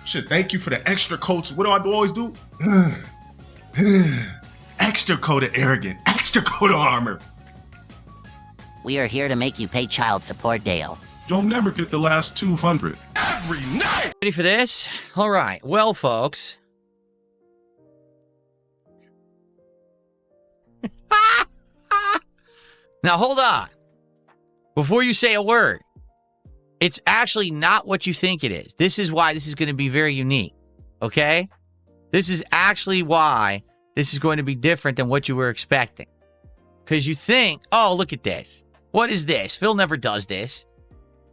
Shit, thank you for the extra coats. What do I always do? Extra coat of arrogant, extra coat of armor. We are here to make you pay child support, Dale. You'll never get the last 200 every night. Ready for this? All right. Well, folks. Now, hold on. Before you say a word, it's actually not what you think it is. This is why this is going to be very unique. Okay? This is actually why this is going to be different than what you were expecting. Because you think, oh, look at this. What is this? Phil never does this.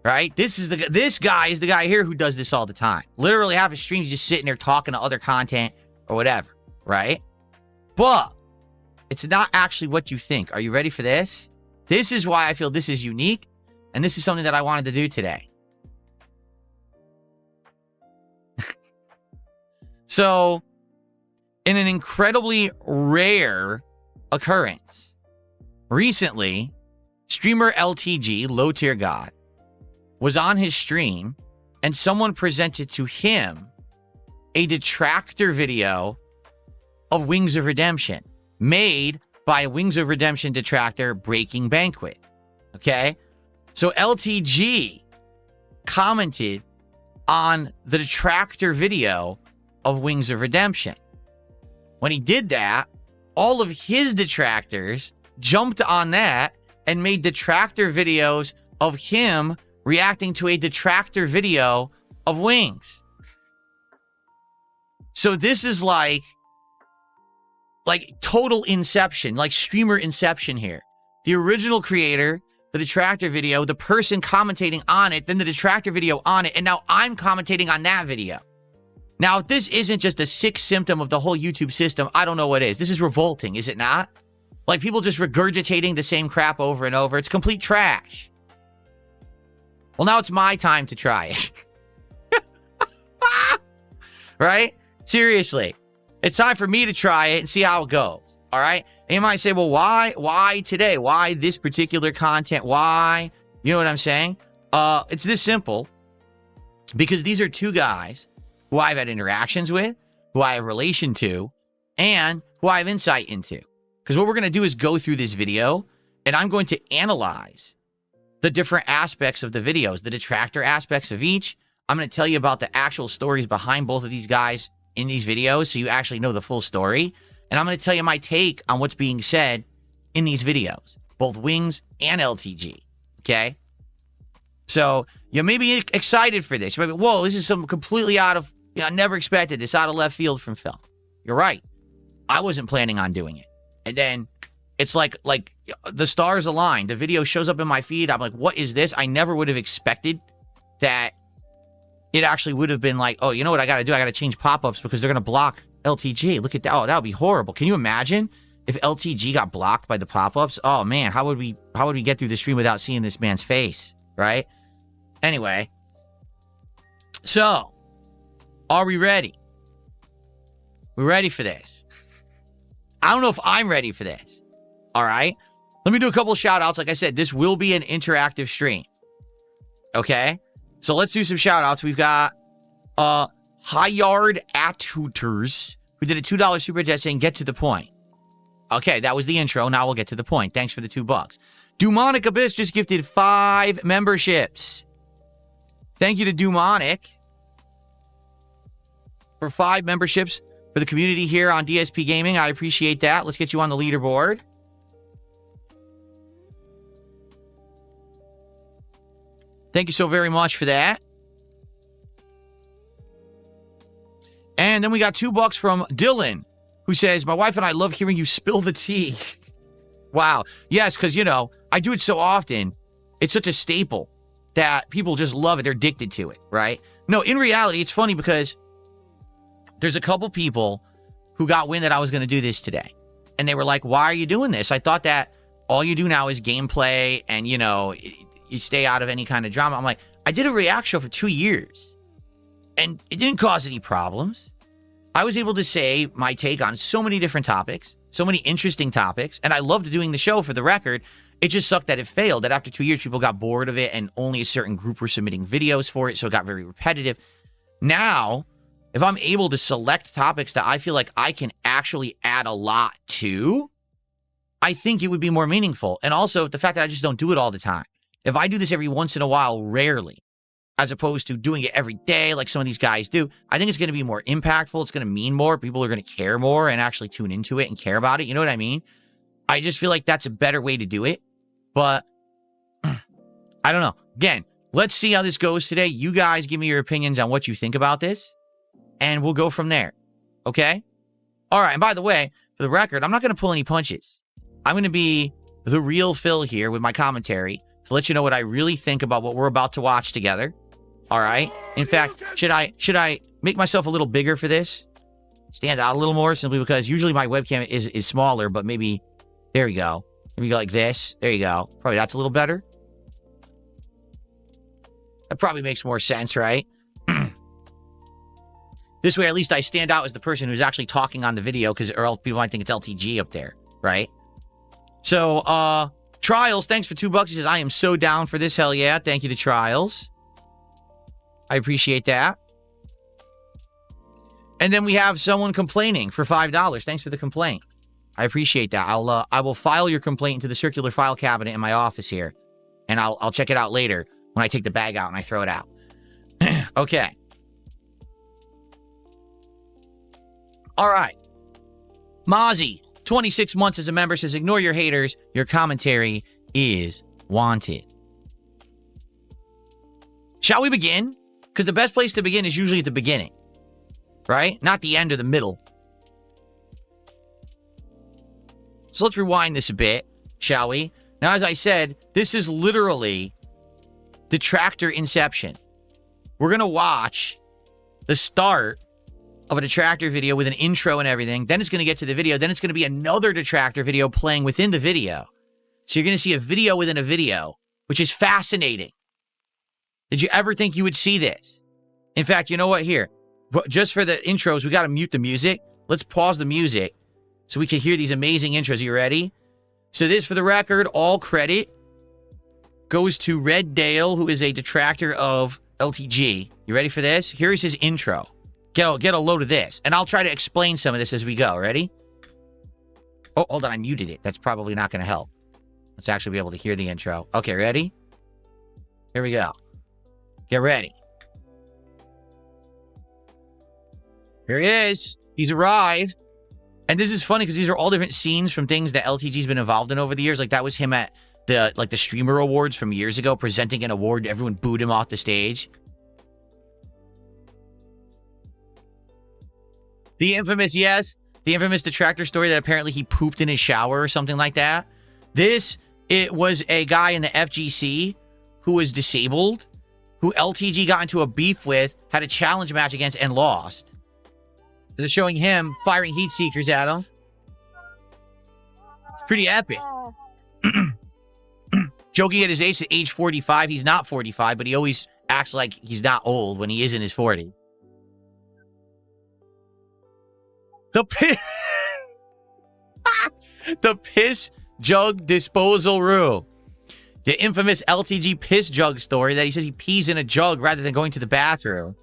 Right? This guy is the guy here who does this all the time. Literally half his streams just sitting there talking to other content or whatever. Right? But it's not actually what you think. Are you ready for this? This is why I feel this is unique. And this is something that I wanted to do today. So, in an incredibly rare occurrence, recently, streamer LTG, LowTierGod, was on his stream and someone presented to him a detractor video of Wings of Redemption made by a Wings of Redemption detractor, Breaking Banquet. Okay? So LTG commented on the detractor video of Wings of Redemption. When he did that, all of his detractors jumped on that and made detractor videos of him reacting to a detractor video of Wings. So this is like total inception, like streamer inception here. The original creator, the detractor video, the person commentating on it, then the detractor video on it, and now I'm commentating on that video. Now, if this isn't just a sick symptom of the whole YouTube system, I don't know what is. This is revolting, is it not? Like people just regurgitating the same crap over and over. It's complete trash. Well, now it's my time to try it. Right? Seriously. It's time for me to try it and see how it goes. All right? And you might say, well, why? Why today? Why this particular content? Why? You know what I'm saying? It's this simple. Because these are two guys who I've had interactions with, who I have relation to, and who I have insight into. Because what we're going to do is go through this video, and I'm going to analyze the different aspects of the videos, the detractor aspects of each. I'm going to tell you about the actual stories behind both of these guys in these videos, so you actually know the full story. And I'm going to tell you my take on what's being said in these videos, both Wings and LTG. Okay? So you may be excited for this. You might be, whoa, this is something completely out of, I never expected this, out of left field from Phil. You're right. I wasn't planning on doing it. And then it's like the stars aligned. The video shows up in my feed. I'm like, what is this? I never would have expected that it actually would have been like, oh, you know what I got to do? I got to change pop-ups because they're going to block LTG. Look at that. Oh, that would be horrible. Can you imagine if LTG got blocked by the pop-ups? Oh, man, how would we get through the stream without seeing this man's face, right? Anyway, so are we ready? We're ready for this. I don't know if I'm ready for this. All right. Let me do a couple of shout outs. Like I said, this will be an interactive stream. Okay. So let's do some shout outs. We've got Highard Athooters, who did a $2 super chat saying, get to the point. Okay. That was the intro. Now we'll get to the point. Thanks for the $2. Demonic Abyss just gifted 5 memberships. Thank you to Demonic for 5 memberships for the community here on DSP Gaming. I appreciate that. Let's get you on the leaderboard. Thank you so very much for that. And then we got $2 from Dylan, who says, my wife and I love hearing you spill the tea. Wow. Yes, because, you know, I do it so often. It's such a staple that people just love it. They're addicted to it, right? No, in reality, it's funny because there's a couple people who got wind that I was going to do this today. And they were like, why are you doing this? I thought that all you do now is gameplay and, you know, you stay out of any kind of drama. I'm like, I did a react show for 2 years and it didn't cause any problems. I was able to say my take on so many different topics, so many interesting topics. And I loved doing the show, for the record. It just sucked that it failed, that after 2 years, people got bored of it and only a certain group were submitting videos for it. So it got very repetitive. Now, if I'm able to select topics that I feel like I can actually add a lot to, I think it would be more meaningful. And also the fact that I just don't do it all the time. If I do this every once in a while, rarely, as opposed to doing it every day like some of these guys do, I think it's going to be more impactful. It's going to mean more. People are going to care more and actually tune into it and care about it. You know what I mean? I just feel like that's a better way to do it. But I don't know. Again, let's see how this goes today. You guys give me your opinions on what you think about this, and we'll go from there. Okay? All right. And by the way, for the record, I'm not going to pull any punches. I'm going to be the real Phil here with my commentary to let you know what I really think about what we're about to watch together. All right? In fact, should I make myself a little bigger for this? Stand out a little more, simply because usually my webcam is smaller, but maybe, there we go. Maybe go like this. There you go. Probably that's a little better. That probably makes more sense, right? This way, at least I stand out as the person who's actually talking on the video, or else people might think it's LTG up there, right? So, Trials, thanks for $2. He says, I am so down for this. Hell yeah. Thank you to Trials. I appreciate that. And then we have someone complaining for $5. Thanks for the complaint. I appreciate that. I will file your complaint into the circular file cabinet in my office here, and I'll check it out later when I take the bag out and I throw it out. Okay. All right. Mozzie, 26 months as a member, says, ignore your haters. Your commentary is wanted. Shall we begin? Because the best place to begin is usually at the beginning, right? Not the end or the middle. So let's rewind this a bit, shall we? Now, as I said, this is literally Detractor Inception. We're going to watch the start of a Detractor video with an intro and everything. Then it's going to get to the video. Then it's going to be another Detractor video playing within the video. So you're going to see a video within a video, which is fascinating. Did you ever think you would see this? In fact, you know what? Here, just for the intros, we got to mute the music. Let's pause the music so we can hear these amazing intros. Are you ready? So this, for the record, all credit goes to Red Dale, who is a detractor of LTG. You ready for this? Here's his intro. Get a load of this. And I'll try to explain some of this as we go. Ready? Oh, hold on. I muted it. That's probably not going to help. Let's actually be able to hear the intro. Okay, ready? Here we go. Get ready. Here he is. He's arrived. And this is funny because these are all different scenes from things that LTG's been involved in over the years. Like that was him at the streamer awards from years ago, presenting an award. Everyone booed him off the stage. The infamous detractor story that apparently he pooped in his shower or something like that. It was a guy in the FGC who was disabled, who LTG got into a beef with, had a challenge match against, and lost. They're showing him firing heat seekers at him. It's pretty epic. Joking at his age, at age 45. He's not 45, but he always acts like he's not old when he is in his 40s. The piss jug disposal room. The infamous LTG piss jug story that he says he pees in a jug rather than going to the bathroom.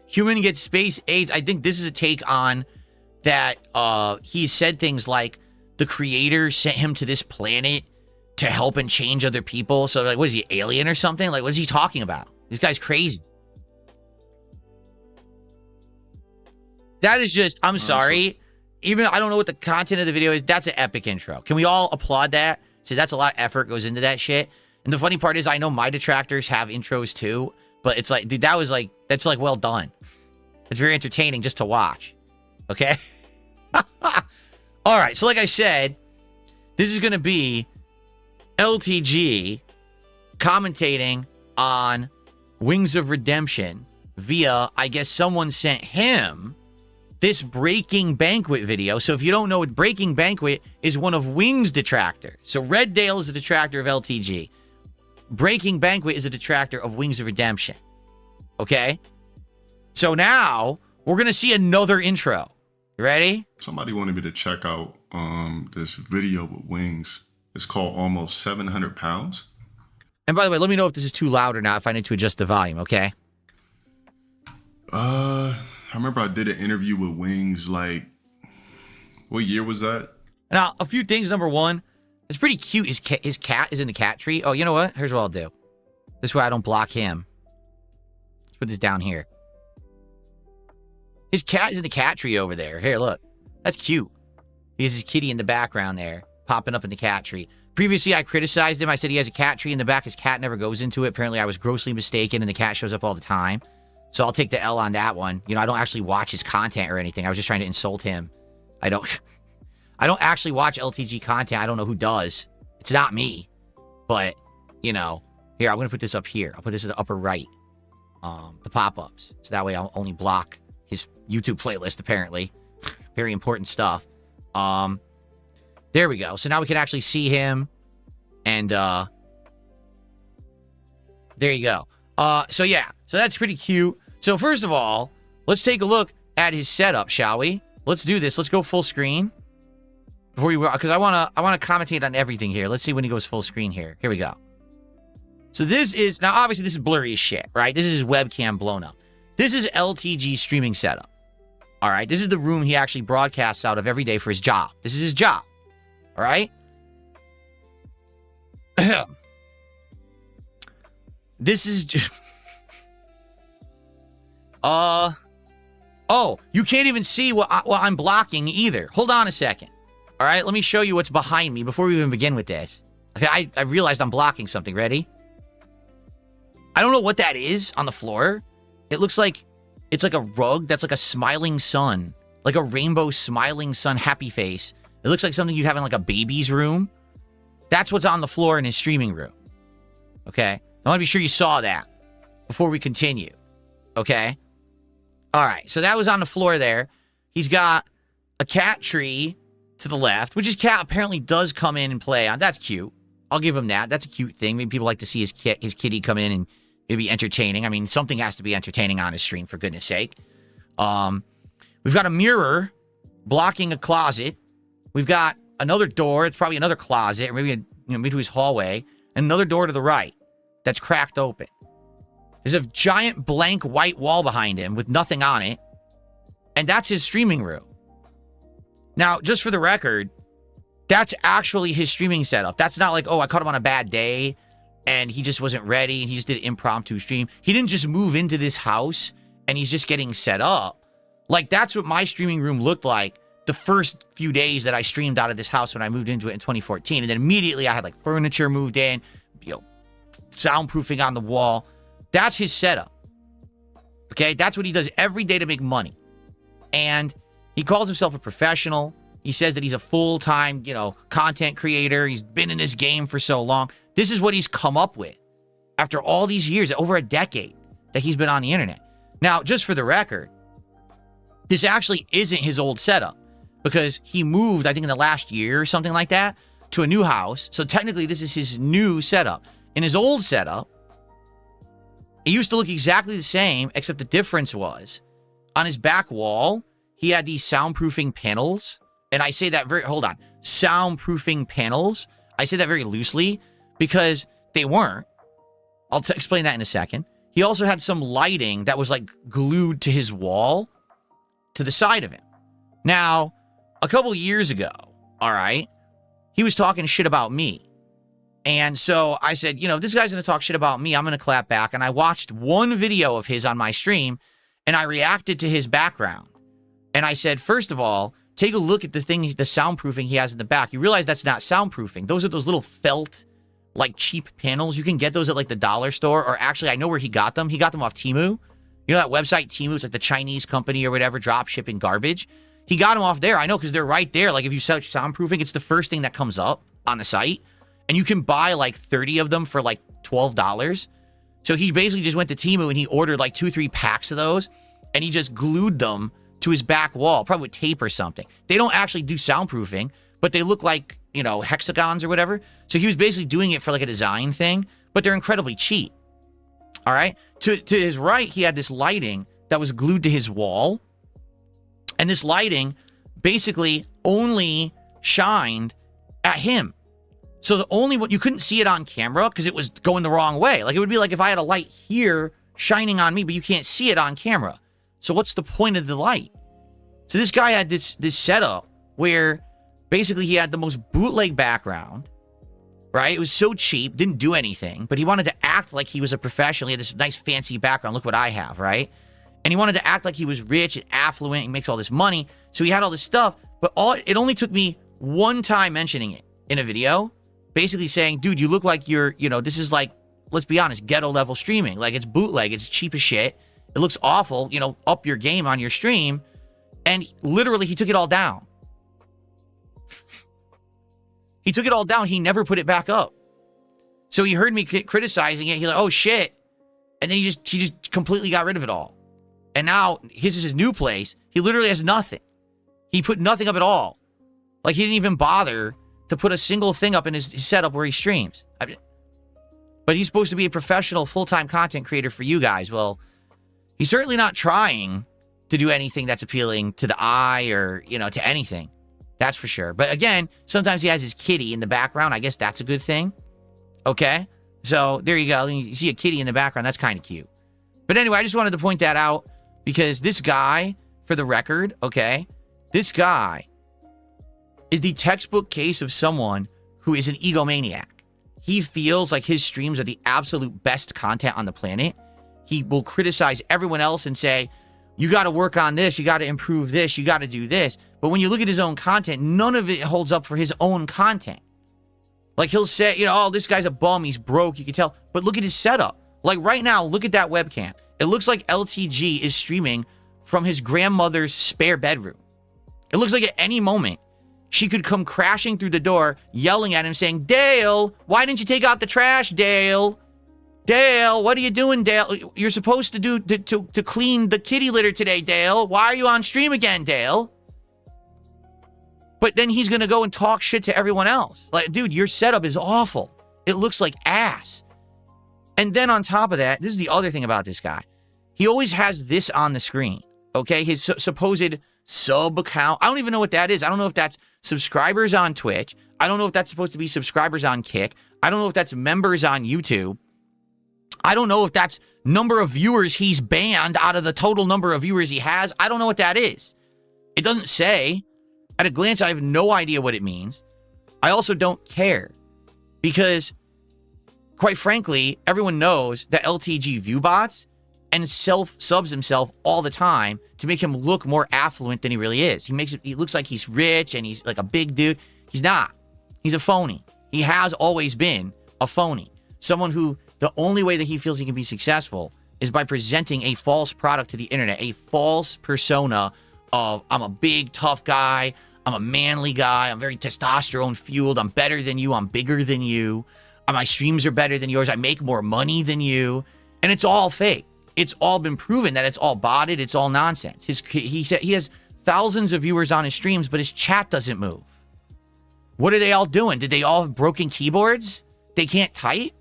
Human gets space AIDS. I think this is a take on that. He said things like the creator sent him to this planet to help and change other people. So, like, what is he, alien or something? Like, what is he talking about? This guy's crazy. That is just, I'm sorry. Even, I don't know what the content of the video is. That's an epic intro. Can we all applaud that? See, that's a lot of effort goes into that shit. And the funny part is, I know my detractors have intros too. But it's like, dude, that's well done. It's very entertaining just to watch. Okay? All right. So like I said, this is going to be LTG commentating on Wings of Redemption via, I guess someone sent him this Breaking Banquet video. So if you don't know what Breaking Banquet is, one of Wings' detractors. So Red Dale is a detractor of LTG. Breaking Banquet is a detractor of Wings of Redemption. Okay? So now, we're going to see another intro. You ready? Somebody wanted me to check out this video with Wings. It's called Almost 700 Pounds. And by the way, let me know if this is too loud or not, if I need to adjust the volume, okay? I remember I did an interview with Wings, like, what year was that? Now, a few things. Number one, it's pretty cute. His cat is in the cat tree. Oh, you know what? Here's what I'll do. This way I don't block him. Let's put this down here. His cat is in the cat tree over there. Here, look. That's cute. He has his kitty in the background there, popping up in the cat tree. Previously, I criticized him. I said he has a cat tree in the back. His cat never goes into it. Apparently, I was grossly mistaken, and the cat shows up all the time. So I'll take the L on that one. You know, I don't actually watch his content or anything. I was just trying to insult him. I don't actually watch LTG content. I don't know who does. It's not me. But, you know, here, I'm going to put this up here. I'll put this in the upper right. The pop-ups. So that way I'll only block his YouTube playlist, apparently. Very important stuff. There we go. So now we can actually see him. And, there you go. So yeah. So that's pretty cute. So first of all, let's take a look at his setup, shall we? Let's do this. Let's go full screen. Before we, because I wanna commentate on everything here. Let's see when he goes full screen here. Here we go. So this is, now obviously this is blurry as shit, right? This is his webcam blown up. This is LTG streaming setup. All right, this is the room he actually broadcasts out of every day for his job. This is his job. All right? This is just... Oh, you can't even see what I'm blocking either. Hold on a second. All right, let me show you what's behind me before we even begin with this. Okay, I realized I'm blocking something. Ready? I don't know what that is on the floor. It looks like it's like a rug that's like a smiling sun. Like a rainbow smiling sun happy face. It looks like something you'd have in like a baby's room. That's what's on the floor in his streaming room. Okay? I want to be sure you saw that before we continue. Okay? All right. So that was on the floor there. He's got a cat tree to the left, which his cat apparently does come in and play on. That's cute. I'll give him that. That's a cute thing. Maybe people like to see his kitty come in and it'd be entertaining. I mean, something has to be entertaining on his stream, for goodness sake. We've got a mirror blocking a closet. We've got another door. It's probably another closet, or maybe maybe his hallway, and another door to the right that's cracked open. There's a giant blank white wall behind him with nothing on it, and that's his streaming room. Now, just for the record, that's actually his streaming setup. That's not like, oh, I caught him on a bad day and he just wasn't ready and he just did an impromptu stream. He didn't just move into this house and he's just getting set up. Like, that's what my streaming room looked like the first few days that I streamed out of this house when I moved into it in 2014. And then immediately I had like furniture moved in, soundproofing on the wall. That's his setup. Okay? That's what he does every day to make money. And he calls himself a professional. He says that he's a full-time, content creator. He's been in this game for so long. This is what he's come up with after all these years, over a decade that he's been on the internet. Now, just for the record, this actually isn't his old setup because he moved, I think in the last year or something like that, to a new house. So technically, this is his new setup. In his old setup, it used to look exactly the same, except the difference was on his back wall, he had these soundproofing panels. And I say that soundproofing panels. I say that very loosely because they weren't. I'll explain that in a second. He also had some lighting that was like glued to his wall to the side of him. Now, a couple years ago, all right, he was talking shit about me. And so I said, if this guy's going to talk shit about me, I'm going to clap back. And I watched one video of his on my stream and I reacted to his background. And I said, first of all, take a look at the soundproofing he has in the back. You realize that's not soundproofing. Those are those little felt, like, cheap panels. You can get those at, like, the dollar store. Or actually, I know where he got them. He got them off Temu. You know that website, Temu? It's like the Chinese company or whatever, drop shipping garbage. He got them off there. I know, because they're right there. Like, if you search soundproofing, it's the first thing that comes up on the site. And you can buy, like, 30 of them for, like, $12. So he basically just went to Temu and he ordered, like, 2-3 packs of those. And he just glued them to his back wall, probably with tape or something. They don't actually do soundproofing, but they look like, hexagons or whatever. So he was basically doing it for like a design thing, but they're incredibly cheap. All right. To his right, he had this lighting that was glued to his wall. And this lighting basically only shined at him. So the only one, you couldn't see it on camera because it was going the wrong way. Like, it would be like if I had a light here shining on me, but you can't see it on camera. So what's the point of the light? So this guy had this setup where basically he had the most bootleg background, right? It was so cheap, didn't do anything, but he wanted to act like he was a professional. He had this nice fancy background. Look what I have, right? And he wanted to act like he was rich and affluent and makes all this money. So he had all this stuff, but it only took me one time mentioning it in a video, basically saying, dude, you look like you're, this is like, let's be honest, ghetto level streaming. Like, it's bootleg, it's cheap as shit. It looks awful, up your game on your stream. And literally, he took it all down. He took it all down. He never put it back up. So he heard me criticizing it. He's like, oh shit. And then he just completely got rid of it all. And now his is his new place. He literally has nothing. He put nothing up at all. Like, he didn't even bother to put a single thing up in his setup where he streams. But he's supposed to be a professional full-time content creator for you guys. Well, he's certainly not trying to do anything that's appealing to the eye or, to anything. That's for sure. But again, sometimes he has his kitty in the background. I guess that's a good thing. Okay? So there you go. You see a kitty in the background. That's kind of cute. But anyway, I just wanted to point that out because this guy, for the record, okay, this guy is the textbook case of someone who is an egomaniac. He feels like his streams are the absolute best content on the planet. He will criticize everyone else and say, you got to work on this, you got to improve this, you got to do this. But when you look at his own content, none of it holds up for his own content. Like, he'll say, oh, this guy's a bum, he's broke, you can tell. But look at his setup. Like, right now, look at that webcam. It looks like LTG is streaming from his grandmother's spare bedroom. It looks like at any moment, she could come crashing through the door, yelling at him, saying, Dale, why didn't you take out the trash, Dale? Dale, what are you doing, Dale? You're supposed to do to clean the kitty litter today, Dale. Why are you on stream again, Dale? But then he's going to go and talk shit to everyone else. Like, dude, your setup is awful. It looks like ass. And then on top of that, this is the other thing about this guy. He always has this on the screen, okay? His supposed sub account. I don't even know what that is. I don't know if that's subscribers on Twitch. I don't know if that's supposed to be subscribers on Kick. I don't know if that's members on YouTube. I don't know if that's number of viewers he's banned out of the total number of viewers he has. I don't know what that is. It doesn't say. At a glance, I have no idea what it means. I also don't care because, quite frankly, everyone knows that LTG view bots and self-subs himself all the time to make him look more affluent than he really is. He looks like he's rich and he's like a big dude. He's not. He's a phony. He has always been a phony. Someone who the only way that he feels he can be successful is by presenting a false product to the internet, a false persona of, I'm a big, tough guy, I'm a manly guy, I'm very testosterone-fueled, I'm better than you, I'm bigger than you, my streams are better than yours, I make more money than you, and it's all fake. It's all been proven that it's all botted, it's all nonsense. He said he has thousands of viewers on his streams, but his chat doesn't move. What are they all doing? Did they all have broken keyboards? They can't type?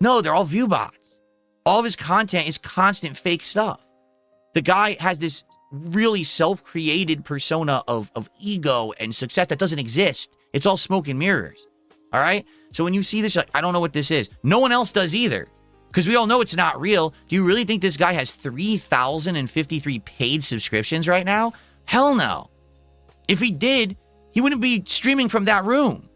No, they're all view bots. All of his content is constant fake stuff. The guy has this really self-created persona of ego and success that doesn't exist. It's all smoke and mirrors. All right? So when you see this, you're like, I don't know what this is. No one else does either. Because we all know it's not real. Do you really think this guy has 3,053 paid subscriptions right now? Hell no. If he did, he wouldn't be streaming from that room.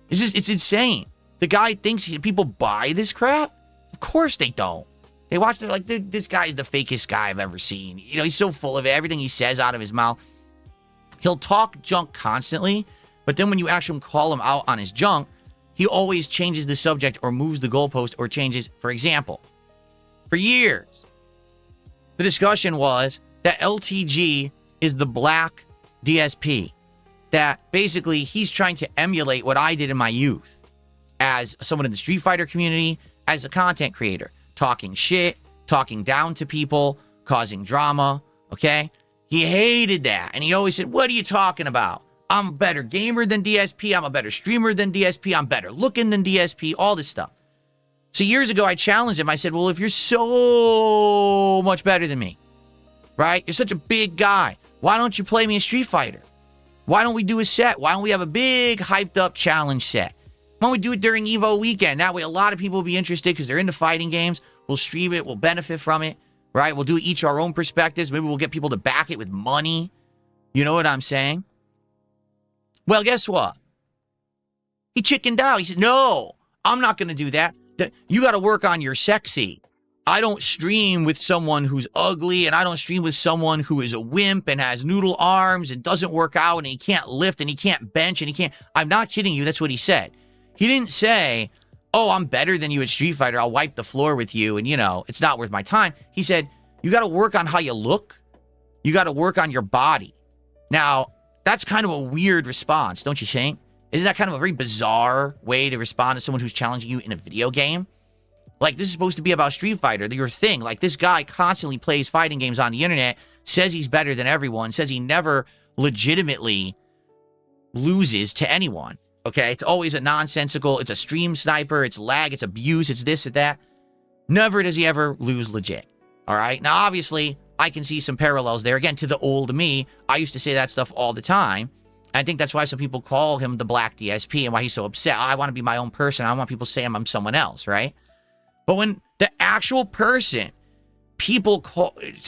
It's insane. The guy thinks people buy this crap? Of course they don't. They watch, they're like, this guy's the fakest guy I've ever seen. He's so full of it. Everything he says out of his mouth. He'll talk junk constantly, but then when you actually call him out on his junk, he always changes the subject or moves the goalpost or changes. For example, for years, the discussion was that LTG is the black DSP. That basically he's trying to emulate what I did in my youth as someone in the Street Fighter community, as a content creator. Talking shit, talking down to people, causing drama, okay? He hated that, and he always said, what are you talking about? I'm a better gamer than DSP, I'm a better streamer than DSP, I'm better looking than DSP, all this stuff. So years ago, I challenged him. I said, well, if you're so much better than me, right? You're such a big guy. Why don't you play me a Street Fighter? Why don't we do a set? Why don't we have a big, hyped-up challenge set? Why don't we do it during EVO weekend? That way a lot of people will be interested because they're into fighting games. We'll stream it. We'll benefit from it. right? We'll do each our own perspectives. Maybe we'll get people to back it with money. You know what I'm saying? Well, guess what? He chickened out. He said, no, I'm not going to do that. You got to work on your sexy. I don't stream with someone who's ugly, and I don't stream with someone who is a wimp and has noodle arms and doesn't work out and he can't lift and he can't bench and he can't. I'm not kidding you. That's what he said. He didn't say, oh, I'm better than you at Street Fighter. I'll wipe the floor with you and, you know, it's not worth my time. He said, you got to work on how you look. You got to work on your body. Now, that's kind of a weird response, don't you think? Isn't that kind of a very bizarre way to respond to someone who's challenging you in a video game? Like, this is supposed to be about Street Fighter, your thing. Like, this guy constantly plays fighting games on the internet, says he's better than everyone, says he never legitimately loses to anyone, okay? It's always a nonsensical, it's a stream sniper, it's lag, it's abuse, it's this, it's that. Never does he ever lose legit, all right? Now, obviously, I can see some parallels there. Again, to the old me, I used to say that stuff all the time. I think that's why some people call him the Black DSP and why he's so upset. I want to be my own person. I don't want people saying I'm someone else, right? But when the actual person people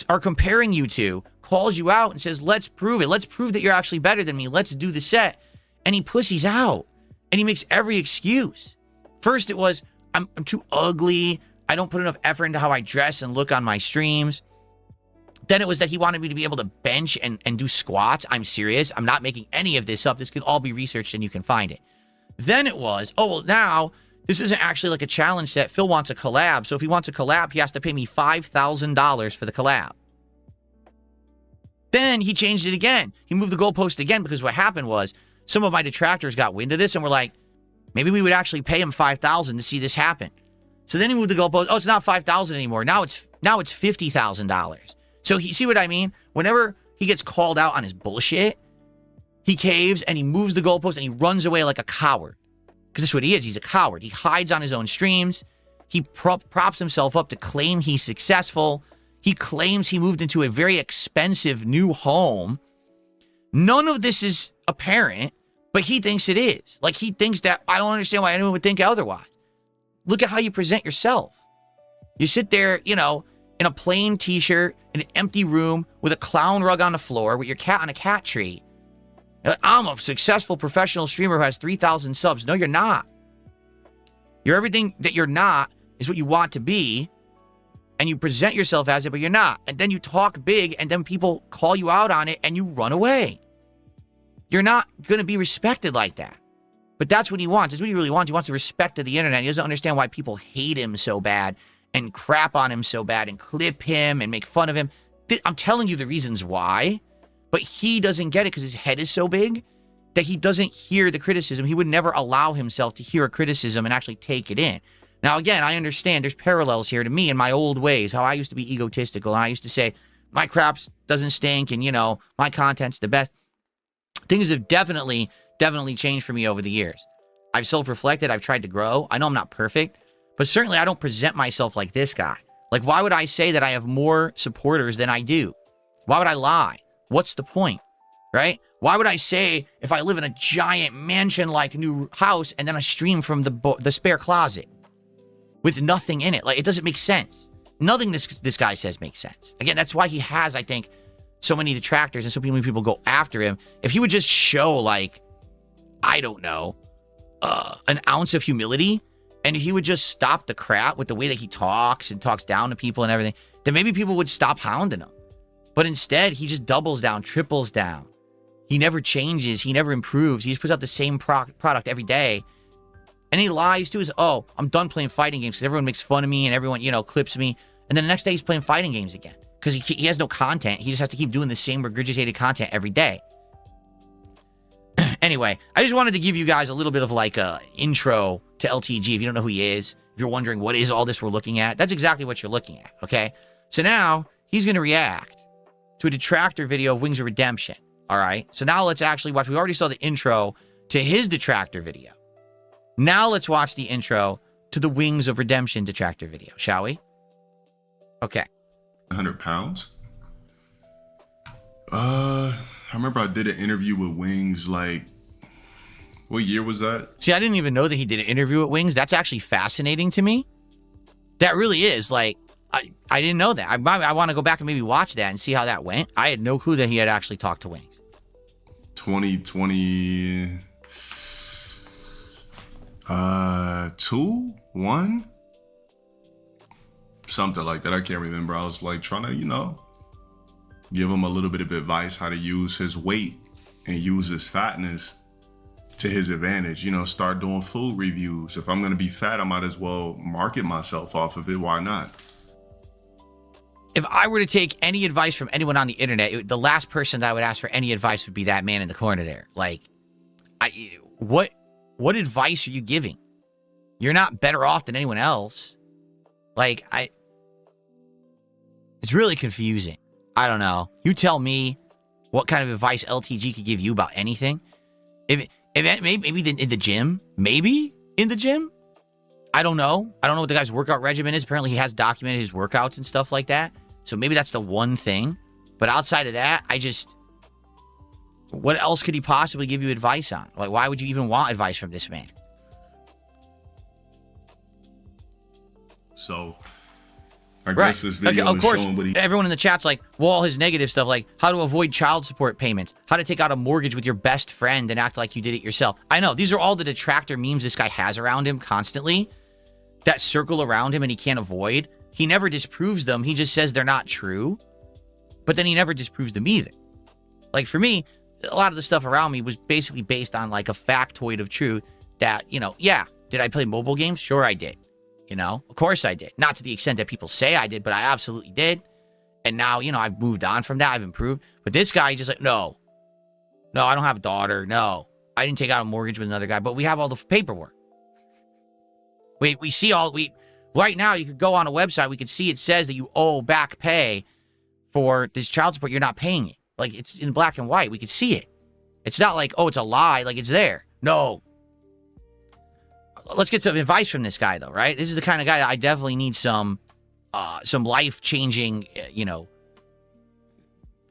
are comparing you to calls you out and says, let's prove it. Let's prove that you're actually better than me. Let's do the set. And he pussies out. And he makes every excuse. First, it was, I'm too ugly. I don't put enough effort into how I dress and look on my streams. Then it was that he wanted me to be able to bench and do squats. I'm serious. I'm not making any of this up. This can all be researched and you can find it. Then it was, oh, well, now this isn't actually like a challenge set. Phil wants a collab. So if he wants a collab, he has to pay me $5,000 for the collab. Then he changed it again. He moved the goalpost again because what happened was some of my detractors got wind of this and were like, maybe we would actually pay him $5,000 to see this happen. So then he moved the goalpost. Oh, it's not $5,000 anymore. Now it's $50,000. So he see what I mean? Whenever he gets called out on his bullshit, he caves and he moves the goalpost and he runs away like a coward. Because that's what he is. He's a coward. He hides on his own streams. He props himself up to claim he's successful. He claims he moved into a very expensive new home. None of this is apparent, but he thinks it is. Like, he thinks that, I don't understand why anyone would think otherwise. Look at how you present yourself. You sit there, you know, in a plain t-shirt, in an empty room, with a clown rug on the floor, with your cat on a cat tree. You're like, I'm a successful professional streamer who has 3,000 subs. No, you're not. You're everything that you're not is what you want to be, and you present yourself as it, but you're not. And then you talk big, and then people call you out on it, and you run away. You're not going to be respected like that. But that's what he wants. That's what he really wants. He wants the respect of the internet. He doesn't understand why people hate him so bad and crap on him so bad and clip him and make fun of him. I'm telling you the reasons why. But he doesn't get it because his head is so big that he doesn't hear the criticism. He would never allow himself to hear a criticism and actually take it in. Now, again, I understand there's parallels here to me in my old ways, how I used to be egotistical. And I used to say, my crap doesn't stink and, you know, my content's the best. Things have definitely changed for me over the years. I've self-reflected. I've tried to grow. I know I'm not perfect, but certainly I don't present myself like this guy. Like, why would I say that I have more supporters than I do? Why would I lie? What's the point, right? Why would I say if I live in a giant mansion-like new house and then I stream from the spare closet with nothing in it? Like, it doesn't make sense. Nothing this guy says makes sense. Again, that's why he has, I think, so many detractors and so many people go after him. If he would just show, like, I don't know, an ounce of humility, and he would just stop the crap with the way that he talks and talks down to people and everything, then maybe people would stop hounding him. But instead, he just doubles down, triples down. He never changes. He never improves. He just puts out the same product every day. And he lies too. Is, oh, I'm done playing fighting games because everyone makes fun of me and everyone, you know, clips me. And then the next day he's playing fighting games again because he has no content. He just has to keep doing the same regurgitated content every day. Anyway, I just wanted to give you guys a little bit of like a intro to LTG. If you don't know who he is, if you're wondering what is all this we're looking at, that's exactly what you're looking at, okay? So now he's going to react to a detractor video of Wings of Redemption, all right? So now let's actually watch. We already saw the intro to his detractor video. Now let's watch the intro to the Wings of Redemption detractor video, shall we? Okay. 100 pounds? I remember I did an interview with Wings, like, what year was that? See, I didn't even know that he did an interview with Wings. That's actually fascinating to me. That really is, like, I didn't know that. I want to go back and maybe watch that and see how that went. I had no clue that he had actually talked to Wings. 2020 2 1 something like that. I can't remember. I was like trying to, you know, give him a little bit of advice how to use his weight and use his fatness to his advantage. You know, start doing food reviews. If I'm going to be fat, I might as well market myself off of it. Why not? If I were to take any advice from anyone on the internet, the last person that I would ask for any advice would be that man in the corner there. Like, what advice are you giving? You're not better off than anyone else. Like, it's really confusing. I don't know. You tell me what kind of advice LTG could give you about anything. If maybe in the gym, maybe in the gym. I don't know. I don't know what the guy's workout regimen is. Apparently, he has documented his workouts and stuff like that. So maybe that's the one thing. But outside of that, what else could he possibly give you advice on? Like, why would you even want advice from this man? So, I guess this video of course, showing what he... everyone in the chat's like, well, all his negative stuff, like how to avoid child support payments, how to take out a mortgage with your best friend and act like you did it yourself. I know, these are all the detractor memes this guy has around him constantly that circle around him and he can't avoid. He never disproves them. He just says they're not true. But then he never disproves them either. Like for me, a lot of the stuff around me was basically based on like a factoid of truth that, you know, yeah, did I play mobile games? Sure I did. You know, of course I did. Not to the extent that people say I did, but I absolutely did. And now, you know, I've moved on from that. I've improved. But this guy just like, no, I don't have a daughter. No, I didn't take out a mortgage with another guy, but we have all the paperwork. We see right now you could go on a website. We could see it says that you owe back pay for this child support. You're not paying it. Like it's in black and white. We could see it. It's not like, oh, it's a lie. Like it's there. No. Let's get some advice from this guy, though, right? This is the kind of guy that I definitely need some life-changing, you know,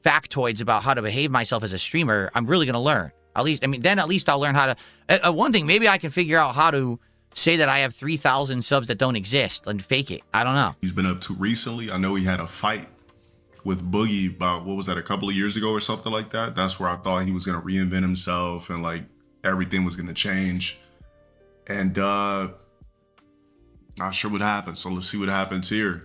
factoids about how to behave myself as a streamer. I'm really going to learn. At least I'll learn how to... one thing, maybe I can figure out how to say that I have 3,000 subs that don't exist and fake it. I don't know. He's been up to recently. I know he had a fight with Boogie about, what was that, a couple of years ago or something like that? That's where I thought he was going to reinvent himself and, like, everything was going to change. And not sure what happened, so let's see what happens here.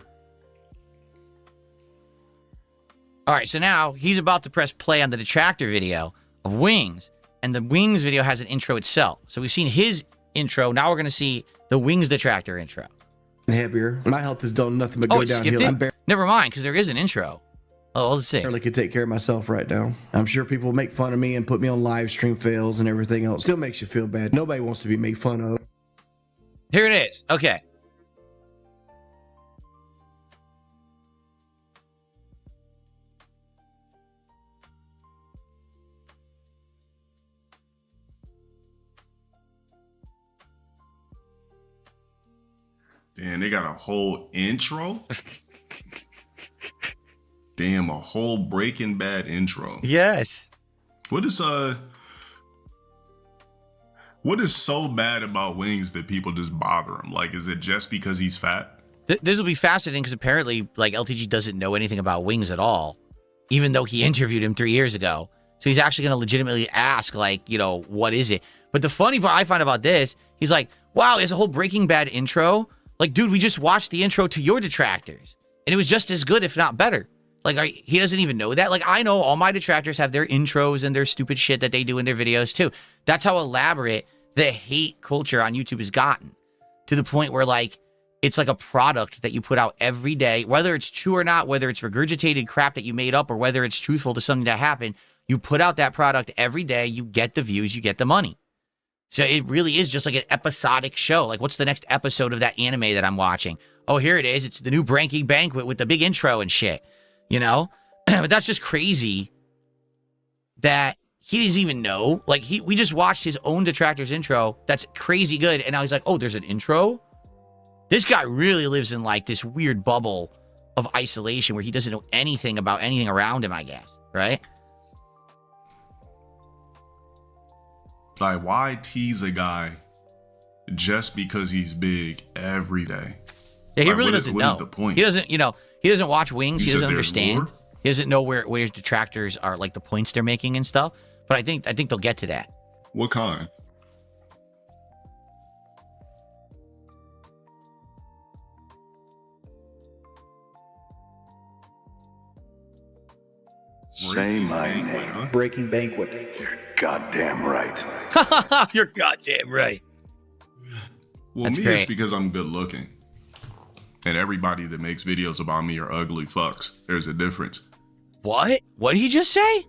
All right, so now he's about to press play on the detractor video of Wings, and the Wings video has an intro itself. So we've seen his intro. Now we're going to see the Wings detractor intro. Heavier. My health has done nothing but go downhill. Never mind, because there is an intro. Oh, let's see. I barely could take care of myself right now. I'm sure people make fun of me and put me on live stream fails and everything else. Still makes you feel bad. Nobody wants to be made fun of. Here it is. Okay. Damn, they got a whole intro? Damn, a whole Breaking Bad intro. Yes. What is so bad about Wings that people just bother him? Like, is it just because he's fat? This will be fascinating because apparently, like, LTG doesn't know anything about Wings at all, even though he interviewed him 3 years ago. So he's actually going to legitimately ask, like, you know, what is it? But the funny part I find about this, he's like, wow, there's a whole Breaking Bad intro. Like, dude, we just watched the intro to your detractors, and it was just as good, if not better. Like, he doesn't even know that. Like, I know all my detractors have their intros and their stupid shit that they do in their videos, too. That's how elaborate the hate culture on YouTube has gotten, to the point where, like, it's like a product that you put out every day, whether it's true or not, whether it's regurgitated crap that you made up or whether it's truthful to something that happened. You put out that product every day, you get the views, you get the money. So it really is just like an episodic show. Like, what's the next episode of that anime that I'm watching? Oh, here it is. It's the new Branky Banquet with the big intro and shit, you know? But that's just crazy that he doesn't even know. Like, we just watched his own detractor's intro. That's crazy good. And now he's like, oh, there's an intro? This guy really lives in, like, this weird bubble of isolation where he doesn't know anything about anything around him, I guess, right? Like, why tease a guy just because he's big every day? Yeah, he Like, really what is- doesn't what know. is the point? He doesn't, he doesn't watch Wings. You He said doesn't there's understand. more? He doesn't know where his detractors are, like the points they're making and stuff. But I think they'll get to that. What kind? Say my name. Huh? Breaking Banquet. You're goddamn right. You're goddamn right. Well, That's me, great. it's because I'm good looking. And everybody that makes videos about me are ugly fucks. There's a difference. What? What did he just say?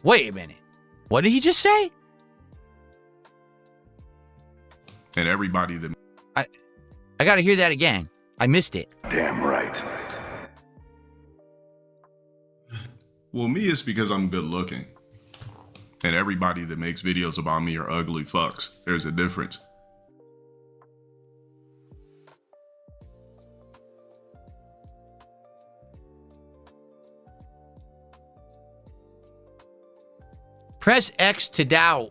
Wait a minute. What did he just say? And everybody that I got to hear that again. I missed it. Damn right. Well, me, it's because I'm good looking. And everybody that makes videos about me are ugly fucks. There's a difference. Press X to doubt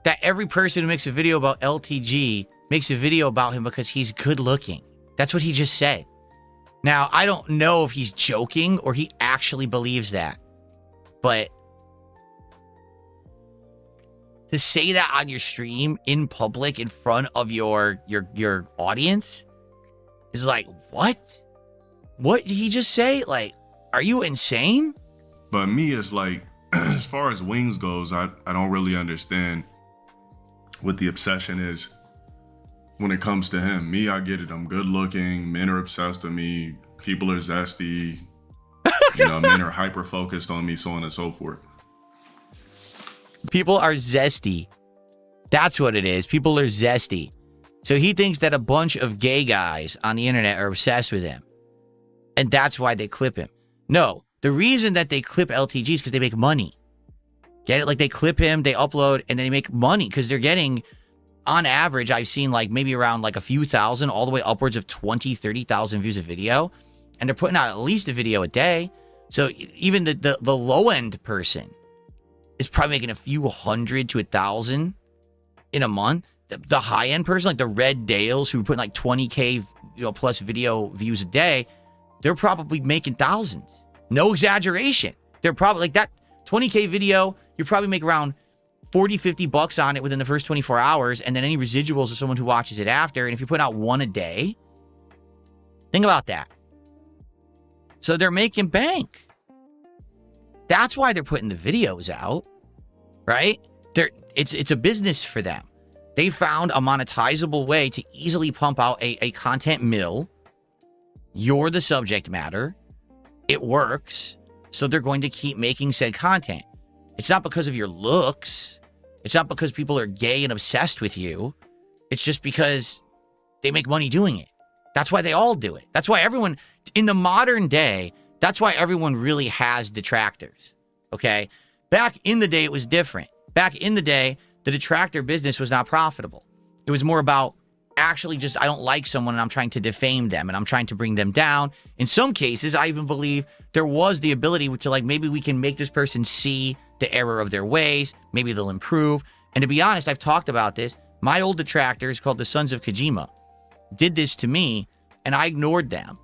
that every person who makes a video about LTG makes a video about him because he's good looking. That's what he just said. Now, I don't know if he's joking or he actually believes that. But to say that on your stream in public in front of your audience is like, what? What did he just say? Like, are you insane? But me, it's like, as far as Wings goes, I don't really understand what the obsession is when it comes to him. Me, I get it. I'm good looking. Men are obsessed with me. People are zesty. Men are hyper focused on me, so on and so forth. People are zesty. That's what it is. People are zesty. So he thinks that a bunch of gay guys on the internet are obsessed with him. And that's why they clip him. No, the reason that they clip LTG is because they make money. Get it? Like they clip him, they upload, and they make money because they're getting, on average, I've seen like maybe around like a few thousand, all the way upwards of 20, 30,000 views a video. And they're putting out at least a video a day. So even the low end person is probably making a few hundred to 1,000 in a month. The high end person, like the Red Dales, who put like 20K plus video views a day, they're probably making thousands. No exaggeration. They're probably like that 20K video, you probably make around 40, 50 bucks on it within the first 24 hours. And then any residuals of someone who watches it after. And if you put out one a day, think about that. So they're making bank. That's why they're putting the videos out, right? It's a business for them. They found a monetizable way to easily pump out a content mill. You're the subject matter. It works. So they're going to keep making said content. It's not because of your looks. It's not because people are gay and obsessed with you. It's just because they make money doing it. That's why they all do it. That's why everyone, in the modern day, that's why everyone really has detractors, okay? Back in the day, it was different. Back in the day, the detractor business was not profitable. It was more about actually just, I don't like someone and I'm trying to defame them and I'm trying to bring them down. In some cases, I even believe there was the ability to like, maybe we can make this person see the error of their ways. Maybe they'll improve. And to be honest, I've talked about this. My old detractors called the Sons of Kojima did this to me and I ignored them.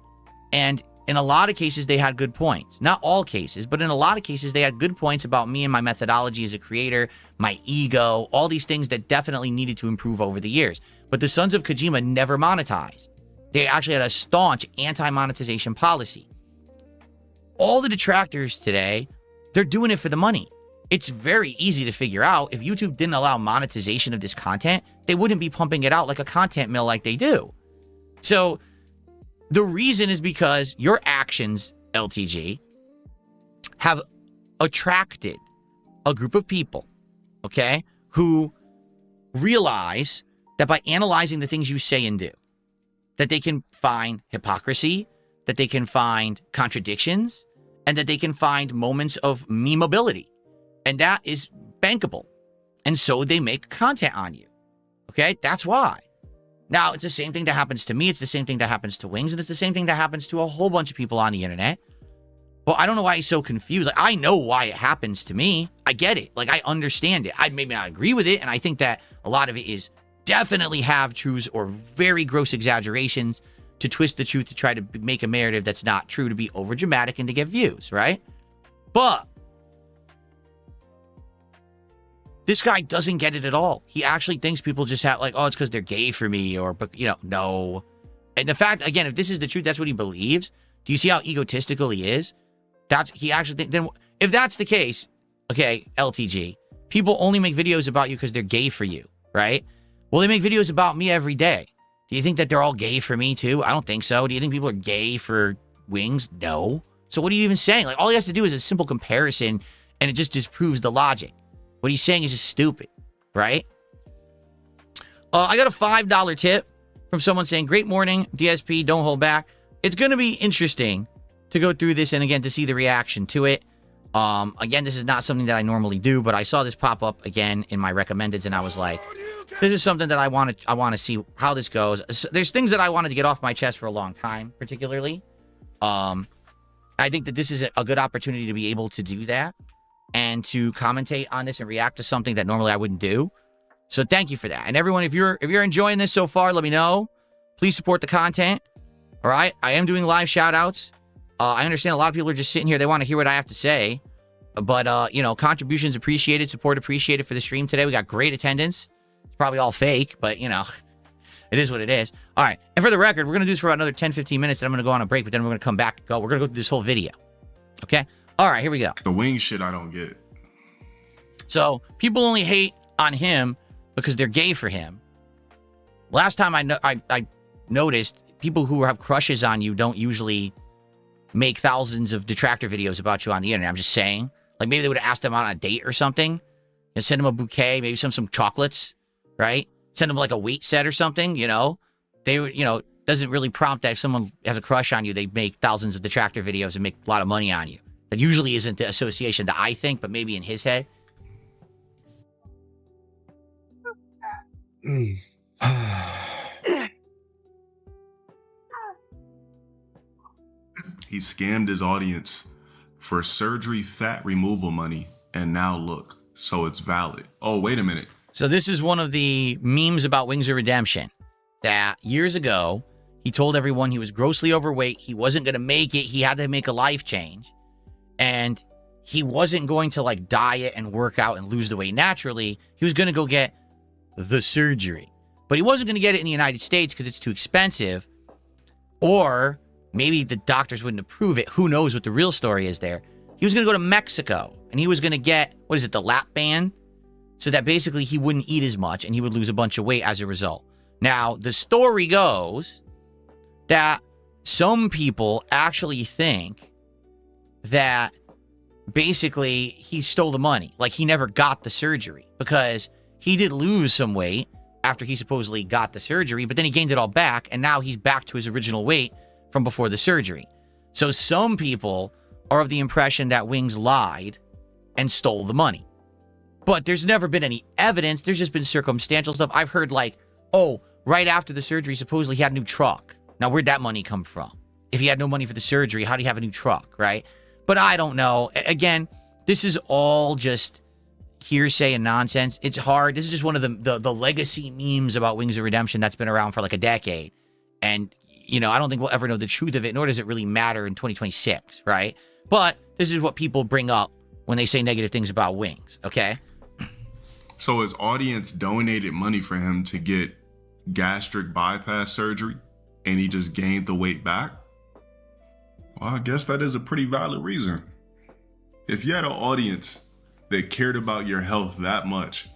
And in a lot of cases, they had good points. Not all cases, but in a lot of cases, they had good points about me and my methodology as a creator, my ego, all these things that definitely needed to improve over the years. But the Sons of Kojima never monetized. They actually had a staunch anti-monetization policy. All the detractors today, they're doing it for the money. It's very easy to figure out. If YouTube didn't allow monetization of this content, they wouldn't be pumping it out like a content mill like they do. So the reason is because your actions, LTG, have attracted a group of people, okay, who realize that by analyzing the things you say and do, that they can find hypocrisy, that they can find contradictions, and that they can find moments of memeability. And that is bankable. And so they make content on you. Okay? That's why. Now, it's the same thing that happens to me. It's the same thing that happens to Wings. And it's the same thing that happens to a whole bunch of people on the internet. But I don't know why he's so confused. Like, I know why it happens to me. I get it. Like, I understand it. I maybe not agree with it. And I think that a lot of it is definitely half-truths or very gross exaggerations to twist the truth to try to make a narrative that's not true, to be over dramatic and to get views, right? But this guy doesn't get it at all. He actually thinks people just have like, oh, it's because they're gay for me, or, but you know, no. And the fact, again, if this is the truth, that's what he believes. Do you see how egotistical he is? He actually think, then if that's the case, okay, LTG, people only make videos about you because they're gay for you, right? Well, they make videos about me every day. Do you think that they're all gay for me too? I don't think so. Do you think people are gay for Wings? No. So what are you even saying? Like, all he has to do is a simple comparison, and it just disproves the logic. What he's saying is just stupid, right? I got a $5 tip from someone saying, great morning, DSP, don't hold back. It's going to be interesting to go through this and, again, to see the reaction to it. Again, this is not something that I normally do, but I saw this pop up again in my recommendeds, and I was like, this is something that I want to see how this goes. There's things that I wanted to get off my chest for a long time, particularly. I think that this is a good opportunity to be able to do that and to commentate on this and react to something that normally I wouldn't do. So thank you for that. And everyone, if you're enjoying this so far, let me know. Please support the content. All right, I am doing live shout outs. I understand a lot of people are just sitting here. They want to hear what I have to say. But, you know, contributions appreciated, support appreciated for the stream today. We got great attendance. It's probably all fake, but, you know, it is what it is. All right, and for the record, we're going to do this for about another 10, 15 minutes, and I'm going to go on a break, but then we're going to come back and go. We're going to go through this whole video. Okay? All right, here we go. The wing shit I don't get. So, people only hate on him because they're gay for him. Last time I noticed, people who have crushes on you don't usually make thousands of detractor videos about you on the internet. I'm just saying. Like, maybe they would have asked them out on a date or something and send them a bouquet, maybe some chocolates, right? Send them like a weight set or something, you know? They would, you know, doesn't really prompt that if someone has a crush on you, they make thousands of detractor videos and make a lot of money on you. That usually isn't the association that I think, but maybe in his head. He scammed his audience for surgery fat removal money, and now look, so it's valid. Oh, wait a minute. So this is one of the memes about Wings of Redemption that years ago, he told everyone he was grossly overweight. He wasn't going to make it. He had to make a life change. And he wasn't going to like diet and work out and lose the weight naturally. He was going to go get the surgery. But he wasn't going to get it in the United States because it's too expensive. Or maybe the doctors wouldn't approve it. Who knows what the real story is there. He was going to go to Mexico. And he was going to get, what is it, the lap band? So that basically he wouldn't eat as much and he would lose a bunch of weight as a result. Now, the story goes that some people actually think that basically he stole the money. Like he never got the surgery because he did lose some weight after he supposedly got the surgery, but then he gained it all back and now he's back to his original weight from before the surgery. So some people are of the impression that Wings lied and stole the money. But there's never been any evidence. There's just been circumstantial stuff. I've heard like, oh, right after the surgery, supposedly he had a new truck. Now, where'd that money come from? If he had no money for the surgery, how do you have a new truck, right? But I don't know. Again, this is all just hearsay and nonsense. It's hard. This is just one of the legacy memes about Wings of Redemption that's been around for like a decade. And, you know, I don't think we'll ever know the truth of it, nor does it really matter in 2026, right? But this is what people bring up when they say negative things about Wings, okay? So his audience donated money for him to get gastric bypass surgery, and he just gained the weight back? Well, I guess that is a pretty valid reason. If you had an audience that cared about your health that much,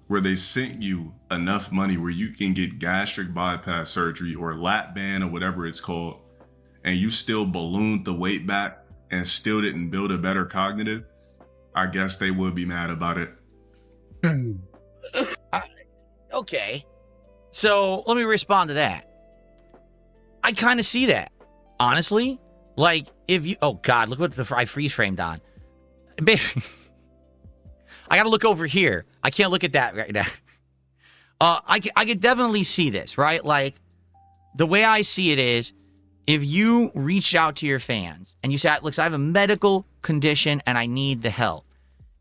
where they sent you enough money where you can get gastric bypass surgery or lap band or whatever it's called, and you still ballooned the weight back and still didn't build a better cognitive, I guess they would be mad about it. Okay. So let me respond to that. I kind of see that. Honestly, like if you, oh God, look what I freeze framed on. I got to look over here. I can't look at that right now. I could definitely see this, right? Like the way I see it is if you reached out to your fans and you said, look, I have a medical condition and I need the help,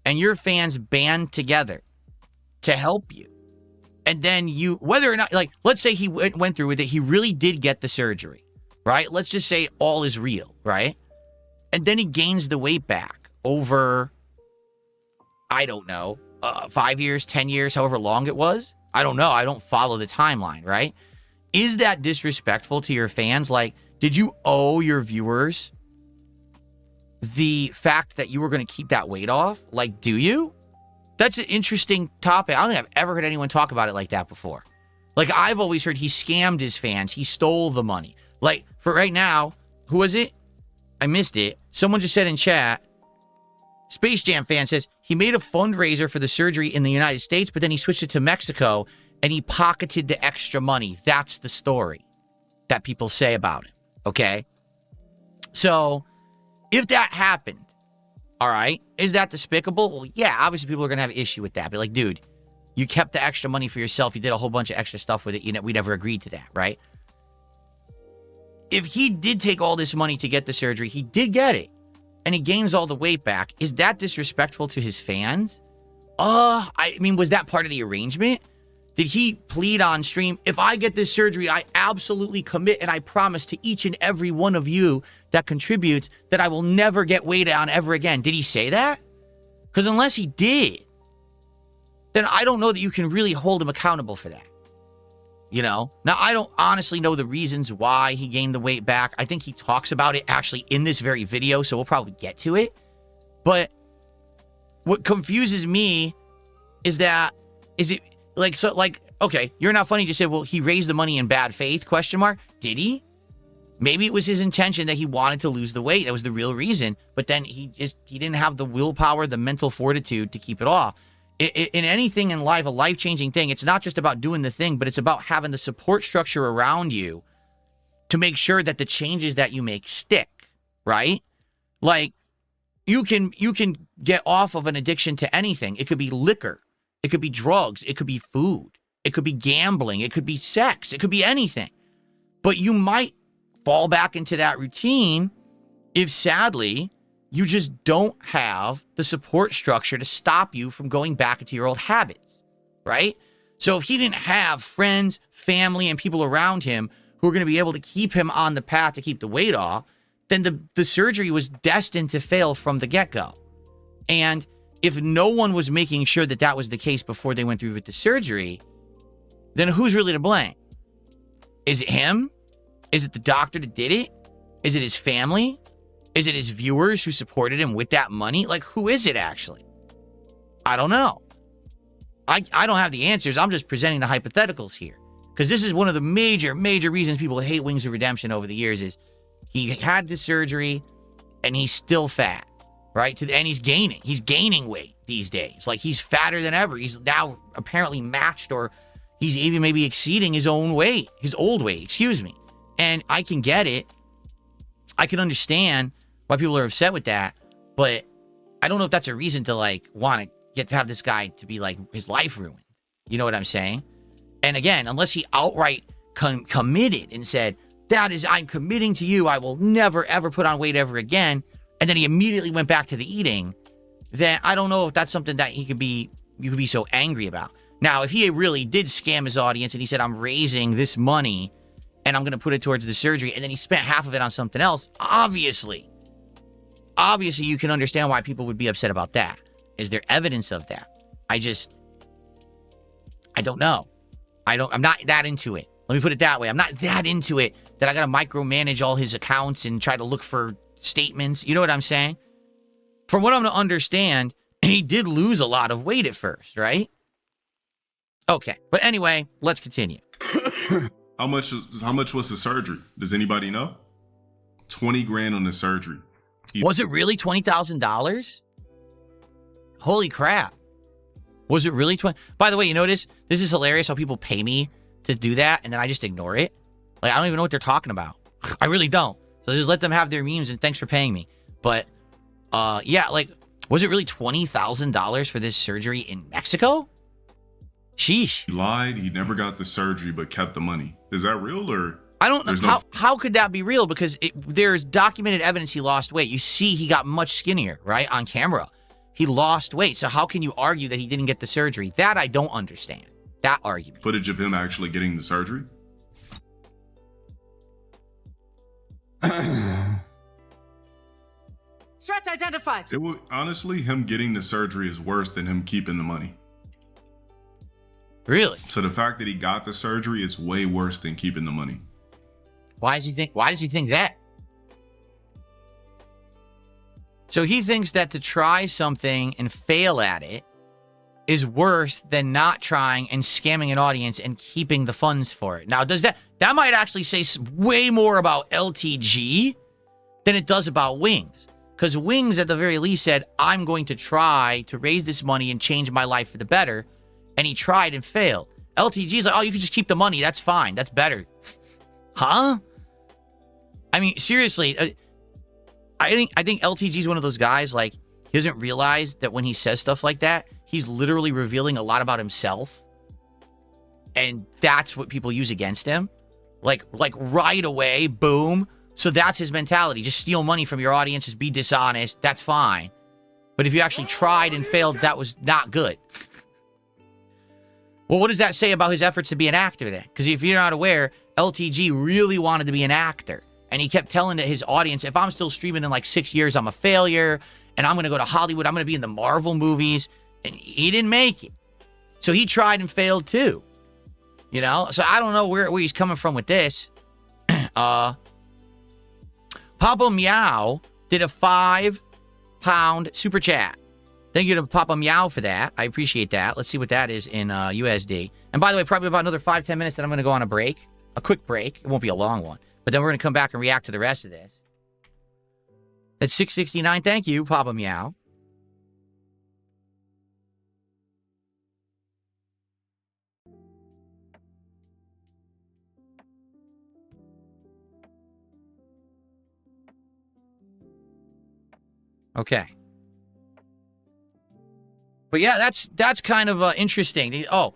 and your fans band together to help you, and then whether or not, like, let's say he went through with it, he really did get the surgery, right? Let's just say all is real, right? And then he gains the weight back over, I don't know, 5 years, 10 years, however long it was. I don't know. I don't follow the timeline, right? Is that disrespectful to your fans? Like, did you owe your viewers the fact that you were going to keep that weight off? Like, do you? That's an interesting topic. I don't think I've ever heard anyone talk about it like that before. Like, I've always heard he scammed his fans. He stole the money. Like, for right now, who was it? I missed it. Someone just said in chat, Space Jam fan says, he made a fundraiser for the surgery in the United States, but then he switched it to Mexico, and he pocketed the extra money. That's the story that people say about him, okay? So, if that happened, all right, is that despicable? Well, yeah, obviously people are going to have an issue with that. But like, dude, you kept the extra money for yourself. You did a whole bunch of extra stuff with it. You know, we never agreed to that, right? If he did take all this money to get the surgery, he did get it, and he gains all the weight back. Is that disrespectful to his fans? I mean, was that part of the arrangement? Did he plead on stream, if I get this surgery, I absolutely commit and I promise to each and every one of you that contributes that I will never get weight on ever again? Did he say that? Because unless he did, then I don't know that you can really hold him accountable for that. You know? Now, I don't honestly know the reasons why he gained the weight back. I think he talks about it actually in this very video, so we'll probably get to it. But what confuses me is that, okay, you're not funny. Just said, well, he raised the money in bad faith, ? Did he? Maybe it was his intention that he wanted to lose the weight. That was the real reason. But then he didn't have the willpower, the mental fortitude to keep it off. In anything in life, a life-changing thing, it's not just about doing the thing, but it's about having the support structure around you to make sure that the changes that you make stick, right? Like, you can get off of an addiction to anything. It could be liquor. It could be drugs. It could be food. It could be gambling. It could be sex. It could be anything. But you might fall back into that routine if, sadly, you just don't have the support structure to stop you from going back into your old habits, right? So if he didn't have friends, family, and people around him who are going to be able to keep him on the path to keep the weight off, then the surgery was destined to fail from the get-go. And if no one was making sure that that was the case before they went through with the surgery, then who's really to blame? Is it him? Is it the doctor that did it? Is it his family? Is it his viewers who supported him with that money? Like, who is it actually? I don't know. I don't have the answers. I'm just presenting the hypotheticals here. Because this is one of the major reasons people hate Wings of Redemption over the years is he had the surgery and he's still fat, right? And he's gaining. He's gaining weight these days. Like, he's fatter than ever. He's now apparently matched, or he's even maybe exceeding his own weight, his old weight, excuse me. And I can get it. I can understand why people are upset with that, but I don't know if that's a reason to, like, want to have this guy to be, like, his life ruined. You know what I'm saying? And again, unless he outright committed and said, I'm committing to you, I will never, ever put on weight ever again, and then he immediately went back to the eating, then I don't know if that's something that you could be so angry about. Now, if he really did scam his audience and he said, I'm raising this money and I'm going to put it towards the surgery, and then he spent half of it on something else, obviously you can understand why people would be upset about that. Is there evidence of that? I don't know. I'm not that into it. Let me put it that way. I'm not that into it that I got to micromanage all his accounts and try to look for statements. You know what I'm saying? From what I'm to understand, he did lose a lot of weight at first, right? Okay. But anyway, let's continue. How much was the surgery? Does anybody know? 20 grand on the surgery. Was it really $20,000? Holy crap. Was it really 20? By the way, you notice this is hilarious how people pay me to do that and then I just ignore it. Like, I don't even know what they're talking about. I really don't. So just let them have their memes and thanks for paying me. But yeah, like, was it really $20,000 for this surgery in Mexico? Sheesh. He lied. He never got the surgery but kept the money. Is that real, or? I don't know. How could that be real? Because there's documented evidence he lost weight. You see he got much skinnier, right? On camera. He lost weight. So how can you argue that he didn't get the surgery? That I don't understand. that argument. Footage of him actually getting the surgery? Threat identified. It will, honestly, him getting the surgery is worse than him keeping the money. Really? So the fact that he got the surgery is way worse than keeping the money. Why does he think that? So he thinks that to try something and fail at it is worse than not trying and scamming an audience and keeping the funds for it. Now, does that might actually say way more about LTG than it does about Wings. Because Wings, at the very least, said, I'm going to try to raise this money and change my life for the better. And he tried and failed. LTG's like, oh, you can just keep the money. That's fine. That's better. Huh? I mean, seriously, I think LTG's one of those guys, like, he doesn't realize that when he says stuff like that, he's literally revealing a lot about himself. And that's what people use against him. Like right away, boom. So that's his mentality. Just steal money from your audience, just be dishonest. That's fine. But if you actually tried and failed, that was not good. Well, what does that say about his efforts to be an actor then? Because if you're not aware, LTG really wanted to be an actor. And he kept telling his audience, if I'm still streaming in like 6 years, I'm a failure. And I'm going to go to Hollywood. I'm going to be in the Marvel movies. And he didn't make it. So he tried and failed too. You know? So I don't know where he's coming from with this. Papa Meow did a £5 super chat. Thank you to Papa Meow for that. I appreciate that. Let's see what that is in USD. And by the way, probably about another 5-10 minutes, then I'm going to go on a break. A quick break. It won't be a long one. But then we're going to come back and react to the rest of this. That's 669. Thank you, Papa Meow. Okay. But yeah, that's kind of interesting. Oh,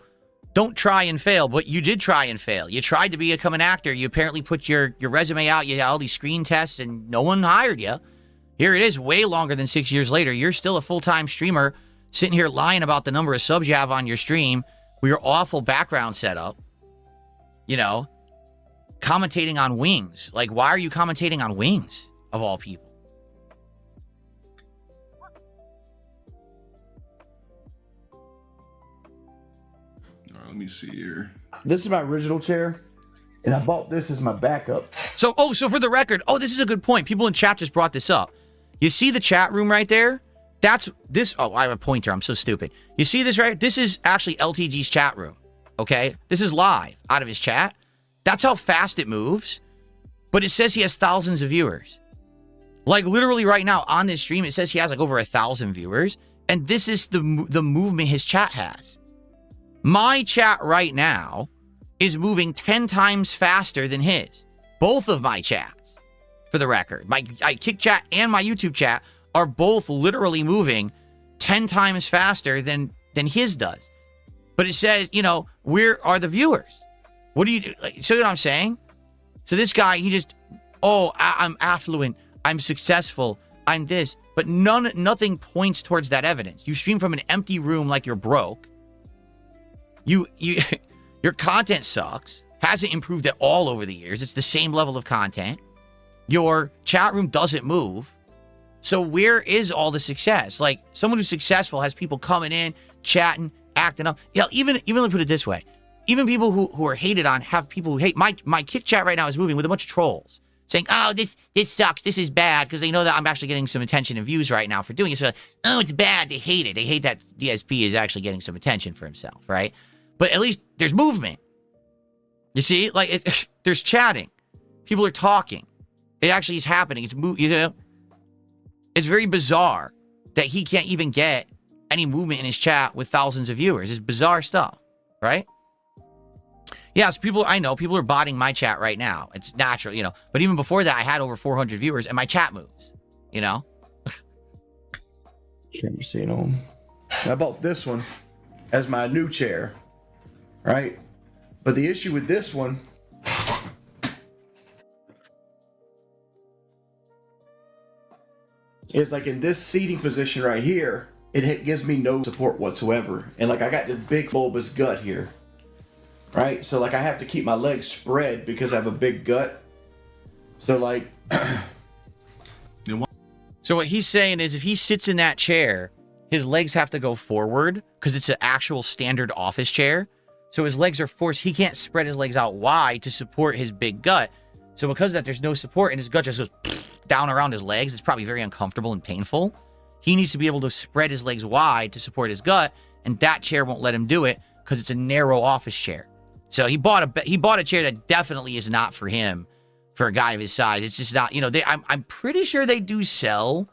don't try and fail, but you did try and fail. You tried to become an actor. You apparently put your resume out. You had all these screen tests, and no one hired you. Here it is, way longer than 6 years later. You're still a full-time streamer, sitting here lying about the number of subs you have on your stream, with your awful background setup. You know, commentating on Wings. Like, why are you commentating on Wings, of all people? Let me see here. This is my original chair, and I bought this as my backup. So for the record, this is a good point. People in chat just brought this up. You see the chat room right there? That's this. Oh, I have a pointer. I'm so stupid. You see this right? This is actually LTG's chat room. Okay? This is live out of his chat. That's how fast it moves. But it says he has thousands of viewers. Like literally right now on this stream, it says he has like over 1,000 viewers. And this is the movement his chat has. My chat right now is moving 10 times faster than his. Both of my chats, for the record. My Kick chat and my YouTube chat are both literally moving 10 times faster than his does. But it says, you know, where are the viewers? What do you do? So you know what I'm saying? So this guy, he just, I'm affluent. I'm successful. I'm this. But nothing points towards that evidence. You stream from an empty room like you're broke. Your content sucks. Hasn't improved at all over the years. It's the same level of content. Your chat room doesn't move. So where is all the success? Like, someone who's successful has people coming in, chatting, acting up. Yeah, even let me put it this way. Even people who are hated on have people who hate. My Kick chat right now is moving with a bunch of trolls saying, oh, this sucks. This is bad, because they know that I'm actually getting some attention and views right now for doing it. So, oh, it's bad. They hate it. They hate that DSP is actually getting some attention for himself, right? But at least there's movement. You see? Like, there's chatting. People are talking. It actually is happening. It's very bizarre that he can't even get any movement in his chat with thousands of viewers. It's bizarre stuff, right? Yes, I know people are botting my chat right now. It's natural, you know. But even before that, I had over 400 viewers, and my chat moves, you know? Camera scene on. I bought this one as my new chair, right? But the issue with this one is like in this seating position right here, it gives me no support whatsoever. And like I got the big bulbous gut here. right? So like I have to keep my legs spread because I have a big gut. So like, so what he's saying is if he sits in that chair, his legs have to go forward because it's an actual standard office chair. So his legs are forced. He can't spread his legs out wide to support his big gut. So because of that, there's no support and his gut just goes down around his legs. It's probably very uncomfortable and painful. He needs to be able to spread his legs wide to support his gut, and that chair won't let him do it because it's a narrow office chair. So he bought a chair that definitely is not for him, for a guy of his size. It's just not, you know, I'm pretty sure they do sell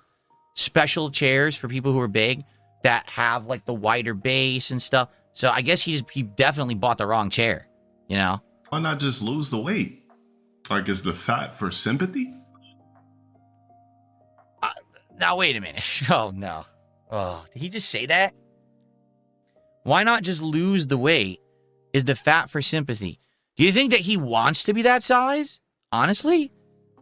special chairs for people who are big that have like the wider base and stuff. So I guess he definitely bought the wrong chair, you know? Why not just lose the weight? Like, is the fat for sympathy? Now, wait a minute. Oh, no. Oh, did he just say that? Why not just lose the weight? Is the fat for sympathy? Do you think that he wants to be that size? Honestly?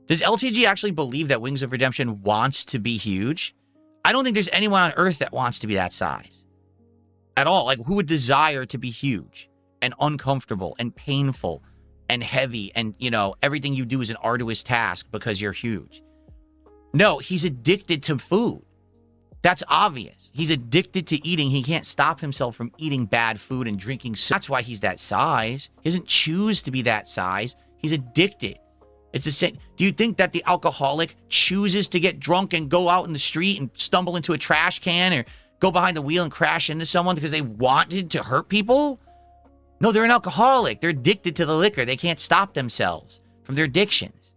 Does LTG actually believe that Wings of Redemption wants to be huge? I don't think there's anyone on Earth that wants to be that size. At all. Like, who would desire to be huge and uncomfortable and painful and heavy and, you know, everything you do is an arduous task because you're huge? No, he's addicted to food. That's obvious. He's addicted to eating. He can't stop himself from eating bad food and drinking. That's why he's that size. He doesn't choose to be that size. He's addicted. It's the same. Do you think that the alcoholic chooses to get drunk and go out in the street and stumble into a trash can or go behind the wheel and crash into someone because they wanted to hurt people? No, they're an alcoholic. They're addicted to the liquor. They can't stop themselves from their addictions.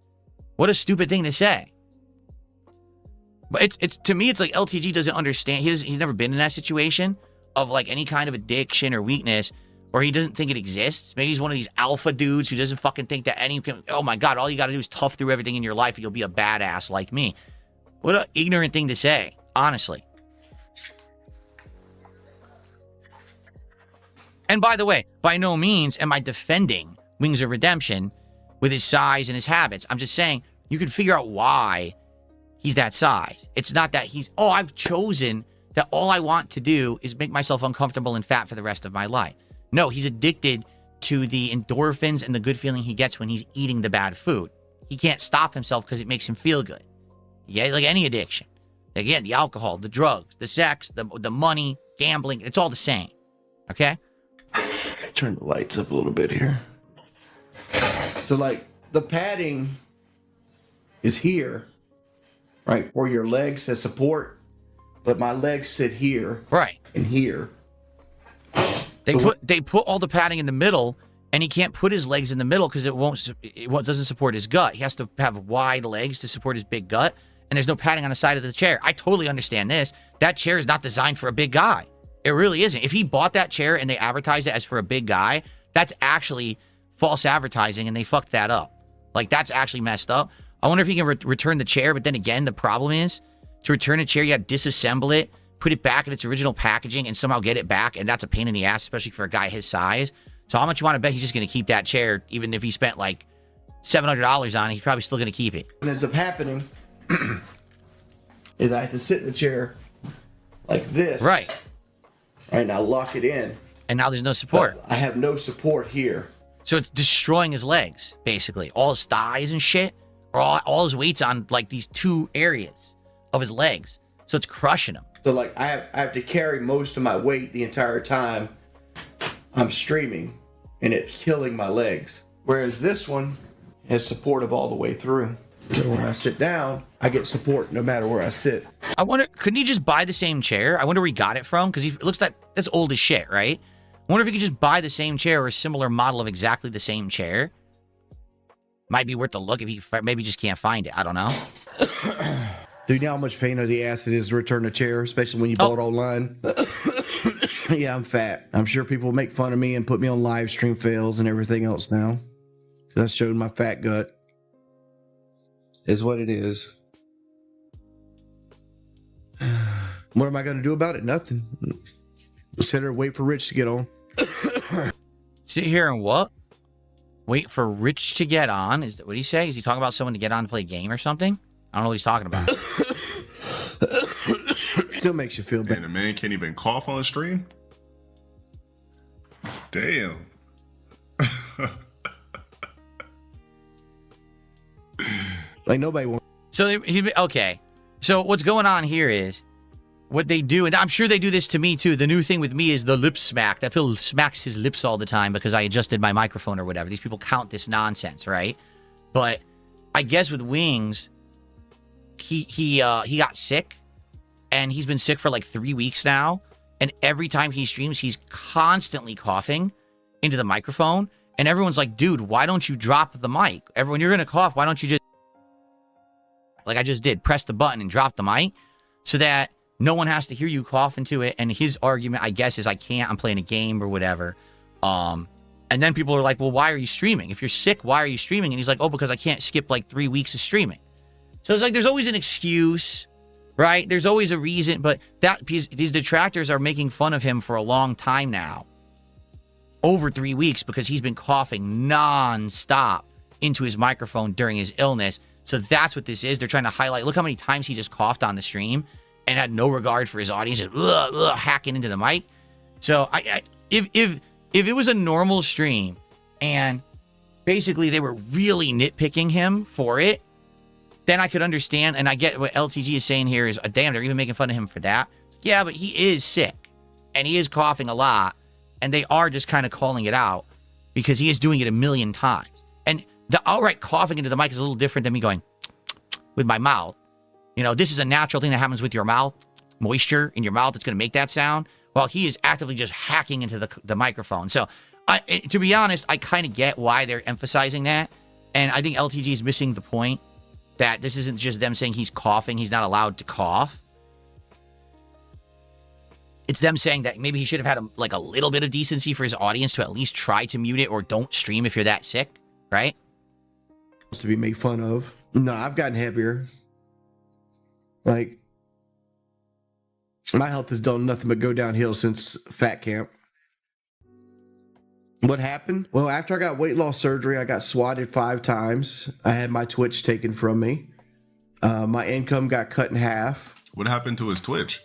What a stupid thing to say. But it's to me, it's like LTG doesn't understand. He's never been in that situation of like any kind of addiction or weakness, or he doesn't think it exists. Maybe he's one of these alpha dudes who doesn't fucking think that oh my God, all you got to do is tough through everything in your life and you'll be a badass like me. What an ignorant thing to say, honestly. And by the way, by no means am I defending Wings of Redemption with his size and his habits. I'm just saying you can figure out why he's that size. It's not that I've chosen that all I want to do is make myself uncomfortable and fat for the rest of my life. No, he's addicted to the endorphins and the good feeling he gets when he's eating the bad food. He can't stop himself because it makes him feel good. Yeah, like any addiction. Again, the alcohol, the drugs, the sex, the money, gambling, it's all the same. Okay? turn the lights up a little bit here. So like the padding is here, right, where your legs says support, but my legs sit here, right, and here. They put all the padding in the middle, and he can't put his legs in the middle because it doesn't support his gut. He has to have wide legs to support his big gut, and there's no padding on the side of the chair. I totally understand this. That chair is not designed for a big guy. It really isn't. If he bought that chair and they advertised it as for a big guy, that's actually false advertising, and they fucked that up. Like, that's actually messed up. I wonder if he can return the chair, but then again, the problem is, to return a chair, you got to disassemble it, put it back in its original packaging, and somehow get it back, and that's a pain in the ass, especially for a guy his size. So how much you want to bet he's just going to keep that chair, even if he spent like $700 on it, he's probably still going to keep it. What ends up happening is I have to sit in the chair like this. Right. Right, now lock it in. And now there's no support. I have no support here. So it's destroying his legs, basically. All his thighs and shit, or all his weight's on like these two areas of his legs. So it's crushing him. So like I have to carry most of my weight the entire time I'm streaming, and it's killing my legs. Whereas this one has support all the way through. So when I sit down, I get support no matter where I sit. I wonder, couldn't he just buy the same chair? I wonder where he got it from, because it looks like that's old as shit, right? I wonder if he could just buy the same chair or a similar model of exactly the same chair. Might be worth a look if he maybe just can't find it. I don't know. Dude, you know how much pain in the ass it is to return a chair, especially when you bought online? Yeah, I'm fat. I'm sure people make fun of me and put me on live stream fails and everything else now. Because I showed my fat gut. Is what it is. What am I going to do about it? Nothing. Sit here and wait for Rich to get on. Sit here and what? Wait for Rich to get on? Is that what he say? Is he talking about someone to get on to play a game or something? I don't know what he's talking about. Still makes you feel bad. And the man can't even cough on stream? Damn. Like nobody wants. So okay. So what's going on here is what they do, and I'm sure they do this to me too. The new thing with me is the lip smack. That Phil smacks his lips all the time because I adjusted my microphone or whatever. These people count this nonsense, right? But I guess with Wings, he got sick, and he's been sick for like 3 weeks now. And every time he streams, he's constantly coughing into the microphone. And everyone's like, dude, why don't you drop the mic? When you're gonna cough, why don't you just, like I just did, press the button and drop the mic so that no one has to hear you cough into it. And his argument, I guess, is I can't. I'm playing a game or whatever. And then people are like, well, why are you streaming? If you're sick, why are you streaming? And he's like, oh, because I can't skip like 3 weeks of streaming. So it's like there's always an excuse, right? There's always a reason. But these detractors are making fun of him for a long time now. Over 3 weeks because he's been coughing nonstop into his microphone during his illness. So that's what this is. They're trying to highlight, look how many times he just coughed on the stream and had no regard for his audience, just hacking into the mic. So if it was a normal stream and basically they were really nitpicking him for it, then I could understand. And I get what LTG is saying here is, damn, they're even making fun of him for that. Yeah, but he is sick and he is coughing a lot. And they are just kind of calling it out because he is doing it a million times. And the outright coughing into the mic is a little different than me going with my mouth. You know, this is a natural thing that happens with your mouth. Moisture in your mouth that's going to make that sound. While he is actively just hacking into the microphone. So, to be honest, I kind of get why they're emphasizing that. And I think LTG is missing the point that this isn't just them saying he's coughing. He's not allowed to cough. It's them saying that maybe he should have had a little bit of decency for his audience to at least try to mute it or don't stream if you're that sick, right? To be made fun of. No, I've gotten heavier. Like, my health has done nothing but go downhill since fat camp. What happened? Well, after I got weight loss surgery, I got swatted 5 times. I had my Twitch taken from me. My income got cut in half. What happened to his Twitch?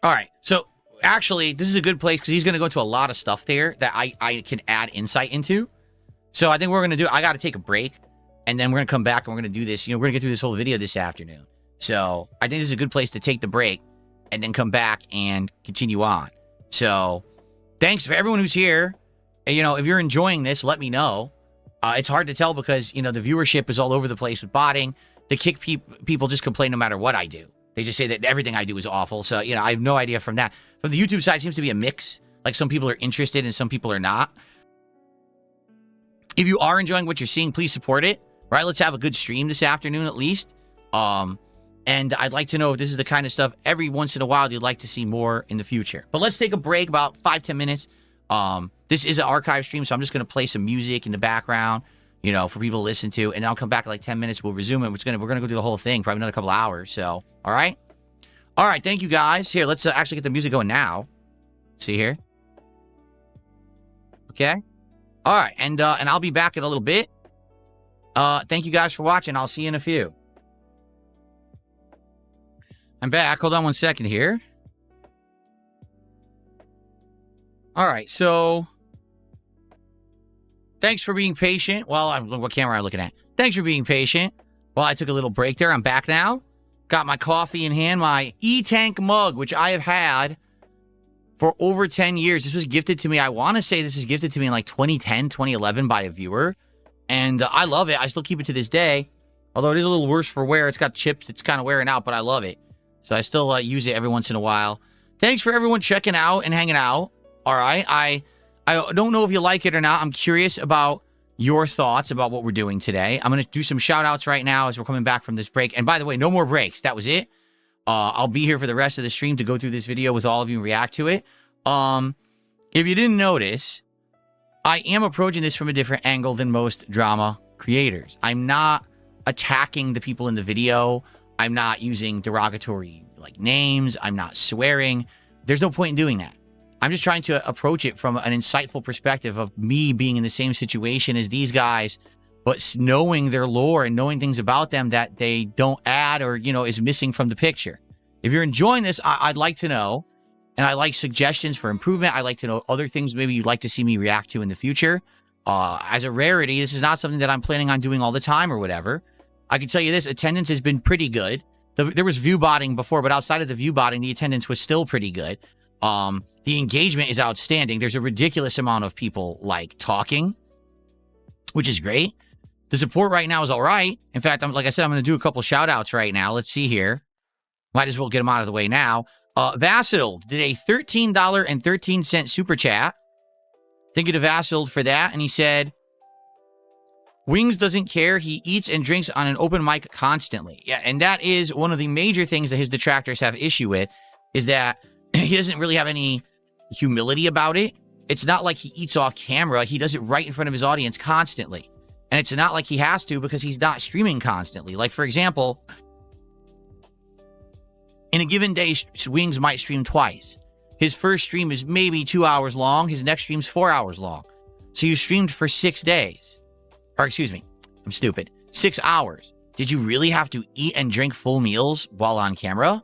All right, so actually, this is a good place because he's going to go into a lot of stuff there that I can add insight into. So I think we're going to do, I got to take a break, and then we're going to come back and we're going to do this. You know, we're going to get through this whole video this afternoon. So I think this is a good place to take the break and then come back and continue on. So thanks for everyone who's here. And, you know, if you're enjoying this, let me know. It's hard to tell because, you know, the viewership is all over the place with botting. The kick people just complain no matter what I do. They just say that everything I do is awful. So, you know, I have no idea from that. From the YouTube side, it seems to be a mix. Like some people are interested and some people are not. If you are enjoying what you're seeing, please support it. Right? Let's have a good stream this afternoon at least. And I'd like to know if this is the kind of stuff every once in a while you'd like to see more in the future. But let's take a break, about 5-10 minutes. This is an archive stream, so I'm just going to play some music in the background, you know, for people to listen to. And I'll come back in like 10 minutes. We'll resume it. We're going to go through the whole thing, probably another couple hours. So, all right. All right. Thank you, guys. Here, let's actually get the music going now. See here. Okay. All right. And I'll be back in a little bit. Thank you guys for watching. I'll see you in a few. I'm back. Hold on one second here. All right. So thanks for being patient. Well, what camera am I looking at? Thanks for being patient. Well, I took a little break there. I'm back now. Got my coffee in hand, my E-Tank mug, which I have had for over 10 years. This was gifted to me. I want to say this was gifted to me in like 2010, 2011 by a viewer. And I love it. I still keep it to this day. Although it is a little worse for wear. It's got chips. It's kind of wearing out, but I love it. So I still use it every once in a while. Thanks for everyone checking out and hanging out. All right. I don't know if you like it or not. I'm curious about your thoughts about what we're doing today. I'm going to do some shout outs right now as we're coming back from this break. And by the way, no more breaks. That was it. I'll be here for the rest of the stream to go through this video with all of you and react to it. If you didn't notice, I am approaching this from a different angle than most drama creators. I'm not attacking the people in the video. I'm not using derogatory like names. I'm not swearing. There's no point in doing that. I'm just trying to approach it from an insightful perspective of me being in the same situation as these guys, but knowing their lore and knowing things about them that they don't add or, you know, is missing from the picture. If you're enjoying this, I'd like to know, and I like suggestions for improvement. I'd like to know other things maybe you'd like to see me react to in the future. As a rarity, this is not something that I'm planning on doing all the time or whatever. I can tell you this, attendance has been pretty good. There was view botting before, but outside of the view botting, the attendance was still pretty good. The engagement is outstanding. There's a ridiculous amount of people like talking, which is great. The support right now is all right. In fact, like I said, I'm going to do a couple shout outs right now. Let's see here. Might as well get them out of the way now. Vasil did a $13.13 super chat. Thank you to Vasil for that. And he said, Wings doesn't care. He eats and drinks on an open mic constantly. Yeah, and that is one of the major things that his detractors have issue with, is that he doesn't really have any humility about it. It's not like he eats off camera. He does it right in front of his audience constantly. And it's not like he has to because he's not streaming constantly. Like, for example, in a given day, Wings might stream twice. His first stream is maybe 2 hours long. His next stream's 4 hours long. So you streamed for 6 days. Or excuse me, I'm stupid. 6 hours. Did you really have to eat and drink full meals while on camera?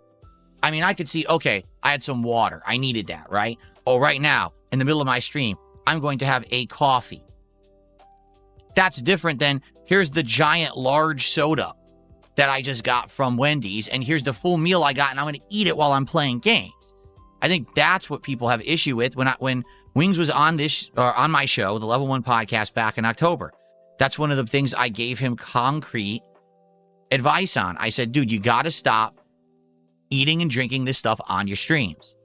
I mean, I could see, okay, I had some water. I needed that, right? Oh, right now, in the middle of my stream, I'm going to have a coffee. That's different than, here's the giant large soda that I just got from Wendy's, and here's the full meal I got, and I'm going to eat it while I'm playing games. I think that's what people have issue with. When Wings was on on my show, the Level 1 podcast back in October, that's one of the things I gave him concrete advice on. I said, dude, you got to stop eating and drinking this stuff on your streams.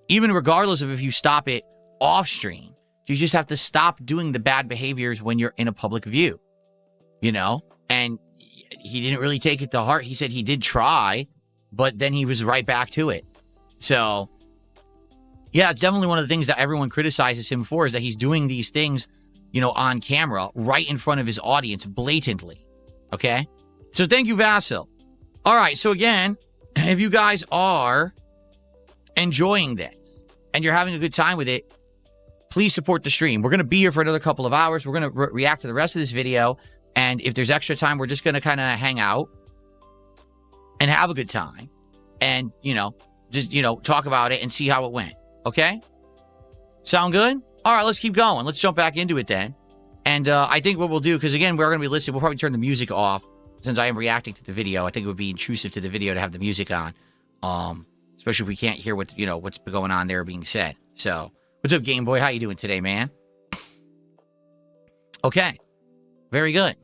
Even regardless of if you stop it off stream, you just have to stop doing the bad behaviors when you're in a public view, you know? And he didn't really take it to heart. He said he did try, but then he was right back to it. So, yeah, it's definitely one of the things that everyone criticizes him for, is that he's doing these things, you know, on camera, right in front of his audience, blatantly. Okay? So thank you, Vasil. All right, so again, if you guys are enjoying this and you're having a good time with it, please support the stream. We're going to be here for another couple of hours. We're going to react to the rest of this video. And if there's extra time, we're just going to kind of hang out and have a good time. And, you know, just, you know, talk about it and see how it went. Okay? Sound good? All right, let's keep going. Let's jump back into it then. And I think what we'll do, because again, we're going to be listening. We'll probably turn the music off since I am reacting to the video. I think it would be intrusive to the video to have the music on. Especially if we can't hear what, you know, what's going on there being said. So, what's up, Game Boy? How you doing today, man? Okay. Very good.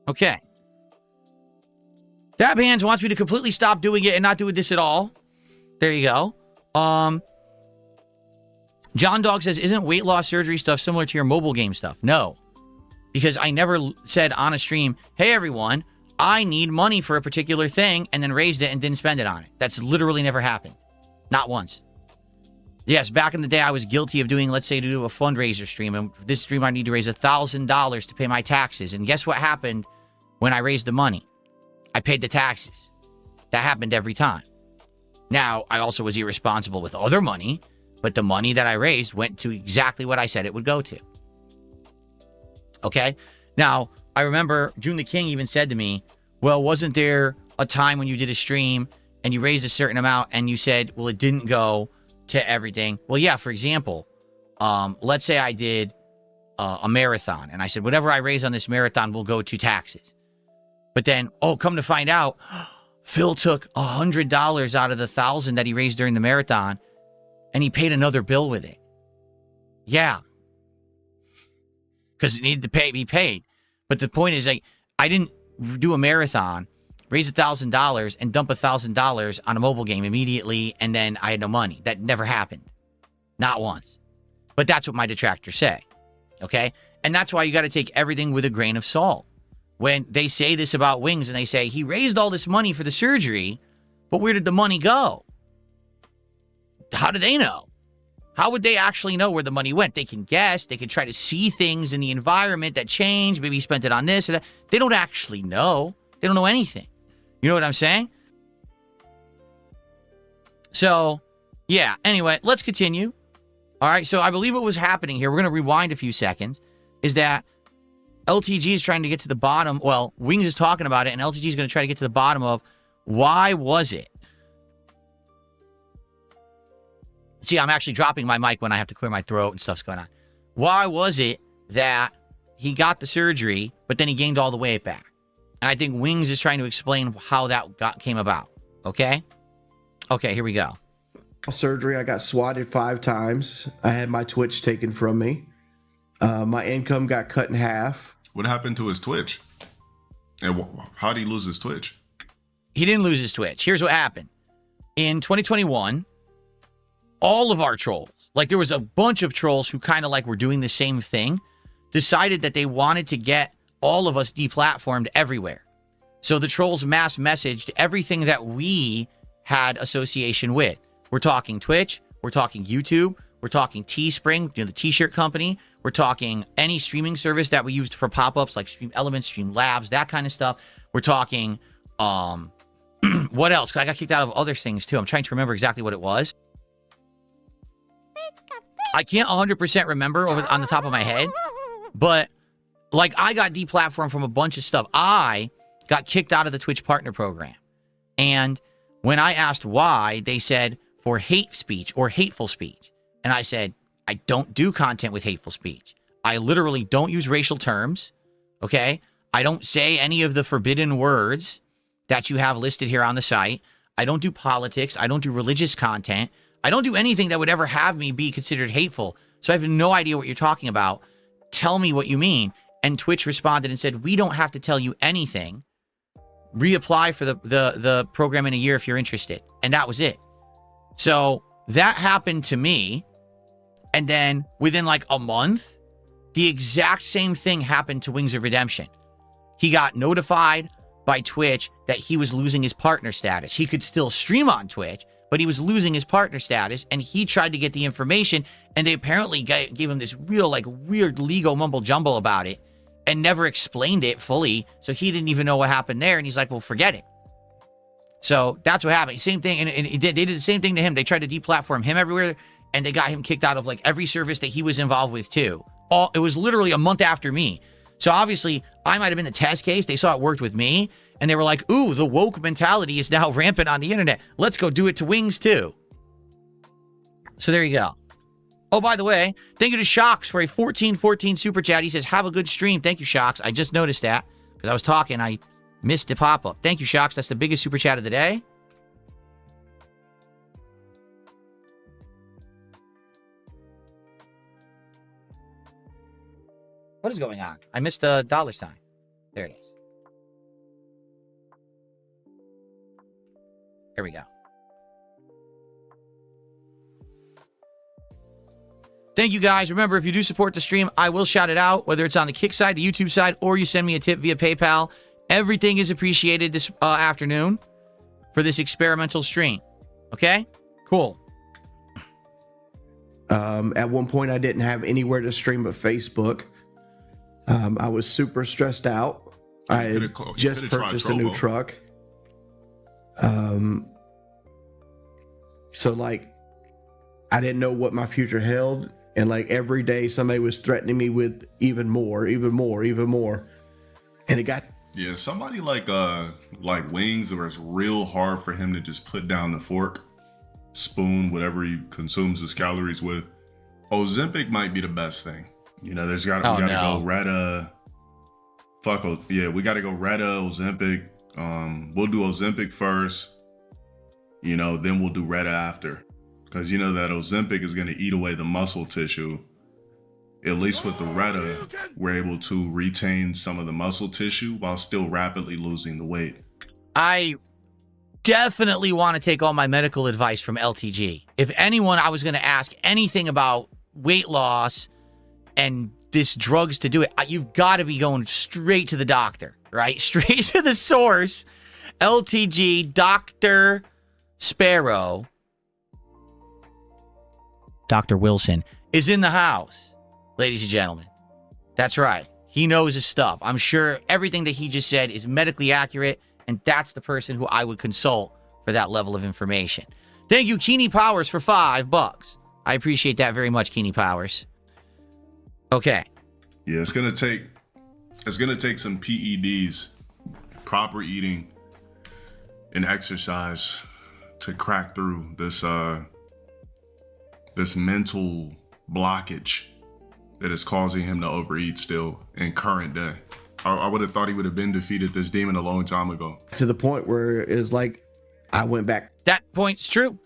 Okay. Dab Hands wants me to completely stop doing it and not doing this at all. There you go. John Dog says, isn't weight loss surgery stuff similar to your mobile game stuff? No. Because I never said on a stream, hey, everyone, I need money for a particular thing, and then raised it and didn't spend it on it. That's literally never happened. Not once. Yes, back in the day, I was guilty of doing, let's say, to do a fundraiser stream. And this stream, I need to raise $1,000 to pay my taxes. And guess what happened when I raised the money? I paid the taxes. That happened every time. Now, I also was irresponsible with other money, but the money that I raised went to exactly what I said it would go to. Okay? Now, I remember June the King even said to me, well, wasn't there a time when you did a stream and you raised a certain amount and you said, well, it didn't go to everything? Well, yeah, for example, let's say I did a marathon and I said, whatever I raise on this marathon will go to taxes. But then, oh, come to find out, Phil took $100 out of the $1,000 that he raised during the marathon and he paid another bill with it. Yeah. Because it needed to be paid. But the point is, like, I didn't do a marathon, raise $1,000 and dump $1,000 on a mobile game immediately, and then I had no money. That never happened. Not once. But that's what my detractors say. Okay? And that's why you got to take everything with a grain of salt. When they say this about Wings and they say, he raised all this money for the surgery, but where did the money go? How do they know? How would they actually know where the money went? They can guess. They can try to see things in the environment that change. Maybe he spent it on this or that. They don't actually know. They don't know anything. You know what I'm saying? So, yeah. Anyway, let's continue. All right. So I believe what was happening here, we're going to rewind a few seconds, is that LTG is trying to get to the bottom. Well, Wings is talking about it, and LTG is going to try to get to the bottom of why was it? See, I'm actually dropping my mic when I have to clear my throat and stuff's going on. Why was it that he got the surgery, but then he gained all the weight back. And I think Wings is trying to explain how that came about. Okay? Okay, here we go. Surgery, I got swatted 5 times. I had my Twitch taken from me. My income got cut in half. What happened to his Twitch? And how did he lose his Twitch? He didn't lose his Twitch. Here's what happened. In 2021, all of our trolls, like there was a bunch of trolls who kind of like were doing the same thing, decided that they wanted to get all of us deplatformed everywhere. So the trolls mass messaged everything that we had association with. We're talking Twitch, we're talking YouTube, we're talking Teespring, the t-shirt company, we're talking any streaming service that we used for pop-ups like Stream Elements, Stream Labs, that kind of stuff. We're talking, what else? 'Cause I got kicked out of other things too. I'm trying to remember exactly what it was. I can't 100% remember on the top of my head, but like I got deplatformed from a bunch of stuff. I got kicked out of the Twitch partner program. And when I asked why, they said for hate speech or hateful speech. And I said, I don't do content with hateful speech. I literally don't use racial terms. Okay. I don't say any of the forbidden words that you have listed here on the site. I don't do politics. I don't do religious content. I don't do anything that would ever have me be considered hateful. So I have no idea what you're talking about. Tell me what you mean. And Twitch responded and said, we don't have to tell you anything. Reapply for the program in a year if you're interested. And that was it. So that happened to me. And then within like a month, the exact same thing happened to Wings of Redemption. He got notified by Twitch that he was losing his partner status. He could still stream on Twitch, but he was losing his partner status, and he tried to get the information, and they apparently gave him this real, like, weird legal mumble-jumble about it and never explained it fully, so he didn't even know what happened there, and he's like, well, forget it. So that's what happened. Same thing, and they did the same thing to him. They tried to deplatform him everywhere, and they got him kicked out of, like, every service that he was involved with, too. It was literally a month after me. So obviously, I might have been the test case. They saw it worked with me, and they were like, ooh, the woke mentality is now rampant on the internet. Let's go do it to Wings, too. So there you go. Oh, by the way, thank you to Shocks for a 1414 super chat. He says, have a good stream. Thank you, Shocks. I just noticed that because I was talking. I missed the pop-up. Thank you, Shocks. That's the biggest super chat of the day. What is going on? I missed the dollar sign. There it is. Here we go. Thank you, guys. Remember, if you do support the stream, I will shout it out, whether it's on the Kick side, the YouTube side, or you send me a tip via PayPal. Everything is appreciated this afternoon for this experimental stream. Okay? Cool. At one point, I didn't have anywhere to stream but Facebook. I was super stressed out. I had just purchased a new truck. So like, I didn't know what my future held. And like every day somebody was threatening me with even more. And it got... Yeah, somebody like Wings, where it's real hard for him to just put down the fork, spoon, whatever he consumes his calories with. Ozempic might be the best thing. You know, we gotta go Retta. We gotta go Retta, Ozempic. We'll do Ozempic first. You know, then we'll do Retta after. Because you know that Ozempic is gonna eat away the muscle tissue. At least with the Retta, we're able to retain some of the muscle tissue while still rapidly losing the weight. I definitely want to take all my medical advice from LTG. If anyone I was going to ask anything about weight loss and this drugs to do it, you've got to be going straight to the doctor, right? Straight to the source. LTG, Dr. Sparrow, Dr. Wilson is in the house, ladies and gentlemen. That's right. He knows his stuff. I'm sure everything that he just said is medically accurate, and that's the person who I would consult for that level of information. Thank you, Keeney Powers, for $5. I appreciate that very much, Keeney Powers. Okay. Yeah, it's gonna take some PEDs, proper eating, and exercise to crack through this this mental blockage that is causing him to overeat still in current day. I would have thought he would have been defeated this demon a long time ago. To the point where it's like, I went back. That point's true.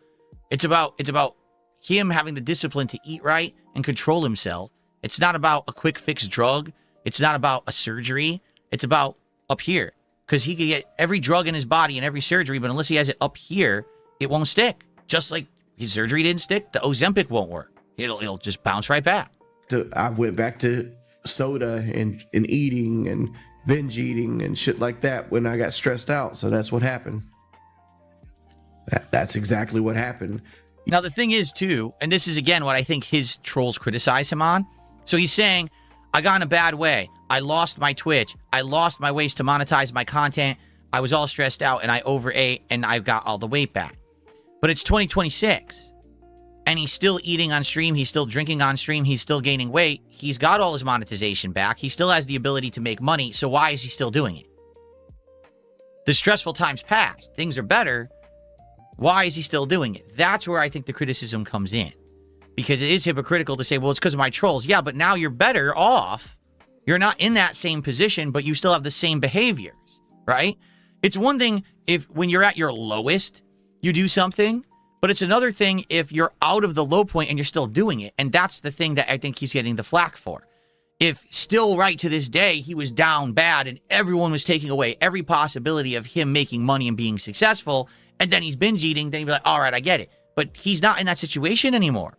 It's about him having the discipline to eat right and control himself. It's not about a quick fix drug. It's not about a surgery. It's about up here. Because he could get every drug in his body and every surgery, but unless he has it up here, it won't stick. Just like his surgery didn't stick, the Ozempic won't work. It'll just bounce right back. I went back to soda and eating and binge eating and shit like that when I got stressed out. So that's what happened. That's exactly what happened. Now, the thing is, too, and this is, again, what I think his trolls criticize him on. So he's saying, I got in a bad way. I lost my Twitch. I lost my ways to monetize my content. I was all stressed out and I overate and I got all the weight back. But it's 2026 and he's still eating on stream. He's still drinking on stream. He's still gaining weight. He's got all his monetization back. He still has the ability to make money. So why is he still doing it? The stressful times passed. Things are better. Why is he still doing it? That's where I think the criticism comes in. Because it is hypocritical to say, well, it's because of my trolls. Yeah, but now you're better off. You're not in that same position, but you still have the same behaviors, right? It's one thing if when you're at your lowest, you do something, but it's another thing if you're out of the low point and you're still doing it. And that's the thing that I think he's getting the flack for. If still right to this day, he was down bad and everyone was taking away every possibility of him making money and being successful, and then he's binge eating, then you'd be like, all right, I get it. But he's not in that situation anymore.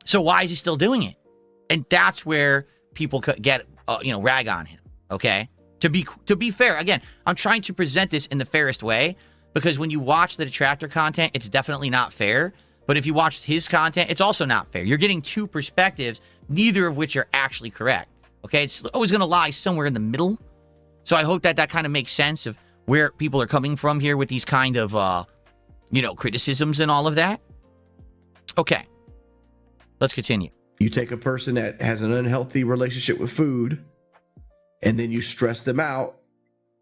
So why is he still doing it? And that's where people could get, rag on him, okay? To be fair, again, I'm trying to present this in the fairest way because when you watch the detractor content, it's definitely not fair. But if you watch his content, it's also not fair. You're getting two perspectives, neither of which are actually correct, okay? It's always going to lie somewhere in the middle. So I hope that kind of makes sense of where people are coming from here with these kind of, criticisms and all of that. Okay, let's continue. You take a person that has an unhealthy relationship with food and then you stress them out,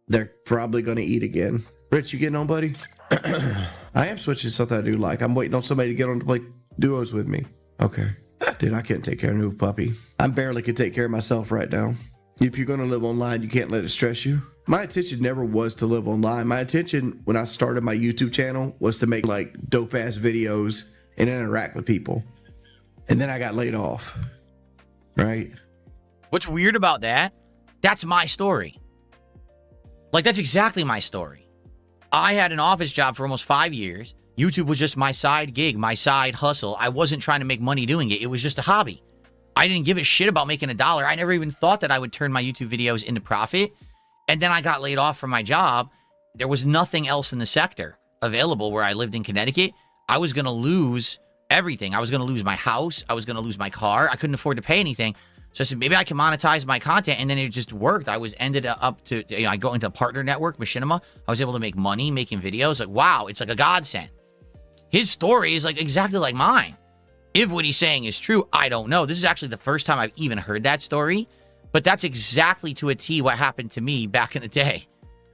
they're probably going to eat again. Rich, you getting on, buddy? I am switching to something I do like. I'm waiting on somebody to get on to play duos with me. Okay. Dude, I can't take care of a new puppy. I barely can take care of myself right now. If you're going to live online, you can't let it stress you. My intention never was to live online. My intention when I started my YouTube channel was to make like dope ass videos and interact with people. And then I got laid off. Right? What's weird about that? That's my story. Like, that's exactly my story. I had an office job for almost 5 years. YouTube was just my side gig, my side hustle. I wasn't trying to make money doing it. It was just a hobby. I didn't give a shit about making $1. I never even thought that I would turn my YouTube videos into profit. And then I got laid off from my job. There was nothing else in the sector available where I lived in Connecticut. I was going to lose everything. I was going to lose my house. I was going to lose my car. I couldn't afford to pay anything. So I said, maybe I can monetize my content. And then it just worked. I was ended up to, I go into a partner network, Machinima. I was able to make money making videos. Like, wow, it's like a godsend. His story is like exactly like mine. If what he's saying is true, I don't know. This is actually the first time I've even heard that story. But that's exactly to a T what happened to me back in the day.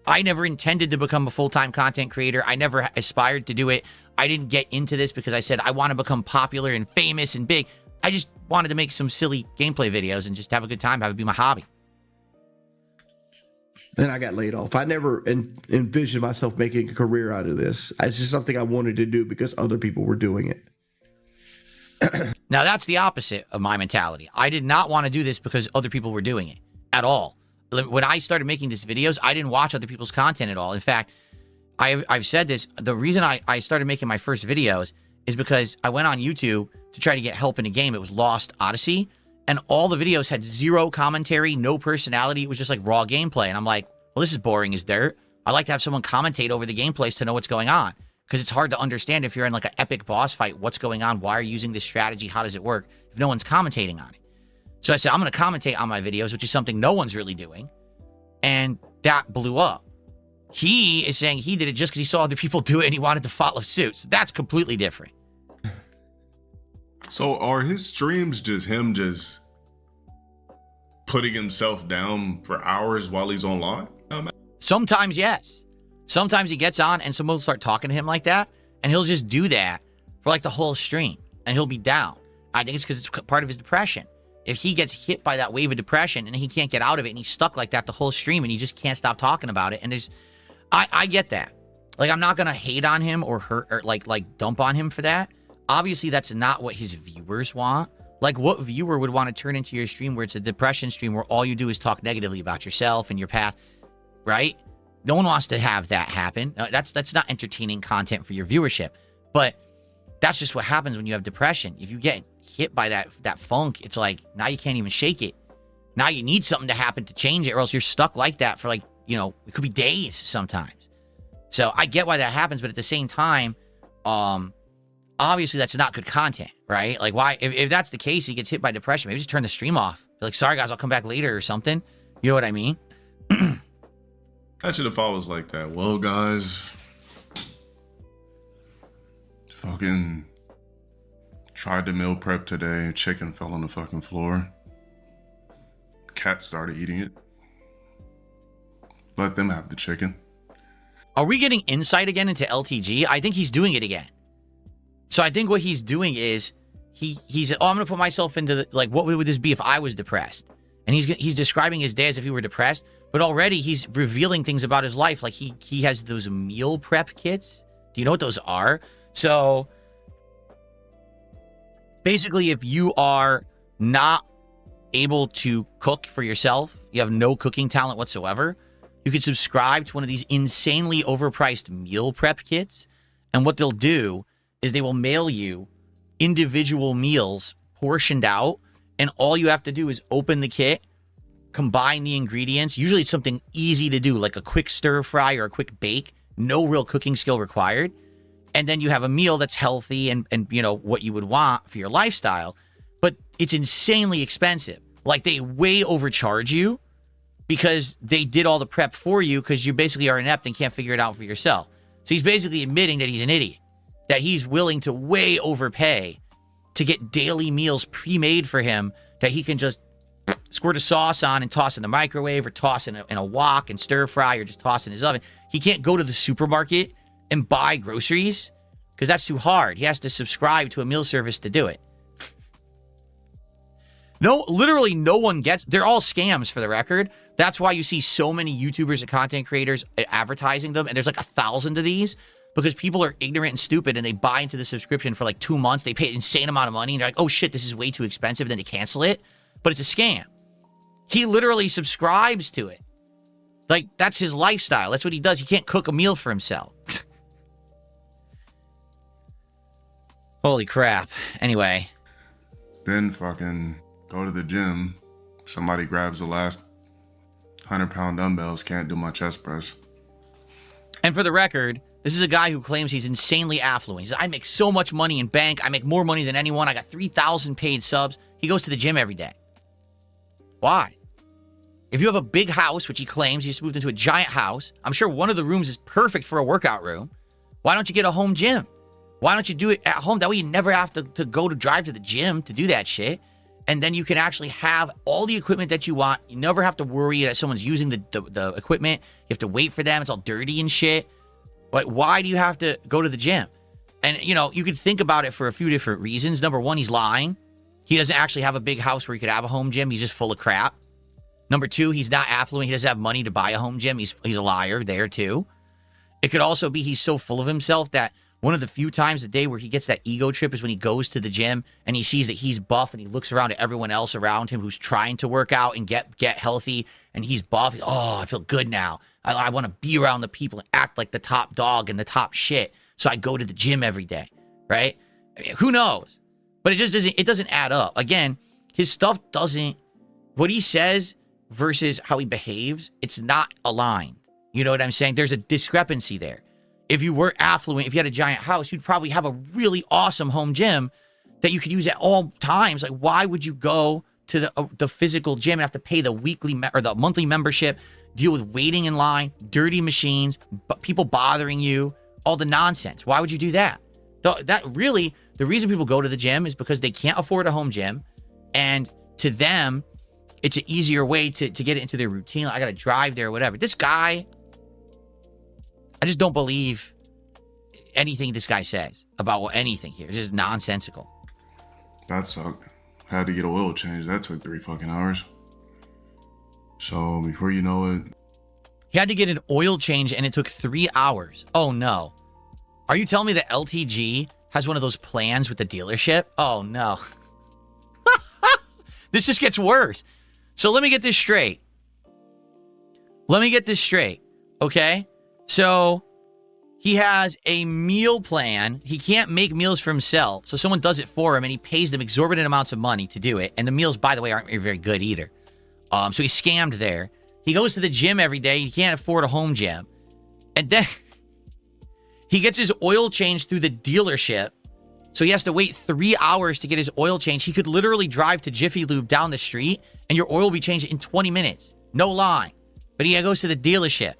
I never intended to become a full-time content creator. I never aspired to do it. I didn't get into this because I said I want to become popular and famous and big. I just wanted to make some silly gameplay videos and just have a good time, have it be my hobby. Then I got laid off. I never envisioned myself making a career out of this. It's just something I wanted to do because other people were doing it. Now, that's the opposite of my mentality. I did not want to do this because other people were doing it at all. When I started making these videos, I didn't watch other people's content at all. In fact, I've said this. The reason I started making my first videos is because I went on YouTube to try to get help in a game. It was Lost Odyssey. And all the videos had zero commentary, no personality. It was just like raw gameplay. And I'm like, well, this is boring as dirt. I like to have someone commentate over the gameplays to know what's going on. Because it's hard to understand if you're in like an epic boss fight, what's going on, why are you using this strategy, how does it work, if no one's commentating on it. So I said, I'm going to commentate on my videos, which is something no one's really doing. And that blew up. He is saying he did it just because he saw other people do it and he wanted to follow suit. So that's completely different. So are his streams just him just putting himself down for hours while he's online? Sometimes, yes. Sometimes he gets on and someone will start talking to him like that, and he'll just do that for like the whole stream, and he'll be down. I think it's because it's part of his depression. if he gets hit by that wave of depression and he can't get out of it and he's stuck like that the whole stream and he just can't stop talking about it. And there's, I get that. Like, I'm not going to hate on him or hurt or like dump on him for that. Obviously, that's not what his viewers want. Like, what viewer would want to turn into your stream where it's a depression stream where all you do is talk negatively about yourself and your path, right? No one wants to have that happen. That's not entertaining content for your viewership. But that's just what happens when you have depression. If you get hit by that funk, it's like, now you can't even shake it. Now you need something to happen to change it, or else you're stuck like that for, like, you know, it could be days sometimes. So I get why that happens, but at the same time, obviously that's not good content, right? Like, why, if that's the case, he gets hit by depression, maybe just turn the stream off. Be like, sorry guys, I'll come back later or something. You know what I mean? I should have always like that. Well, guys, fucking tried to meal prep today. Chicken fell on the fucking floor. Cat started eating it. Let them have the chicken. Are we getting insight again into LTG? I think he's doing it again. So I think what he's doing is he's I'm gonna put myself into the, like, what would this be if I was depressed? And he's describing his day as if he were depressed, but already he's revealing things about his life. Like he has those meal prep kits. Do you know what those are? So basically, if you are not able to cook for yourself, you have no cooking talent whatsoever, you can subscribe to one of these insanely overpriced meal prep kits. And what they'll do is they will mail you individual meals portioned out. And all you have to do is open the kit, combine the ingredients. Usually it's something easy to do, like a quick stir fry or a quick bake. No real cooking skill required. And then you have a meal that's healthy and you know, what you would want for your lifestyle. But it's insanely expensive. Like, they way overcharge you because they did all the prep for you because you basically are inept and can't figure it out for yourself. So he's basically admitting that he's an idiot, that he's willing to way overpay to get daily meals pre-made for him that he can just squirt a sauce on and toss in the microwave or toss in a wok and stir fry or just toss in his oven. He can't go to the supermarket and buy groceries because that's too hard. He has to subscribe to a meal service to do it. No, literally no one gets, they're all scams for the record. That's why you see so many YouTubers and content creators advertising them. And there's like 1,000 of these because people are ignorant and stupid and they buy into the subscription for like 2 months. They pay an insane amount of money and they're like, oh shit, this is way too expensive. Then they cancel it. But it's a scam. He literally subscribes to it. Like, that's his lifestyle. That's what he does. He can't cook a meal for himself. Holy crap. Anyway. Then fucking go to the gym. Somebody grabs the last 100-pound dumbbells. Can't do my chest press. And for the record, this is a guy who claims he's insanely affluent. He says, I make so much money in bank. I make more money than anyone. I got 3,000 paid subs. He goes to the gym every day. Why? If you have a big house, which he claims, he just moved into a giant house. I'm sure one of the rooms is perfect for a workout room. Why don't you get a home gym? Why don't you do it at home? That way you never have to drive to the gym to do that shit. And then you can actually have all the equipment that you want. You never have to worry that someone's using the equipment. You have to wait for them. It's all dirty and shit. But why do you have to go to the gym? And, you know, you could think about it for a few different reasons. Number one, he's lying. He doesn't actually have a big house where he could have a home gym. He's just full of crap. Number two, he's not affluent. He doesn't have money to buy a home gym. He's a liar there too. It could also be he's so full of himself that one of the few times a day where he gets that ego trip is when he goes to the gym and he sees that he's buff and he looks around at everyone else around him who's trying to work out and get healthy and he's buff. Oh, I feel good now. I want to be around the people and act like the top dog and the top shit. So I go to the gym every day, right? I mean, who knows? But it doesn't add up. Again, his stuff doesn't, what he says versus how he behaves, it's not aligned. You know what I'm saying? There's a discrepancy there. If you were affluent, if you had a giant house, you'd probably have a really awesome home gym that you could use at all times. Like, why would you go to the physical gym and have to pay the weekly or the monthly membership, deal with waiting in line, dirty machines, people bothering you, all the nonsense? Why would you do that? The reason people go to the gym is because they can't afford a home gym. And to them, it's an easier way to get it into their routine. I got to drive there or whatever. This guy, I just don't believe anything this guy says about anything here. It's just nonsensical. That sucked. Had to get an oil change. That took 3 fucking hours. So before you know it, He had to get an oil change and it took 3 hours. Oh no. Are you telling me that LTG has one of those plans with the dealership? Oh no. This just gets worse. So let me get this straight. Okay? So he has a meal plan. He can't make meals for himself. So someone does it for him and he pays them exorbitant amounts of money to do it. And the meals, by the way, aren't very good either. So he's scammed there. He goes to the gym every day. He can't afford a home gym. And then he gets his oil changed through the dealership. So he has to wait 3 hours to get his oil changed. He could literally drive to Jiffy Lube down the street and your oil will be changed in 20 minutes. No line. But he goes to the dealership.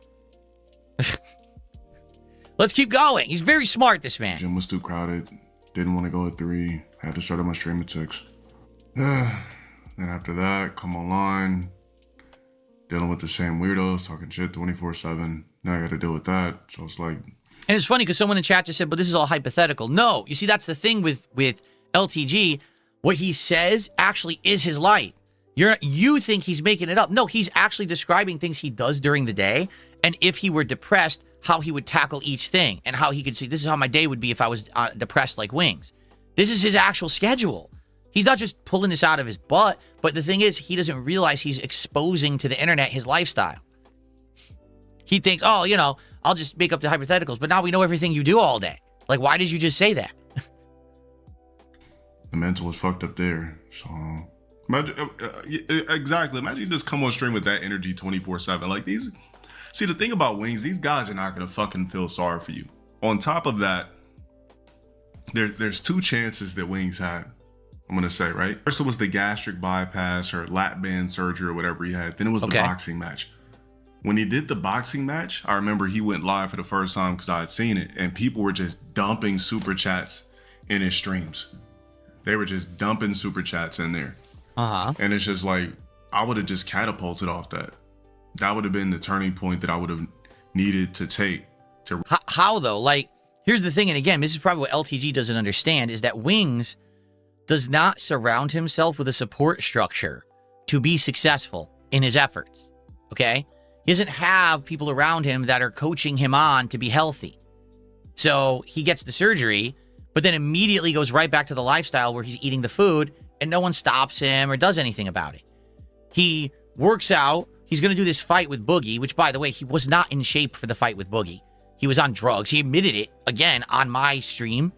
Let's keep going. He's very smart, this man. gym was too crowded. Didn't want to go at 3. Had to start on my stream at 6. Then after that, come online. Dealing with the same weirdos, talking shit 24/7. Now I got to deal with that. So it's like... And it's funny because someone in chat just said, but this is all hypothetical. No, you see, that's the thing with LTG. What he says actually is his life. You think he's making it up. No, he's actually describing things he does during the day. And if he were depressed, how he would tackle each thing. And how he could see, this is how my day would be if I was depressed like Wings. This is his actual schedule. He's not just pulling this out of his butt. But the thing is, he doesn't realize he's exposing to the internet his lifestyle. He thinks, oh, you know, I'll just make up the hypotheticals. But now we know everything you do all day. Like, why did you just say that? The mental was fucked up there. So, imagine, exactly. Imagine you just come on stream with that energy 24/7. Like these, see, the thing about Wings, these guys are not going to fucking feel sorry for you. On top of that, there's 2 chances that Wings had. I'm going to say, right? First, it was the gastric bypass or lap band surgery or whatever he had. Then it was the boxing match. When he did the boxing match, I remember he went live for the first time because I had seen it, and people were just dumping super chats in his streams. They were just dumping super chats in there. And it's just like, I would have just catapulted off that. That would have been the turning point that I would have needed to take. How though? Like, here's the thing, and again, this is probably what LTG doesn't understand, is that Wings does not surround himself with a support structure to be successful in his efforts. Okay? He doesn't have people around him that are coaching him on to be healthy. So he gets the surgery, but then immediately goes right back to the lifestyle where he's eating the food and no one stops him or does anything about it. He works out. He's going to do this fight with Boogie, which, by the way, he was not in shape for the fight with Boogie. He was on drugs. He admitted it, again, on my stream,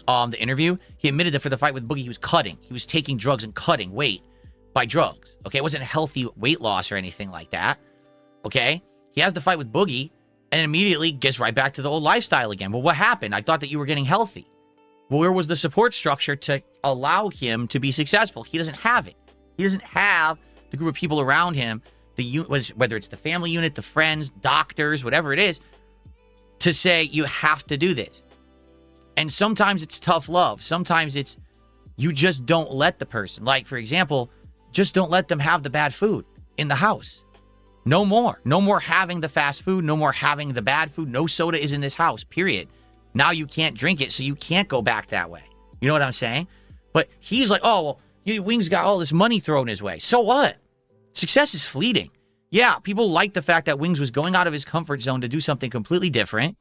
the interview. He admitted that for the fight with Boogie, he was cutting. He was taking drugs and cutting weight by drugs. Okay, it wasn't healthy weight loss or anything like that. Okay, he has the fight with Boogie and immediately gets right back to the old lifestyle again. Well, what happened? I thought that you were getting healthy. Well, where was the support structure to allow him to be successful? He doesn't have it. He doesn't have the group of people around him, whether it's the family unit, the friends, doctors, whatever it is, to say you have to do this. And sometimes it's tough love. Sometimes it's you just don't let the person. Like, for example, just don't let them have the bad food in the house. No more. No more having the fast food. No more having the bad food. No soda is in this house, period. Now you can't drink it, so you can't go back that way. You know what I'm saying? But he's like, oh, well, Wings got all this money thrown his way. So what? Success is fleeting. Yeah, people like the fact that Wings was going out of his comfort zone to do something completely different,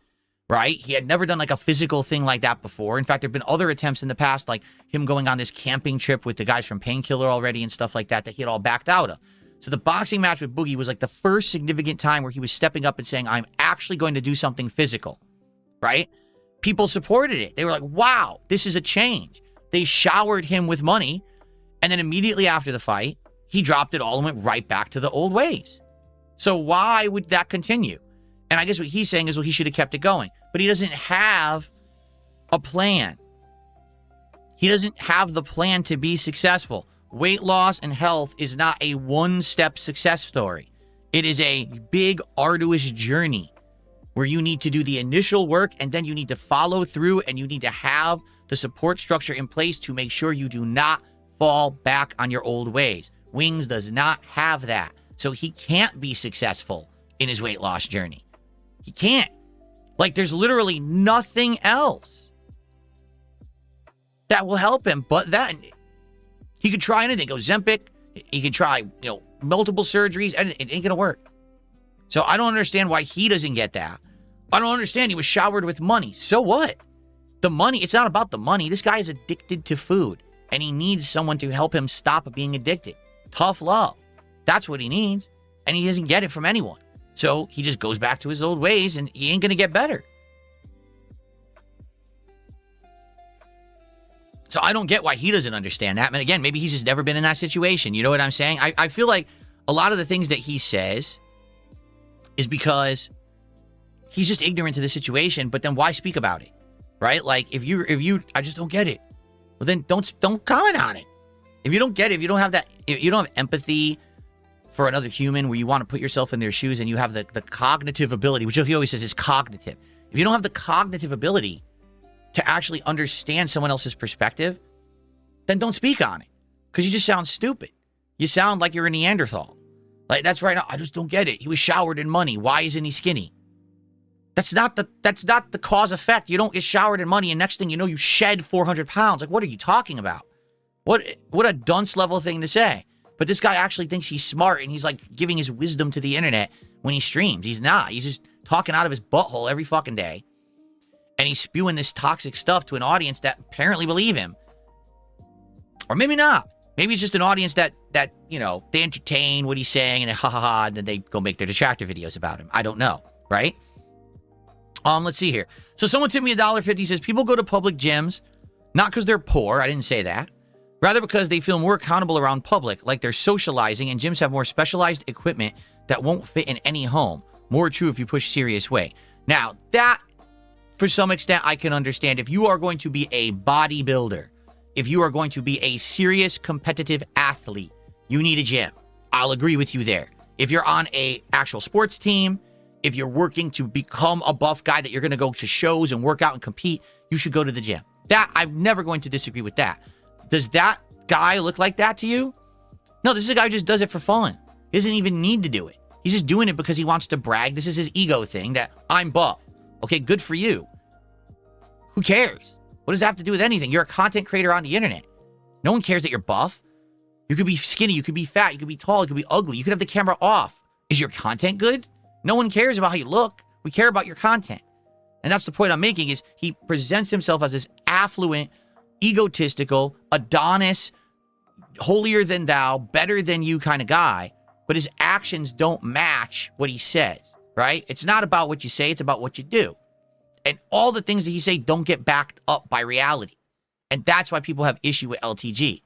right? He had never done like a physical thing like that before. In fact, there have been other attempts in the past, like him going on this camping trip with the guys from Painkiller already and stuff like that he had all backed out of. So the boxing match with Boogie was like the first significant time where he was stepping up and saying, I'm actually going to do something physical, right? People supported it. They were like, wow, this is a change. They showered him with money. And then immediately after the fight, he dropped it all and went right back to the old ways. So why would that continue? And I guess what he's saying is, well, he should have kept it going. But he doesn't have a plan. He doesn't have the plan to be successful. Weight loss and health is not a one-step success story. It is a big, arduous journey where you need to do the initial work and then you need to follow through and you need to have the support structure in place to make sure you do not fall back on your old ways. Wings does not have that. So he can't be successful in his weight loss journey. He can't. Like, there's literally nothing else that will help him but that. He could try anything. Ozempic. He could try, multiple surgeries, and it ain't gonna work. So I don't understand why he doesn't get that. I don't understand. He was showered with money. So what? The money, it's not about the money. This guy is addicted to food, and he needs someone to help him stop being addicted. Tough love. That's what he needs, and he doesn't get it from anyone. So he just goes back to his old ways, and he ain't gonna get better. So I don't get why he doesn't understand that. And again, maybe he's just never been in that situation. You know what I'm saying? I feel like a lot of the things that he says is because he's just ignorant to the situation, but then why speak about it? Right? Like if you I just don't get it. Well then don't comment on it. If you don't get it, if you don't have empathy for another human where you want to put yourself in their shoes and you have the cognitive ability, which he always says is cognitive. If you don't have the cognitive ability to actually understand someone else's perspective, then don't speak on it. Because you just sound stupid. You sound like you're a Neanderthal. Like, that's right. I just don't get it. He was showered in money. Why isn't he skinny? That's not the cause effect. You don't get showered in money and next thing you know, you shed 400 pounds. Like, what are you talking about? What a dunce level thing to say. But this guy actually thinks he's smart and he's like giving his wisdom to the internet when he streams. He's not. He's just talking out of his butthole every fucking day. And he's spewing this toxic stuff to an audience that apparently believe him. Or maybe not. Maybe it's just an audience that they entertain what he's saying and and then they go make their detractor videos about him. I don't know, right? Let's see here. So someone tipped me $1.50, says people go to public gyms not because they're poor. I didn't say that. Rather because they feel more accountable around public, like they're socializing, and gyms have more specialized equipment that won't fit in any home. More true if you push serious way. Now, that, for some extent, I can understand. If you are going to be a bodybuilder, if you are going to be a serious competitive athlete, you need a gym. I'll agree with you there. If you're on a actual sports team, if you're working to become a buff guy that you're going to go to shows and work out and compete, you should go to the gym. That, I'm never going to disagree with that. Does that guy look like that to you? No, this is a guy who just does it for fun. He doesn't even need to do it. He's just doing it because he wants to brag. This is his ego thing that I'm buff. Okay, good for you. Who cares? What does that have to do with anything? You're a content creator on the internet. No one cares that you're buff. You could be skinny, you could be fat, you could be tall, you could be ugly. You could have the camera off. Is your content good? No one cares about how you look. We care about your content. And that's the point I'm making is he presents himself as this affluent, egotistical, Adonis, holier than thou, better than you kind of guy, but his actions don't match what he says, right? It's not about what you say, it's about what you do. And all the things that he say don't get backed up by reality. And that's why people have issue with LTG.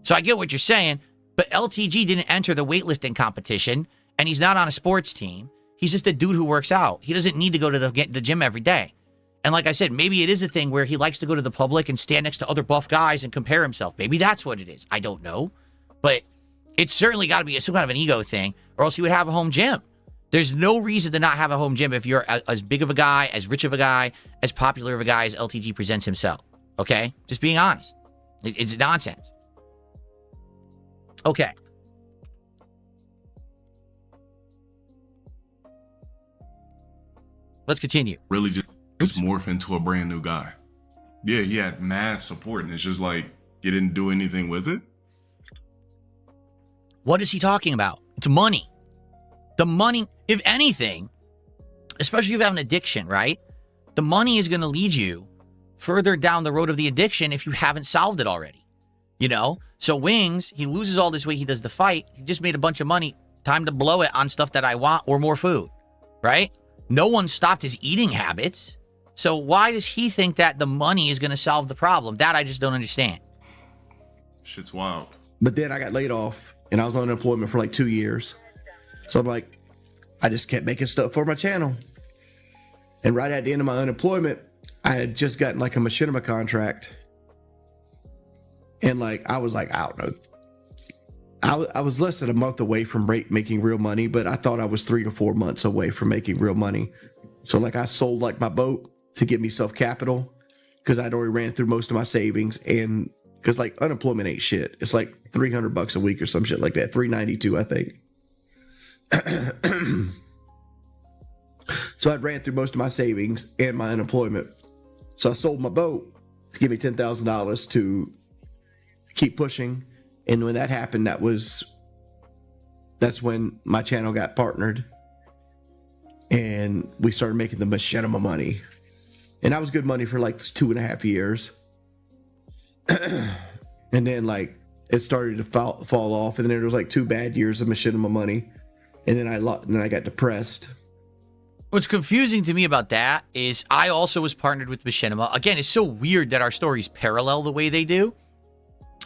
So I get what you're saying, but LTG didn't enter the weightlifting competition, and he's not on a sports team. He's just a dude who works out. He doesn't need to go to the gym every day. And like I said, maybe it is a thing where he likes to go to the public and stand next to other buff guys and compare himself. Maybe that's what it is. I don't know. But it's certainly got to be some kind of an ego thing, or else he would have a home gym. There's no reason to not have a home gym if you're as big of a guy, as rich of a guy, as popular of a guy as LTG presents himself. Okay? Just being honest. It's nonsense. Okay. Let's continue. Really just morph into a brand new guy. Yeah, he had mad support, and it's just like, you didn't do anything with it? What is he talking about? It's money. The money, if anything, especially if you have an addiction, right? The money is going to lead you further down the road of the addiction if you haven't solved it already. You know? So Wings, he loses all this weight, he does the fight, he just made a bunch of money, time to blow it on stuff that I want or more food, right? No one stopped his eating habits. So why does he think that the money is going to solve the problem? That I just don't understand. Shit's wild. But then I got laid off and I was on unemployment for like 2 years. So I'm like, I just kept making stuff for my channel. And right at the end of my unemployment, I had just gotten like a machinima contract. And like, I was like, I don't know. I was less than a month away from making real money, but I thought I was 3 to 4 months away from making real money. So like I sold like my boat to give me self-capital because I'd already ran through most of my savings. And because like unemployment ain't shit. It's like $300 a week or some shit like that. $392, I think. So I'd ran through most of my savings and my unemployment. So I sold my boat to give me $10,000 to keep pushing And when that happened, that's when my channel got partnered. And we started making the machinima money. And that was good money for like 2.5 years. And then like it started to fall off. And then there was like 2 bad years of machinima money. And then I got depressed. What's confusing to me about that is I also was partnered with Machinima. Again, it's so weird that our stories parallel the way they do.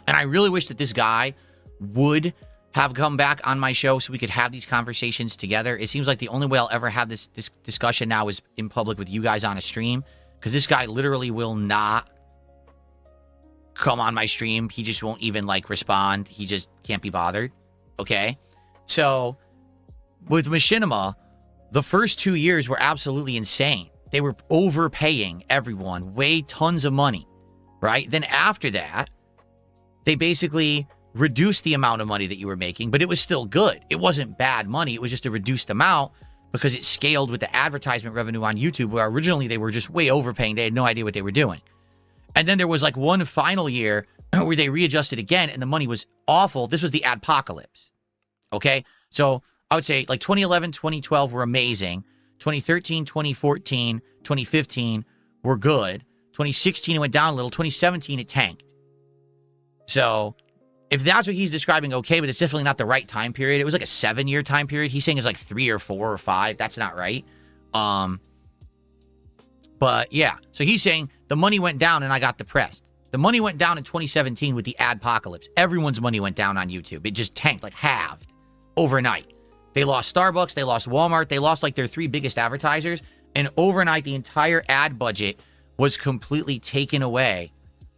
And I really wish that this guy would have come back on my show so we could have these conversations together. It seems like the only way I'll ever have this discussion now is in public with you guys on a stream, because this guy literally will not come on my stream. He just won't even like respond. He just can't be bothered. Okay? So with Machinima, the first 2 years were absolutely insane. They were overpaying everyone, way tons of money, right? Then after that, they basically reduced the amount of money that you were making, but it was still good. It wasn't bad money. It was just a reduced amount because it scaled with the advertisement revenue on YouTube, where originally they were just way overpaying. They had no idea what they were doing. And then there was like one final year where they readjusted again and the money was awful. This was the adpocalypse. Okay? So I would say like 2011, 2012 were amazing. 2013, 2014, 2015 were good. 2016 it went down a little. 2017 it tanked. So if that's what he's describing, okay, but it's definitely not the right time period. It was like a 7-year time period. He's saying it's like 3 or 4 or 5. That's not right. But yeah, so he's saying the money went down and I got depressed. The money went down in 2017 with the adpocalypse. Everyone's money went down on YouTube. It just tanked, like halved overnight. They lost Starbucks. They lost Walmart. They lost like their 3 biggest advertisers. And overnight, the entire ad budget was completely taken away.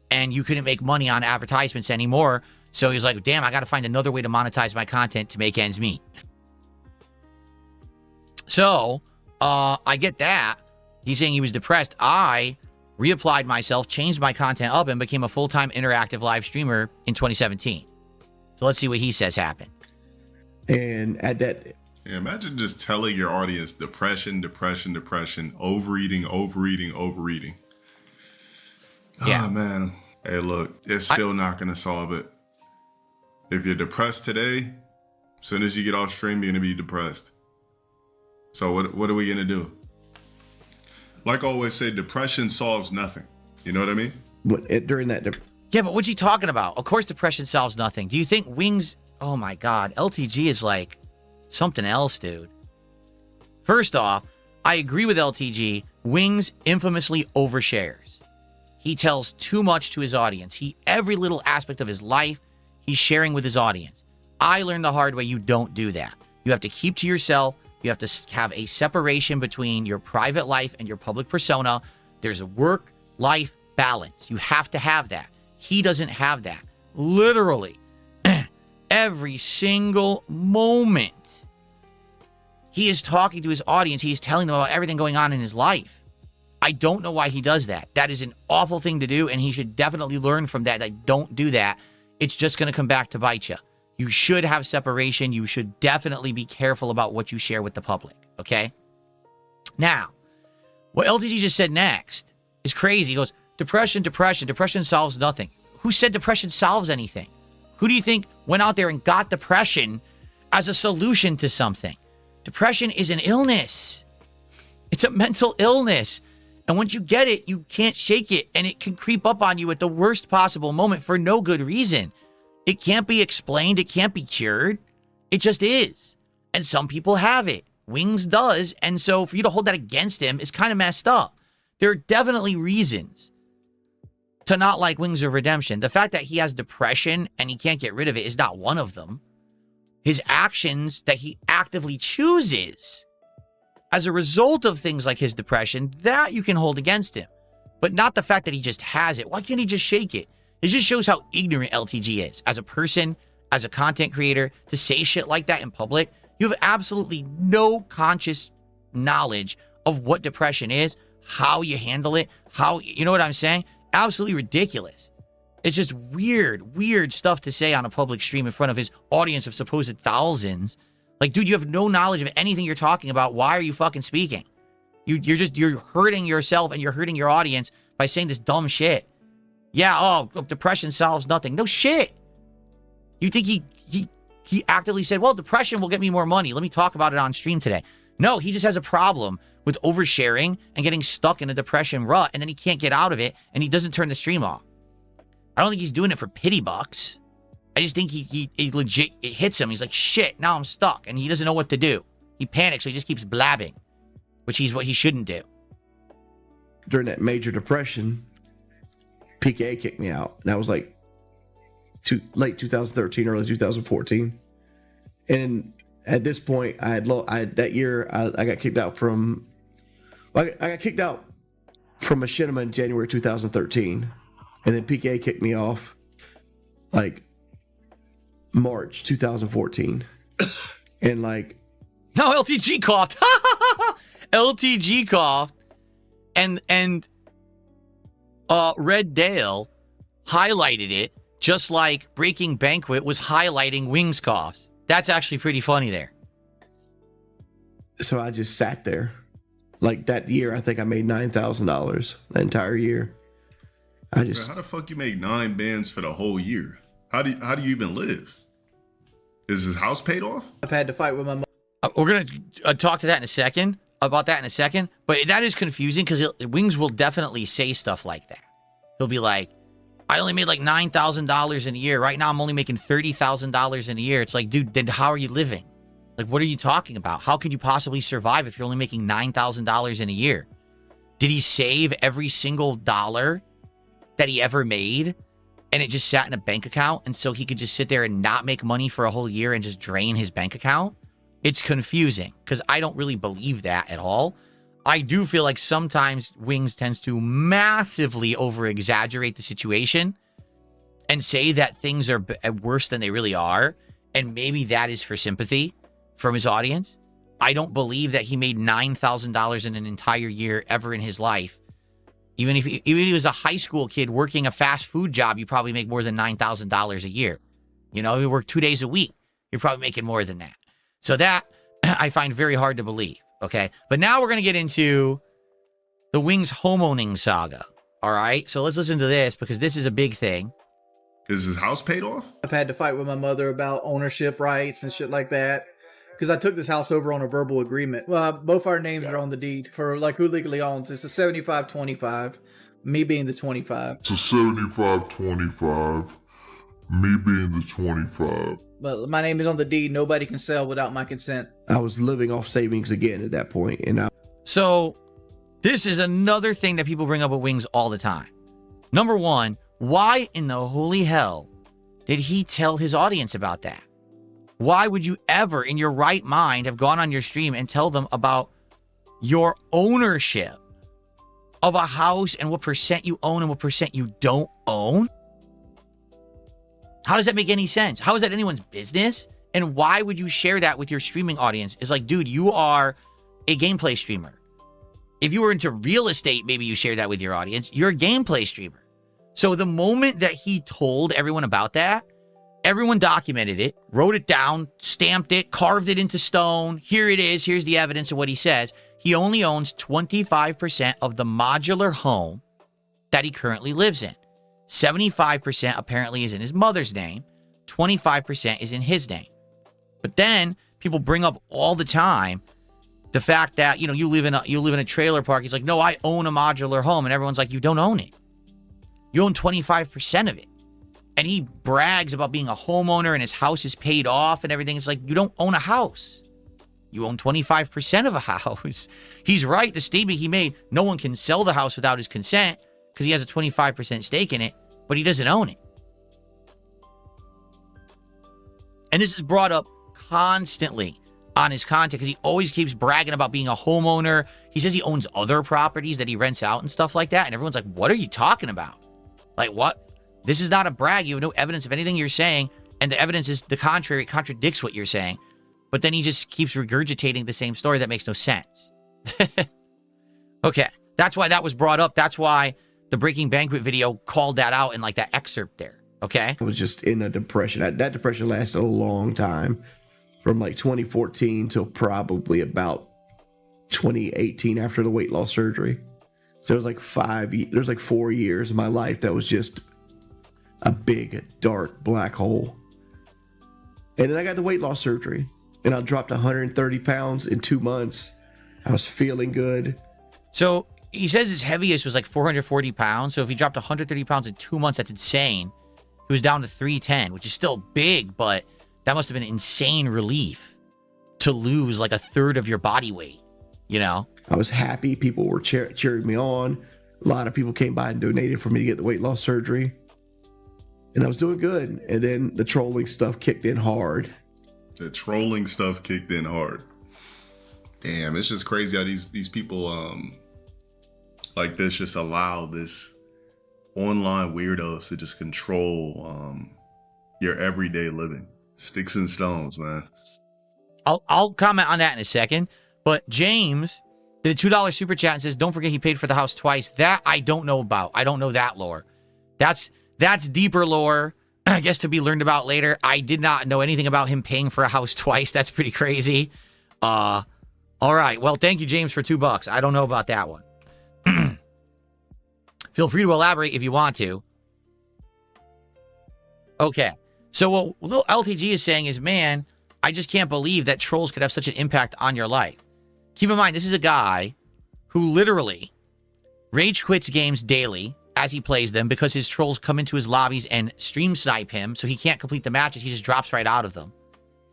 And you couldn't make money on advertisements anymore. So he's like, damn, I got to find another way to monetize my content to make ends meet. So I get that. He's saying he was depressed. I reapplied myself, changed my content up, and became a full-time interactive live streamer in 2017. So let's see what he says happened. And at that... Yeah, imagine just telling your audience depression, overeating. Yeah. Oh, man. Hey, look, it's still not going to solve it. If you're depressed today, as soon as you get off stream, you're going to be depressed. So what are we going to do? Like I always say, depression solves nothing. You know what I mean? During that... Yeah, but what's he talking about? Of course depression solves nothing. Do you think Wings... Oh, my God. LTG is like something else, dude. First off, I agree with LTG. Wings infamously overshares. He tells too much to his audience. Every little aspect of his life, he's sharing with his audience. I learned the hard way you don't do that. You have to keep to yourself. You have to have a separation between your private life and your public persona. There's a work-life balance. You have to have that. He doesn't have that. Literally, every single moment, he is talking to his audience. He is telling them about everything going on in his life. I don't know why he does that. That is an awful thing to do, and he should definitely learn from that. Like, don't do that. It's just going to come back to bite you. You should have separation. You should definitely be careful about what you share with the public, okay? Now, what LTG just said next is crazy. He goes, depression solves nothing. Who said depression solves anything? Who do you think went out there and got depression as a solution to something? Depression is an illness. It's a mental illness. And once you get it, you can't shake it. And it can creep up on you at the worst possible moment for no good reason. It can't be explained. It can't be cured. It just is. And some people have it. Wings does. And so for you to hold that against him is kind of messed up. There are definitely reasons to not like Wings of Redemption. The fact that he has depression and he can't get rid of it is not one of them. His actions that he actively chooses as a result of things like his depression, that you can hold against him. But not the fact that he just has it. Why can't he just shake it? It just shows how ignorant LTG is. As a person, as a content creator, to say shit like that in public, you have absolutely no conscious knowledge of what depression is, how you handle it, you know what I'm saying? Absolutely ridiculous. It's just weird stuff to say on a public stream in front of his audience of supposed thousands. Like, dude, you have no knowledge of anything you're talking about. Why are you fucking speaking? You're hurting yourself and you're hurting your audience by saying this dumb shit. Yeah, depression solves nothing. No shit. You think he actively said, well, depression will get me more money. Let me talk about it on stream today. No, he just has a problem with oversharing and getting stuck in a depression rut, and then he can't get out of it, and he doesn't turn the stream off. I don't think he's doing it for pity bucks. I just think he legit, it hits him. He's like, shit, now I'm stuck, and he doesn't know what to do. He panics, so he just keeps blabbing, which is what he shouldn't do. During that major depression, PKA kicked me out. And that was like late 2013, early 2014. And at this point, that year I got kicked out from. I got kicked out from Machinima in January 2013, and then PKA kicked me off like March 2014, and like. No, LTG coughed. LTG coughed, and Red Dale highlighted it just like Breaking Banquet was highlighting Wings coughs. That's actually pretty funny there. So I just sat there. Like that year, I think I made $9,000 that entire year. How the fuck you make 9 bands for the whole year? How do you even live? Is his house paid off? I've had to fight with my mom. We're going to talk to that in a second, about that in a second. But that is confusing because Wings will definitely say stuff like that. He'll be like, I only made like $9,000 in a year. Right now, I'm only making $30,000 in a year. It's like, dude, then how are you living? Like, what are you talking about? How could you possibly survive if you're only making $9,000 in a year? Did he save every single dollar that he ever made and it just sat in a bank account and so he could just sit there and not make money for a whole year and just drain his bank account? It's confusing because I don't really believe that at all. I do feel like sometimes Wings tends to massively over-exaggerate the situation and say that things are worse than they really are. And maybe that is for sympathy from his audience. I don't believe that he made $9,000 in an entire year ever in his life. Even if he was a high school kid working a fast food job, you probably make more than $9,000 a year. You know, you work 2 days a week, you're probably making more than that. So that I find very hard to believe. Okay, but now we're going to get into the Wings homeowning saga. All right, so let's listen to this because this is a big thing. Is his house paid off? I've had to fight with my mother about ownership rights and shit like that because I took this house over on a verbal agreement. Well, both our names are on the deed for like who legally owns. It's a 75-25, me being the 25. It's a 75-25, me being the 25. But my name is on the deed. Nobody can sell without my consent. I was living off savings again at that point, and So this is another thing that people bring up with Wings all the time. Number one, why in the holy hell did he tell his audience about that? Why would you ever in your right mind have gone on your stream and tell them about your ownership of a house and what percent you own and what percent you don't own? How does that make any sense? How is that anyone's business? And why would you share that with your streaming audience? It's like, dude, you are a gameplay streamer. If you were into real estate, maybe you share that with your audience. You're a gameplay streamer. So the moment that he told everyone about that, everyone documented it, wrote it down, stamped it, carved it into stone. Here it is. Here's the evidence of what he says. He only owns 25% of the modular home that he currently lives in. 75% apparently is in his mother's name. 25% is in his name. But then people bring up all the time the fact that, you know, you live in a trailer park. He's like, no, I own a modular home. And everyone's like, you don't own it. You own 25% of it. And he brags about being a homeowner and his house is paid off and everything. It's like, you don't own a house. You own 25% of a house. He's right. The statement he made, no one can sell the house without his consent, because he has a 25% stake in it, but he doesn't own it. And this is brought up constantly on his content because he always keeps bragging about being a homeowner. He says he owns other properties that he rents out and stuff like that. And everyone's like, what are you talking about? Like, what? This is not a brag. You have no evidence of anything you're saying. And the evidence is the contrary. It contradicts what you're saying. But then he just keeps regurgitating the same story that makes no sense. Okay. That's why that was brought up. That's why the Breaking Banquet video called that out in like that excerpt there. Okay. I was just in a depression. That depression lasted a long time, from like 2014 till probably about 2018 after the weight loss surgery. So it was like 4 years of my life that was just a big dark black hole. And then I got the weight loss surgery, and I dropped 130 pounds in 2 months. I was feeling good. So he says his heaviest was like 440 pounds. So if he dropped 130 pounds in 2 months, that's insane. He was down to 310, which is still big, but that must have been insane relief to lose like a third of your body weight, you know? I was happy. People were cheering me on. A lot of people came by and donated for me to get the weight loss surgery. And I was doing good. And then the trolling stuff kicked in hard. The trolling stuff kicked in hard. Damn, it's just crazy how these people like this just allow this online weirdos to just control your everyday living. Sticks and stones, man. I'll comment on that in a second. But James did a $2 super chat and says, don't forget he paid for the house twice. That I don't know about. I don't know that lore. That's deeper lore, I guess, to be learned about later. I did not know anything about him paying for a house twice. That's pretty crazy. All right. Well, thank you, James, for $2. I don't know about that one. Feel free to elaborate if you want to. Okay. So what little LTG is saying is, man, I just can't believe that trolls could have such an impact on your life. Keep in mind, this is a guy who literally rage quits games daily as he plays them because his trolls come into his lobbies and stream snipe him, so he can't complete the matches. He just drops right out of them.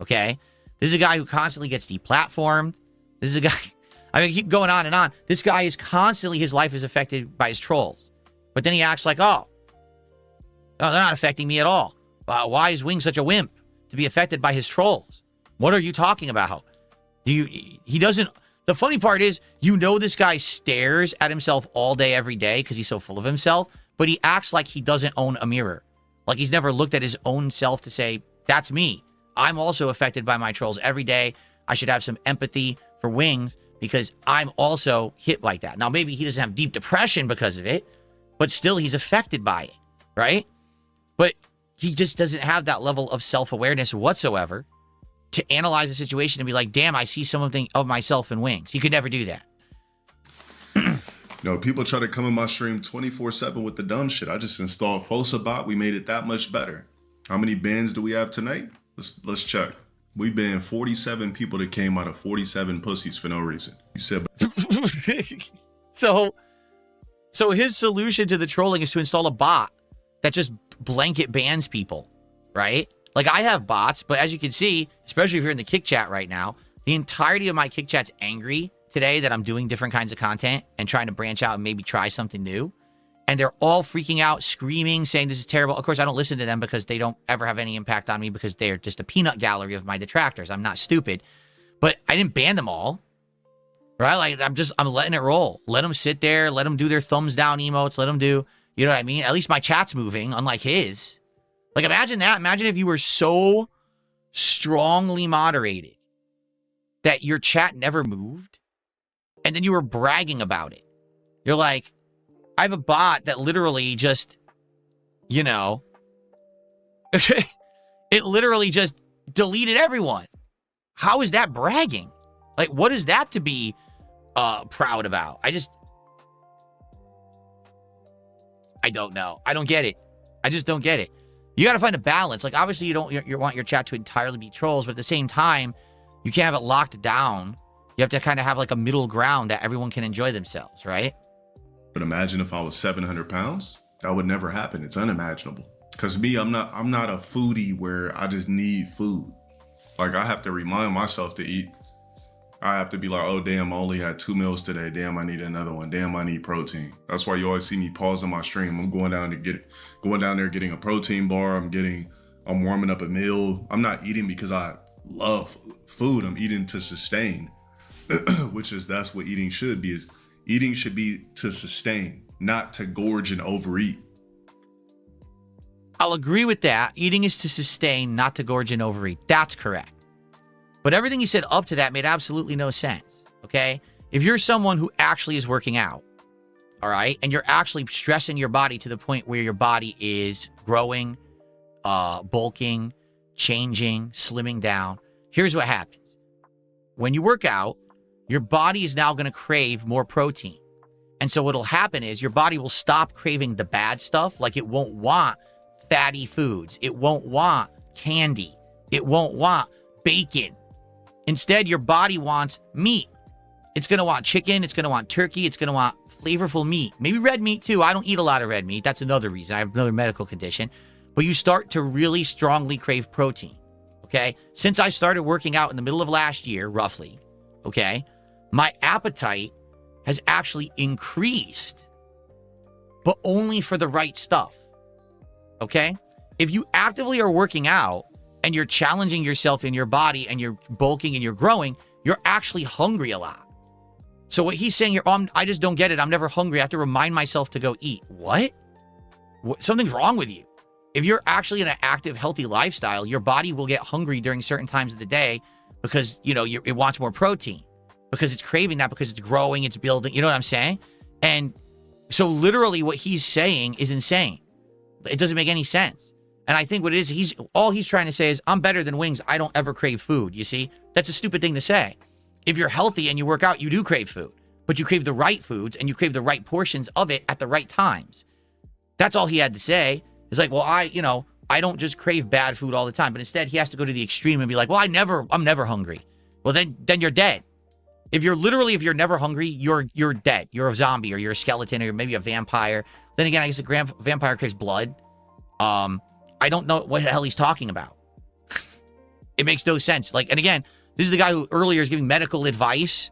Okay? This is a guy who constantly gets deplatformed. This is a guy... I mean, keep going on and on. This guy is constantly... His life is affected by his trolls. But then he acts like, oh, they're not affecting me at all. Why is Wing such a wimp to be affected by his trolls? What are you talking about? He doesn't... The funny part is, you know this guy stares at himself all day, every day, because he's so full of himself, but he acts like he doesn't own a mirror. Like he's never looked at his own self to say, that's me. I'm also affected by my trolls every day. I should have some empathy for Wings because I'm also hit like that. Now, maybe he doesn't have deep depression because of it, but still he's affected by it, right? But he just doesn't have that level of self-awareness whatsoever to analyze the situation and be like, damn, I see something of myself in Wings. He could never do that. No, people try to come in my stream 24/7 with the dumb shit. I just installed FosaBot. We made it that much better. How many bans do we have tonight? Let's check. We banned 47 people that came out of 47 pussies for no reason. You said... So his solution to the trolling is to install a bot that just blanket bans people, right? Like, I have bots, but as you can see, especially if you're in the kick chat right now, the entirety of my kick chat's angry today that I'm doing different kinds of content and trying to branch out and maybe try something new. And they're all freaking out, screaming, saying this is terrible. Of course, I don't listen to them because they don't ever have any impact on me because they're just a peanut gallery of my detractors. I'm not stupid. But I didn't ban them all, right? Like, I'm letting it roll. Let them sit there. Let them do their thumbs down emotes. Let them do, you know what I mean? At least my chat's moving, unlike his. Like, imagine that. Imagine if you were so strongly moderated that your chat never moved, and then you were bragging about it. You're like, I have a bot that literally just, you know, it literally just deleted everyone. How is that bragging? Like, what is that to be proud about? I don't know. I don't get it. I just don't get it. You got to find a balance. Like, obviously, you want your chat to entirely be trolls, but at the same time, you can't have it locked down. You have to kind of have like a middle ground that everyone can enjoy themselves, right? But imagine if I was 700 pounds. That would never happen. It's unimaginable. Because me, I'm not a foodie where I just need food. Like, I have to remind myself to eat. I have to be like, oh, damn, I only had 2 meals today. Damn, I need another one. Damn, I need protein. That's why you always see me pausing my stream. I'm going down there getting a protein bar. I'm warming up a meal. I'm not eating because I love food. I'm eating to sustain, that's what eating should be. Eating should be to sustain, not to gorge and overeat. I'll agree with that. Eating is to sustain, not to gorge and overeat. That's correct. But everything you said up to that made absolutely no sense, okay? If you're someone who actually is working out, all right, and you're actually stressing your body to the point where your body is growing, bulking, changing, slimming down, here's what happens. When you work out, your body is now going to crave more protein. And so what'll happen is your body will stop craving the bad stuff. Like, it won't want fatty foods. It won't want candy. It won't want bacon. Instead, your body wants meat. It's going to want chicken. It's going to want turkey. It's going to want flavorful meat. Maybe red meat too. I don't eat a lot of red meat. That's another reason. I have another medical condition. But you start to really strongly crave protein. Okay? Since I started working out in the middle of last year, roughly, okay, my appetite has actually increased, but only for the right stuff. Okay? If you actively are working out and you're challenging yourself in your body and you're bulking and you're growing, you're actually hungry a lot. So what he's saying here, I just don't get it. I'm never hungry. I have to remind myself to go eat. What? Something's wrong with you. If you're actually in an active, healthy lifestyle, your body will get hungry during certain times of the day because, you know, it wants more protein, because it's craving that, because it's growing, it's building. You know what I'm saying? And so literally what he's saying is insane. It doesn't make any sense. And I think what it is, he's trying to say is, I'm better than Wings. I don't ever crave food. You see? That's a stupid thing to say. If you're healthy and you work out, you do crave food, but you crave the right foods and you crave the right portions of it at the right times. That's all he had to say. It's like, well, I don't just crave bad food all the time, but instead he has to go to the extreme and be like, well, I'm never hungry. Well, then you're dead. If you're never hungry, you're dead. You're a zombie, or you're a skeleton, or maybe a vampire. Then again, I guess a vampire craves blood. I don't know what the hell he's talking about. It makes no sense. Like, and again, this is the guy who earlier is giving medical advice,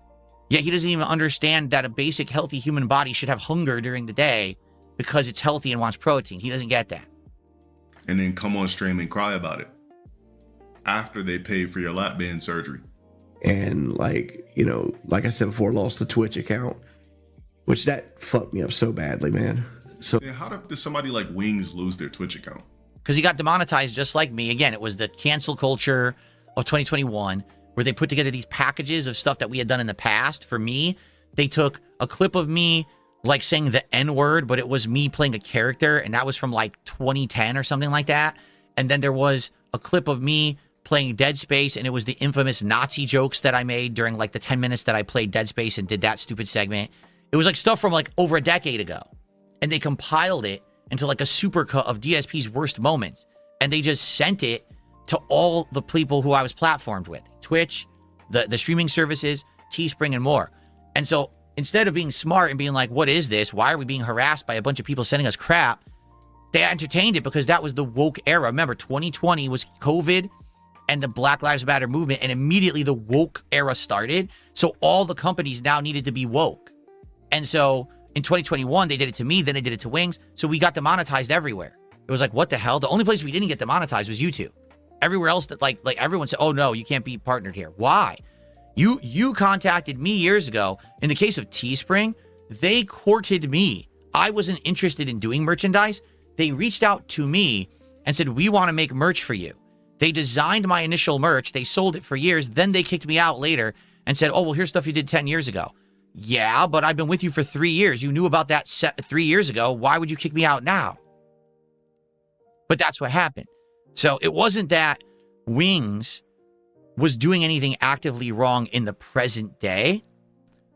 yet he doesn't even understand that a basic healthy human body should have hunger during the day because it's healthy and wants protein. He doesn't get that. And then come on stream and cry about it after they paid for your lap band surgery. And like, you know, like I said before, lost the Twitch account, which that fucked me up so badly, man. So yeah, how did somebody like Wings lose their Twitch account? Because he got demonetized just like me. Again, it was the cancel culture of 2021, where they put together these packages of stuff that we had done in the past. For me, they took a clip of me like saying the N-word, but it was me playing a character, and that was from like 2010 or something like that. And then there was a clip of me playing Dead Space, and it was the infamous Nazi jokes that I made during like the 10 minutes that I played Dead Space and did that stupid segment. It was like stuff from like over a decade ago. And they compiled it into like a supercut of DSP's worst moments. And they just sent it to all the people who I was platformed with. Twitch, the streaming services, Teespring, and more. And so instead of being smart and being like, what is this? Why are we being harassed by a bunch of people sending us crap? They entertained it because that was the woke era. Remember, 2020 was COVID and the Black Lives Matter movement, and immediately the woke era started. So all the companies now needed to be woke. And so in 2021, they did it to me, then they did it to Wings. So we got demonetized everywhere. It was like, what the hell? The only place we didn't get demonetized was YouTube. Everywhere else, that like everyone said, oh no, you can't be partnered here. Why? You contacted me years ago. In the case of Teespring, they courted me. I wasn't interested in doing merchandise. They reached out to me and said, we want to make merch for you. They designed my initial merch. They sold it for years. Then they kicked me out later and said, oh, well, here's stuff you did 10 years ago. Yeah, but I've been with you for 3 years. You knew about that 3 years ago. Why would you kick me out now? But that's what happened. So it wasn't that Wings was doing anything actively wrong in the present day.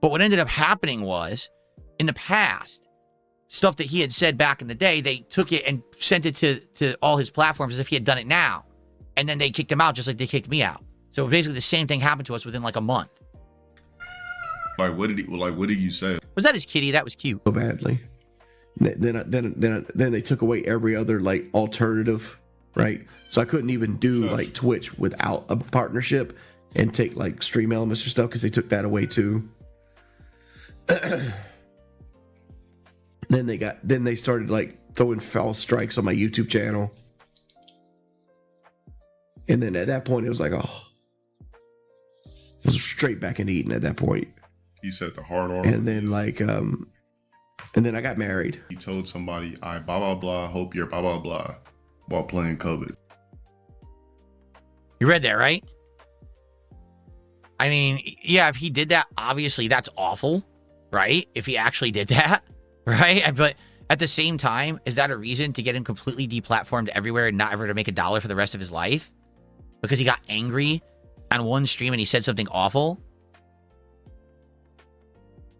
But what ended up happening was, in the past, stuff that he had said back in the day, they took it and sent it to all his platforms as if he had done it now. And then they kicked him out just like they kicked me out. So basically the same thing happened to us within like a month. Like, what did you say? Was that his kitty? That was cute. so badly. Then they took away every other like alternative, right? So I couldn't even do like Twitch without a partnership and take like stream elements or stuff because they took that away too. Then they started like throwing false strikes on my YouTube channel. And then at that point it was like, oh, it was straight back into eating at that point. He said the hard R. And then like and then I got married. He told somebody, I blah blah blah, hope you're blah blah blah, while playing COVID. You read that, right? I mean, yeah, if he did that, obviously that's awful, right? If he actually did that, right? But at the same time, is that a reason to get him completely deplatformed everywhere and not ever to make $1 for the rest of his life? Because he got angry on one stream and he said something awful?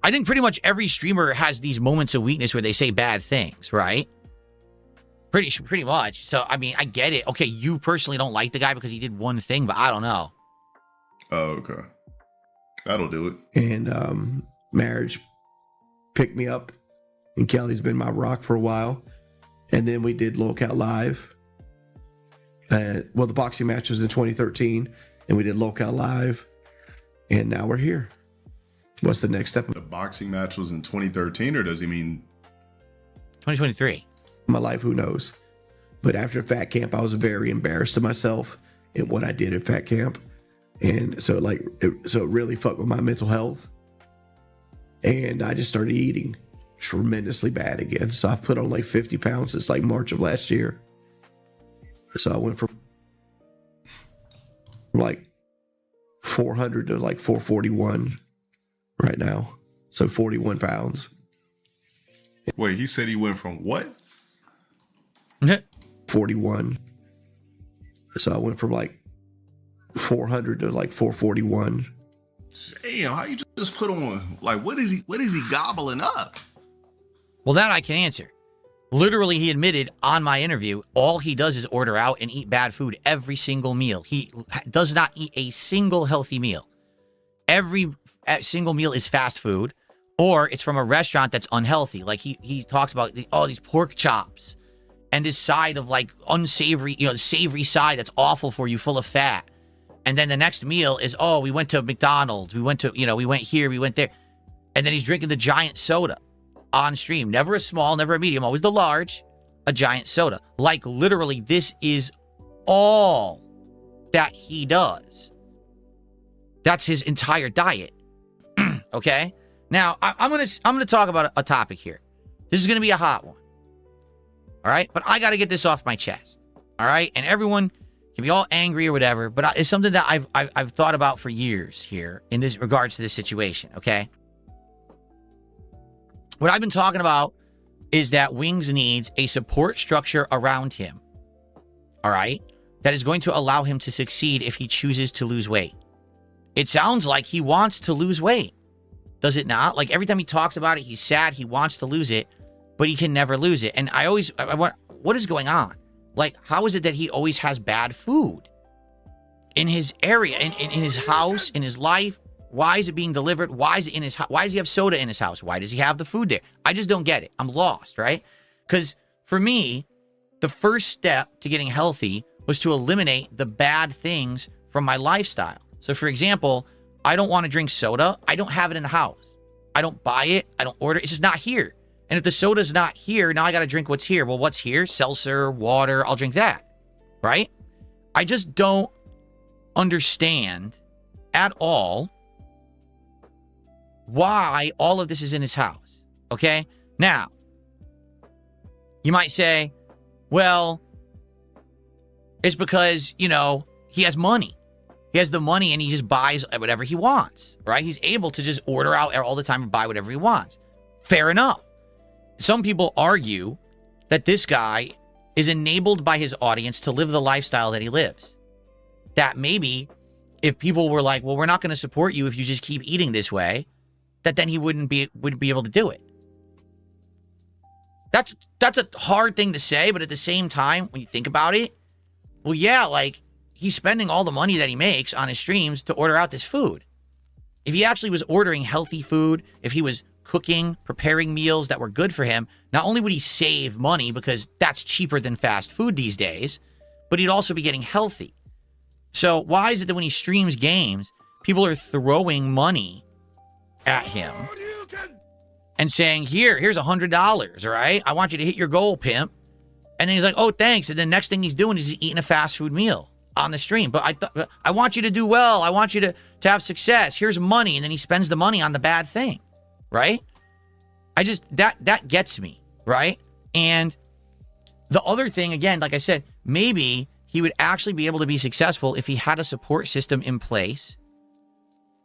I think pretty much every streamer has these moments of weakness where they say bad things, right? Pretty much. So, I mean, I get it. Okay, you personally don't like the guy because he did one thing, but I don't know. Oh, okay. That'll do it. And marriage picked me up, and Kelly's been my rock for a while. And then we did LOLCOW Live. Well, the boxing match was in 2013, and we did LOLCOW Live, and now we're here. What's the next step? The boxing match was in 2013, or does he mean 2023? My life, who knows? But after Fat Camp, I was very embarrassed of myself and what I did at Fat Camp, and so it really fucked with my mental health, and I just started eating tremendously bad again. So I've put on like 50 pounds since like March of last year. So I went from like 400 to like 441 right now. So 41 pounds. Wait, he said he went from what? 41. So I went from like 400 to like 441. Damn, how you just put on, like, what is he gobbling up? Well, that I can answer. Literally, he admitted on my interview, all he does is order out and eat bad food every single meal. He does not eat a single healthy meal. Every single meal is fast food, or it's from a restaurant that's unhealthy. Like he talks about, these pork chops and this side of like unsavory, the savory side that's awful for you, full of fat. And then the next meal is, we went to McDonald's. We went to, we went here, we went there. And then he's drinking the giant soda on stream. Never a small, never a medium, always the large, a giant soda. Like literally, this is all that he does. That's his entire diet. Okay? Now, I'm gonna talk about a topic here. This is gonna be a hot one. All right? But I gotta get this off my chest. All right? And everyone can be all angry or whatever, but it's something that I've thought about for years here in this regards to this situation, okay? What I've been talking about is that Wings needs a support structure around him, all right, that is going to allow him to succeed if he chooses to lose weight. It sounds like he wants to lose weight, does it not? Like every time he talks about it, he's sad, he wants to lose it, but he can never lose it. And I want, what is going on? Like, how is it that he always has bad food in his area, in his house, in his life? Why is it being delivered? Why is it in his house? Why does he have soda in his house? Why does he have the food there? I just don't get it. I'm lost, right? Because for me, the first step to getting healthy was to eliminate the bad things from my lifestyle. So for example, I don't want to drink soda. I don't have it in the house. I don't buy it. I don't order it. It's just not here. And if the soda's not here, now I got to drink what's here. Well, what's here? Seltzer, water. I'll drink that, right? I just don't understand at all why all of this is in his house, okay? Now, you might say, well, it's because, he has money. He has the money and he just buys whatever he wants, right? He's able to just order out all the time and buy whatever he wants. Fair enough. Some people argue that this guy is enabled by his audience to live the lifestyle that he lives. That maybe if people were like, well, we're not going to support you if you just keep eating this way, that then he wouldn't be able to do it. That's a hard thing to say, but at the same time, when you think about it, well, yeah, like he's spending all the money that he makes on his streams to order out this food. If he actually was ordering healthy food, if he was cooking, preparing meals that were good for him, not only would he save money because that's cheaper than fast food these days, but he'd also be getting healthy. So why is it that when he streams games, people are throwing money at him and saying, here's $100, all right? I want you to hit your goal, pimp. And then he's like, oh, thanks. And then next thing he's doing is he's eating a fast food meal on the stream. But I want you to do well. I want you to have success. Here's money. And then he spends the money on the bad thing, right? That gets me, right? And the other thing, again, like I said, maybe he would actually be able to be successful if he had a support system in place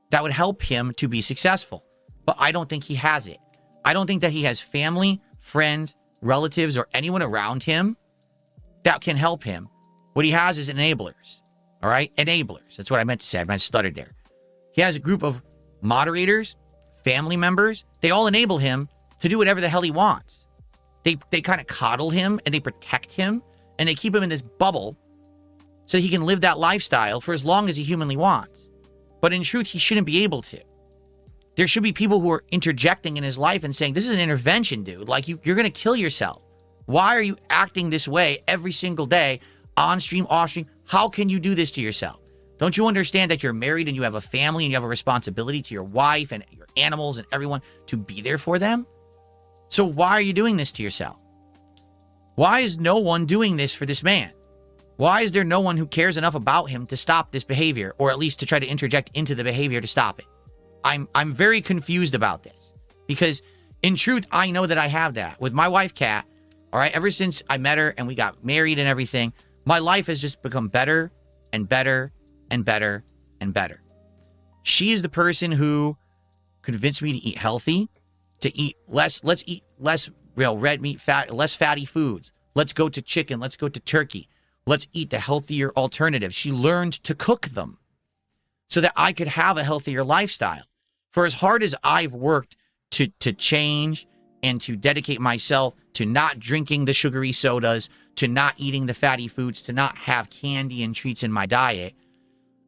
that would help him to be successful. But I don't think he has it. I don't think that he has family, friends, relatives, or anyone around him that can help him. What he has is enablers, all right? Enablers. That's what I meant to say. I stuttered there. He has a group of moderators, family members. They all enable him to do whatever the hell he wants. They kind of coddle him and they protect him and they keep him in this bubble so he can live that lifestyle for as long as he humanly wants. But in truth, he shouldn't be able to. There should be people who are interjecting in his life and saying, this is an intervention, dude. Like, you're going to kill yourself. Why are you acting this way every single day, on stream, off stream? How can you do this to yourself? Don't you understand that you're married and you have a family and you have a responsibility to your wife and your animals and everyone to be there for them? So why are you doing this to yourself? Why is no one doing this for this man? Why is there no one who cares enough about him to stop this behavior, or at least to try to interject into the behavior to stop it? I'm very confused about this, because in truth, I know that I have that with my wife, Kat. All right, ever since I met her and we got married and everything, my life has just become better and better and better and better. She is the person who convinced me to eat healthy, to eat less. Let's eat less red meat, less fatty foods. Let's go to chicken. Let's go to turkey. Let's eat the healthier alternatives. She learned to cook them so that I could have a healthier lifestyle. For as hard as I've worked to change and to dedicate myself to not drinking the sugary sodas, to not eating the fatty foods, to not have candy and treats in my diet,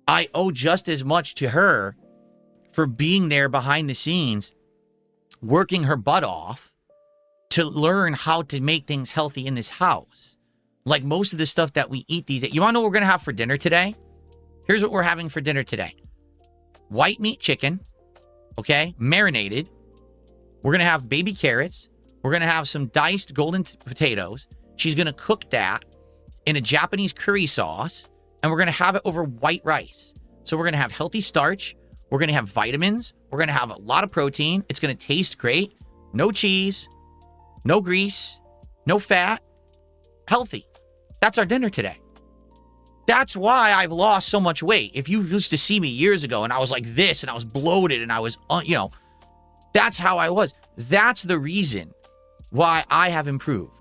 I owe just as much to her for being there behind the scenes, working her butt off to learn how to make things healthy in this house. Like most of the stuff that we eat these days. You want to know what we're going to have for dinner today? Here's what we're having for dinner today. White meat chicken, okay, marinated. We're going to have baby carrots. We're going to have some diced golden potatoes. She's going to cook that in a Japanese curry sauce, and we're going to have it over white rice. So we're going to have healthy starch. We're going to have vitamins. We're going to have a lot of protein. It's going to taste great. No cheese, no grease, no fat, healthy. That's our dinner today. That's why I've lost so much weight. If you used to see me years ago and I was like this and I was bloated and I was, that's how I was. That's the reason why I have improved.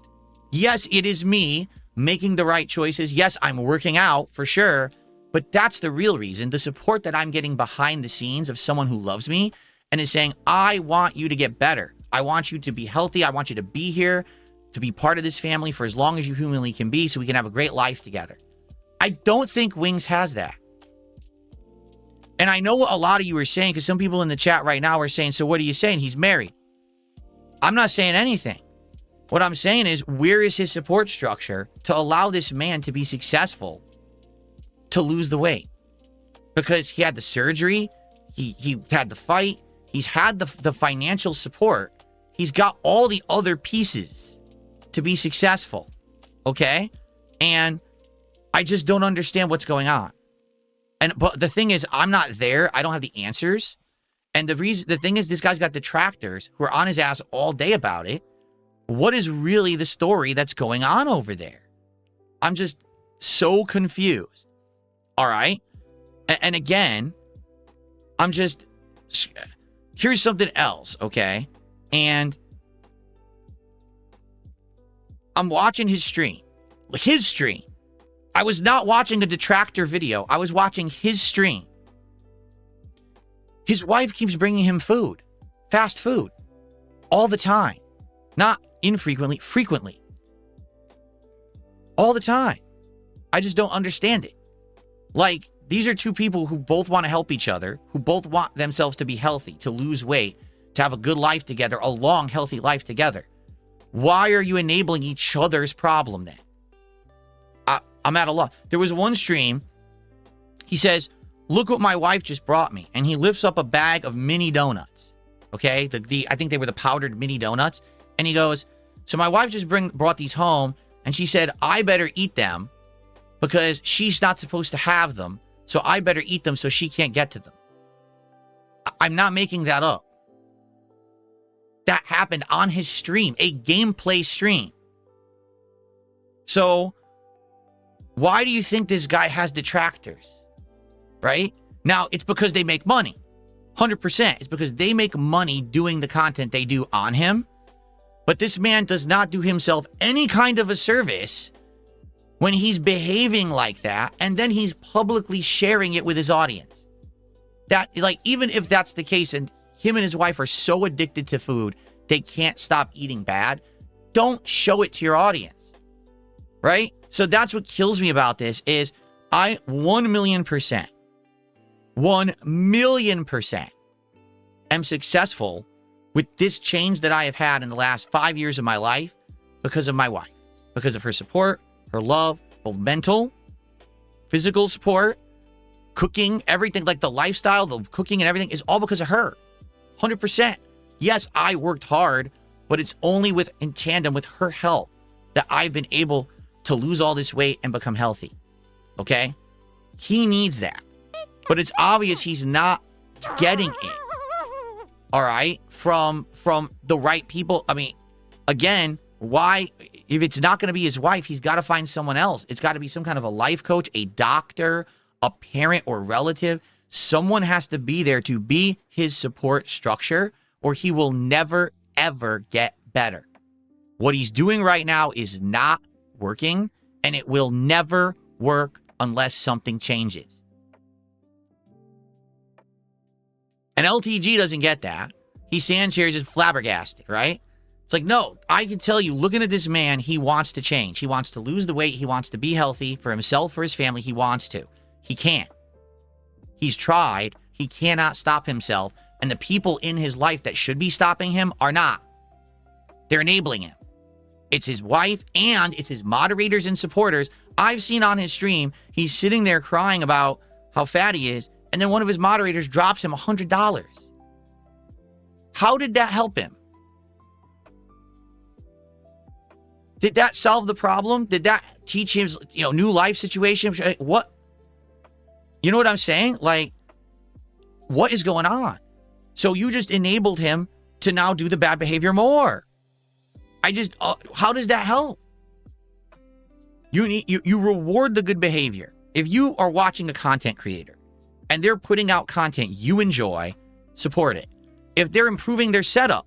Yes, it is me making the right choices. Yes, I'm working out for sure. But that's the real reason, the support that I'm getting behind the scenes of someone who loves me and is saying, I want you to get better. I want you to be healthy. I want you to be here, to be part of this family for as long as you humanly can be so we can have a great life together. I don't think Wings has that. And I know what a lot of you are saying, because some people in the chat right now are saying, so what are you saying? He's married. I'm not saying anything. What I'm saying is, where is his support structure to allow this man to be successful to lose the weight? Because he had the surgery, he had the fight, he's had the financial support, he's got all the other pieces to be successful, okay? And I just don't understand what's going on. But the thing is, I'm not there. I don't have the answers. And the thing is, this guy's got detractors who are on his ass all day about it. What is really the story that's going on over there? I'm just so confused. All right? And again, here's something else, okay? And I'm watching his stream. I was not watching a detractor video. I was watching his stream. His wife keeps bringing him food, fast food, all the time. Not infrequently, frequently. All the time. I just don't understand it. Like, these are two people who both want to help each other, who both want themselves to be healthy, to lose weight, to have a good life together, a long, healthy life together. Why are you enabling each other's problem then? I'm at a loss. There was one stream, he says, look what my wife just brought me. And he lifts up a bag of mini donuts. Okay? I think they were the powdered mini donuts. And he goes, so my wife just brought these home, and she said, I better eat them because she's not supposed to have them. So I better eat them so she can't get to them. I'm not making that up. That happened on his stream, a gameplay stream. So why do you think this guy has detractors? Right? Now, it's because they make money. 100%. It's because they make money doing the content they do on him. But this man does not do himself any kind of a service when he's behaving like that, and then he's publicly sharing it with his audience. That, like, even if that's the case, and him and his wife are so addicted to food, they can't stop eating bad, Don't show it to your audience, right? So that's what kills me about this is I 1,000,000%, 1,000,000% am successful with this change that I have had in the last 5 years of my life because of my wife, because of her support, her love, both mental, physical support, cooking, everything, like the lifestyle, the cooking and everything is all because of her. 100%. Yes, I worked hard, but it's only in tandem with her help that I've been able to lose all this weight and become healthy. Okay? He needs that. But it's obvious he's not getting it. All right? From the right people. I mean, again, why? If it's not going to be his wife, he's got to find someone else. It's got to be some kind of a life coach, a doctor, a parent or relative. Someone has to be there to be his support structure, or he will never, ever get better. What he's doing right now is not working, and it will never work unless something changes. And LTG doesn't get that. He stands here just flabbergasted, right? It's like, no, I can tell you, looking at this man, he wants to change. He wants to lose the weight. He wants to be healthy for himself, for his family. He wants to. He can't. He's tried. He cannot stop himself. And the people in his life that should be stopping him are not. They're enabling him. It's his wife and it's his moderators and supporters. I've seen on his stream, he's sitting there crying about how fat he is, and then one of his moderators drops him $100. How did that help him? Did that solve the problem? Did that teach him, new life situation? What? You know what I'm saying? Like, what is going on? So you just enabled him to now do the bad behavior more. How does that help? You reward the good behavior. If you are watching a content creator and they're putting out content you enjoy, support it. If they're improving their setup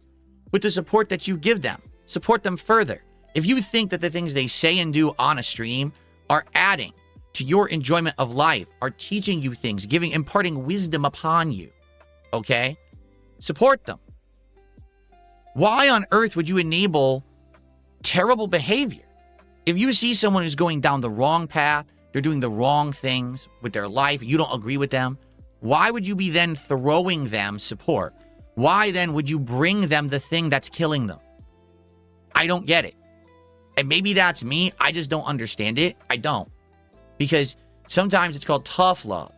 with the support that you give them, support them further. If you think that the things they say and do on a stream are adding to your enjoyment of life, are teaching you things, imparting wisdom upon you, okay? Support them. Why on earth would you enable terrible behavior? If you see someone who's going down the wrong path, they're doing the wrong things with their life, you don't agree with them, why would you be then throwing them support? Why then would you bring them the thing that's killing them? I don't get it. And maybe that's me. I just don't understand it. I don't. Because sometimes it's called tough love.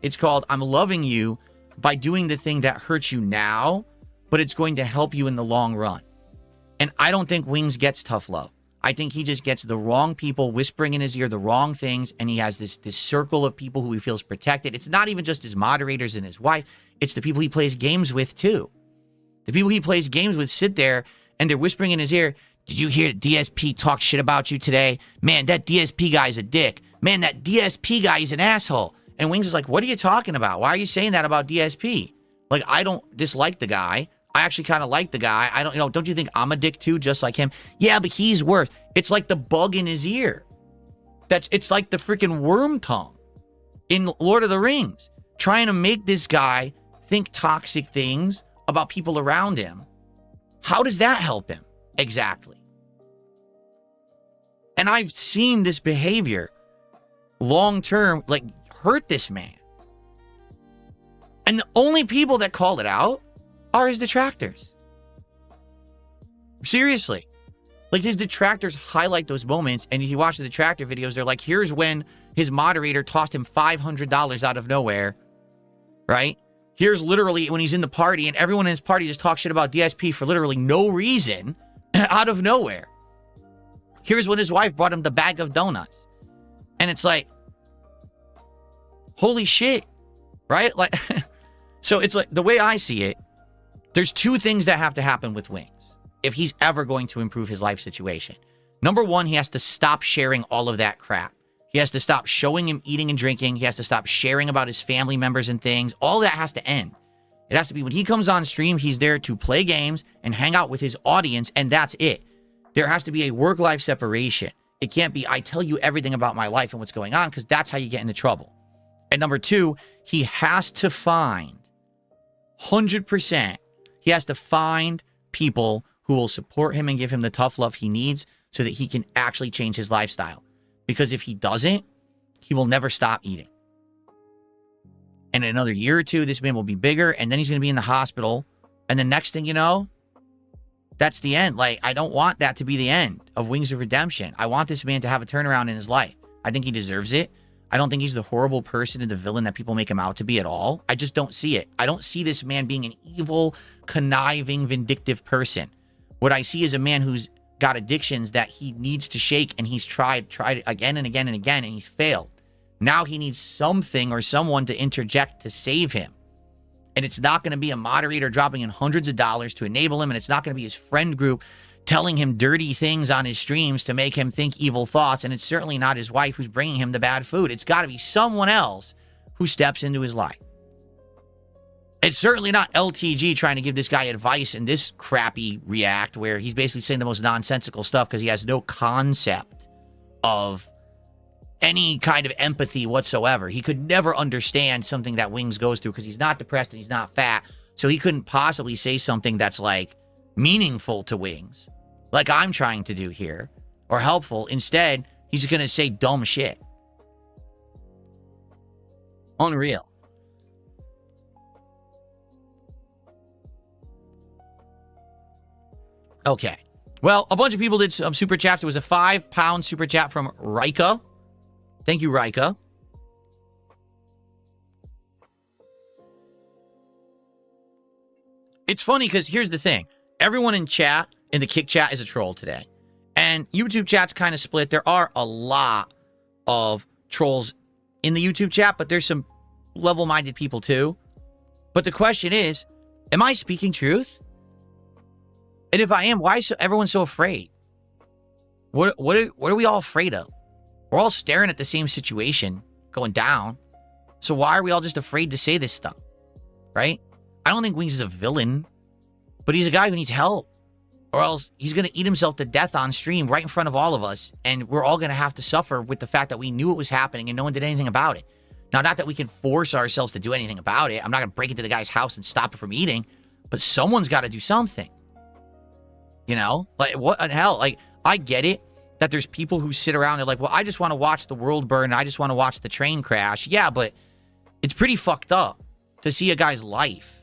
It's called I'm loving you by doing the thing that hurts you now, but it's going to help you in the long run. And I don't think Wings gets tough love. I think he just gets the wrong people whispering in his ear the wrong things, and he has this circle of people who he feels protected. It's not even just his moderators and his wife. It's the people he plays games with, too. The people he plays games with sit there, and they're whispering in his ear, did you hear DSP talk shit about you today? Man, that DSP guy's a dick. Man, that DSP guy is an asshole. And Wings is like, what are you talking about? Why are you saying that about DSP? Like, I don't dislike the guy. I actually kind of like the guy. I don't you think I'm a dick too, just like him? Yeah, but he's worse. It's like the bug in his ear. It's like the freaking worm tongue in Lord of the Rings, trying to make this guy think toxic things about people around him. How does that help him? Exactly. And I've seen this behavior long-term, like, hurt this man. And the only people that call it out are his detractors. Seriously. Like, his detractors highlight those moments, and if you watch the detractor videos, they're like, here's when his moderator tossed him $500 out of nowhere, right? Here's literally when he's in the party, and everyone in his party just talks shit about DSP for literally no reason, out of nowhere. Here's when his wife brought him the bag of donuts. And it's like, holy shit, right? Like, so it's like, the way I see it, there's two things that have to happen with Wings if he's ever going to improve his life situation. Number one, he has to stop sharing all of that crap. He has to stop showing him eating and drinking. He has to stop sharing about his family members and things. All that has to end. It has to be when he comes on stream, he's there to play games and hang out with his audience, and that's it. There has to be a work-life separation. It can't be, I tell you everything about my life and what's going on, because that's how you get into trouble. And number two, he has to find, 100%, he has to find people who will support him and give him the tough love he needs so that he can actually change his lifestyle. Because if he doesn't, he will never stop eating. And in another year or two, this man will be bigger, and then he's going to be in the hospital. And the next thing you know, that's the end. Like, I don't want that to be the end of Wings of Redemption. I want this man to have a turnaround in his life. I think he deserves it. I don't think he's the horrible person and the villain that people make him out to be at all. I just don't see it. I don't see this man being an evil, conniving, vindictive person. What I see is a man who's got addictions that he needs to shake, and he's tried again and again and again, and he's failed. Now he needs something or someone to interject to save him. And it's not going to be a moderator dropping in hundreds of dollars to enable him, and it's not going to be his friend group telling him dirty things on his streams to make him think evil thoughts, and it's certainly not his wife who's bringing him the bad food. It's got to be someone else who steps into his life. It's certainly not LTG trying to give this guy advice in this crappy react where he's basically saying the most nonsensical stuff because he has no concept of any kind of empathy whatsoever. He could never understand something that Wings goes through because he's not depressed and he's not fat. So he couldn't possibly say something that's like meaningful to Wings, like I'm trying to do here, or helpful. Instead, he's going to say dumb shit. Unreal. Okay. Well, a bunch of people did some super chats. There was a £5 super chat from Rika. Thank you, Rika. It's funny because here's the thing. Everyone in chat, in the Kick chat, is a troll today. And YouTube chat's kind of split. There are a lot of trolls in the YouTube chat, but there's some level-minded people too. But the question is, am I speaking truth? And if I am, why is everyone so afraid? What are we all afraid of? We're all staring at the same situation going down. So why are we all just afraid to say this stuff? Right? I don't think Wings is a villain, but he's a guy who needs help. Or else he's going to eat himself to death on stream right in front of all of us. And we're all going to have to suffer with the fact that we knew it was happening and no one did anything about it. Now, not that we can force ourselves to do anything about it. I'm not going to break into the guy's house and stop it from eating. But someone's got to do something. You know? Like, what the hell? Like, I get it that there's people who sit around and they're like, well, I just want to watch the world burn. And I just want to watch the train crash. Yeah, but it's pretty fucked up to see a guy's life,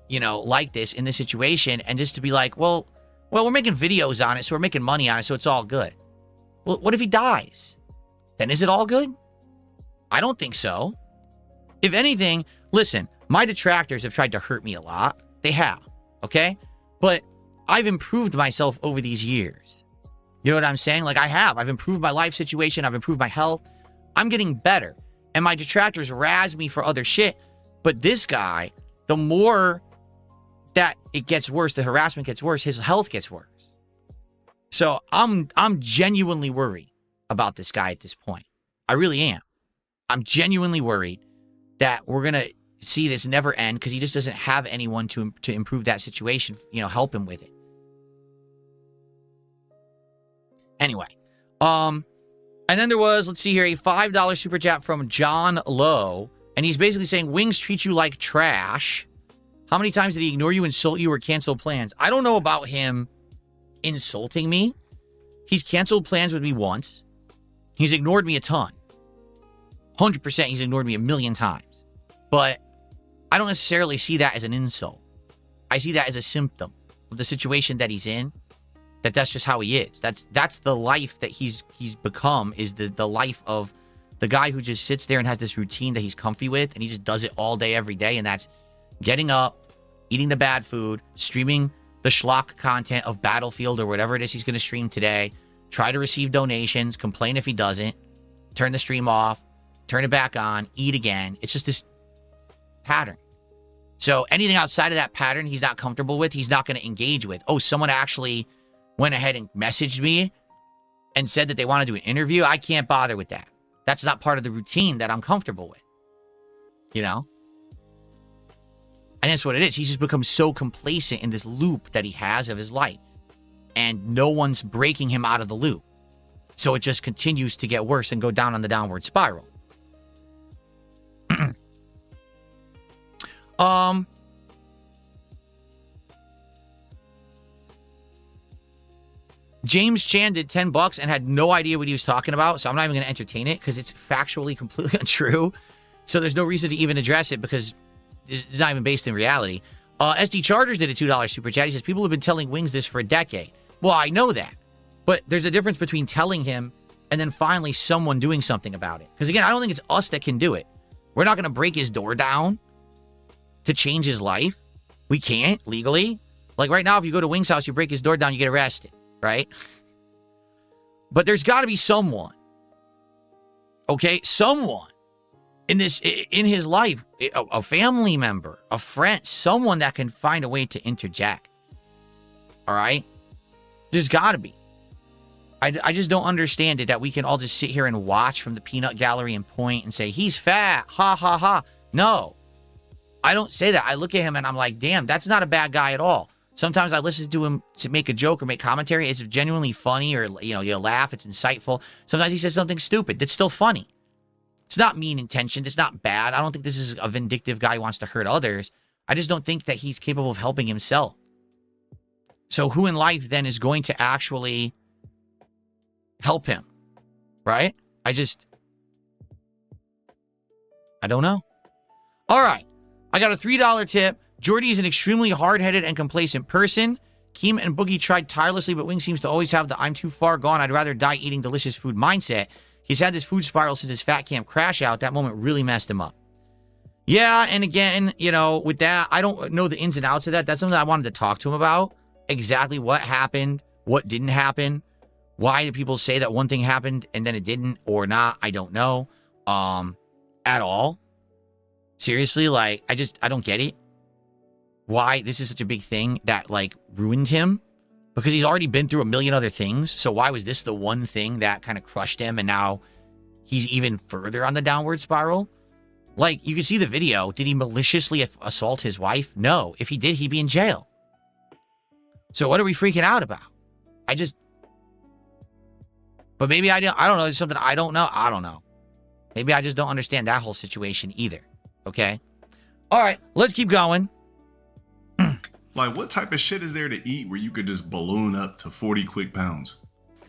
you know, like this in this situation. And just to be like, well, we're making videos on it, so we're making money on it, so it's all good. Well, what if he dies? Then is it all good? I don't think so. If anything, listen, my detractors have tried to hurt me a lot. They have, okay? But I've improved myself over these years. You know what I'm saying? Like, I have. I've improved my life situation. I've improved my health. I'm getting better. And my detractors razz me for other shit. But this guy, the more that it gets worse, the harassment gets worse, his health gets worse. So I'm genuinely worried about this guy at this point. I really am. I'm genuinely worried that we're going to see this never end because he just doesn't have anyone to improve that situation, you know, help him with it. Anyway, and then there was, let's see here, a $5 super chat from John Lowe, and he's basically saying, Wings treat you like trash. How many times did he ignore you, insult you, or cancel plans? I don't know about him insulting me. He's canceled plans with me once. He's ignored me a ton. 100% he's ignored me a million times. But I don't necessarily see that as an insult. I see that as a symptom of the situation that he's in. That's just how he is. That's the life that he's become, is the life of the guy who just sits there and has this routine that he's comfy with, and he just does it all day, every day, and that's getting up, eating the bad food, streaming the schlock content of Battlefield or whatever it is he's going to stream today, try to receive donations, complain if he doesn't, turn the stream off, turn it back on, eat again. It's just this pattern. So anything outside of that pattern he's not comfortable with, he's not going to engage with. Oh, someone actually went ahead and messaged me and said that they want to do an interview. I can't bother with that. That's not part of the routine that I'm comfortable with. You know? And that's what it is. He's just become so complacent in this loop that he has of his life. And no one's breaking him out of the loop. So it just continues to get worse and go down on the downward spiral. James Chan did $10 and had no idea what he was talking about, so I'm not even going to entertain it because it's factually completely untrue. So there's no reason to even address it because it's not even based in reality. SD Chargers did a $2 super chat. He says, people have been telling Wings this for a decade. Well, I know that. But there's a difference between telling him and then finally someone doing something about it. Because again, I don't think it's us that can do it. We're not going to break his door down to change his life. We can't legally. Like right now, if you go to Wings' house, you break his door down, you get arrested, right? But there's got to be someone, okay? Someone in his life, a family member, a friend, someone that can find a way to interject. All right? There's got to be. I just don't understand it that we can all just sit here and watch from the peanut gallery and point and say, he's fat, ha, ha, ha. No, I don't say that. I look at him and I'm like, damn, that's not a bad guy at all. Sometimes I listen to him to make a joke or make commentary. It's genuinely funny or, you laugh. It's insightful. Sometimes he says something stupid that's still funny. It's not mean intentioned. It's not bad. I don't think this is a vindictive guy who wants to hurt others. I just don't think that he's capable of helping himself. So who in life then is going to actually help him? Right? I don't know. All right. I got a $3 tip. Jordy is an extremely hard-headed and complacent person. Keem and Boogie tried tirelessly, but Wing seems to always have the I'm too far gone, I'd rather die eating delicious food mindset. He's had this food spiral since his fat camp crash out. That moment really messed him up. Yeah, and again, with that, I don't know the ins and outs of that. That's something I wanted to talk to him about. Exactly what happened, what didn't happen, why do people say that one thing happened and then it didn't or not, I don't know at all. Seriously, I don't get it. Why this is such a big thing that, ruined him. Because he's already been through a million other things. So why was this the one thing that kind of crushed him and now he's even further on the downward spiral? You can see the video. Did he maliciously assault his wife? No. If he did, he'd be in jail. So what are we freaking out about? But maybe I don't know. There's something I don't know. I don't know. Maybe I just don't understand that whole situation either. Okay? All right. Let's keep going. What type of shit is there to eat where you could just balloon up to 40 quick pounds?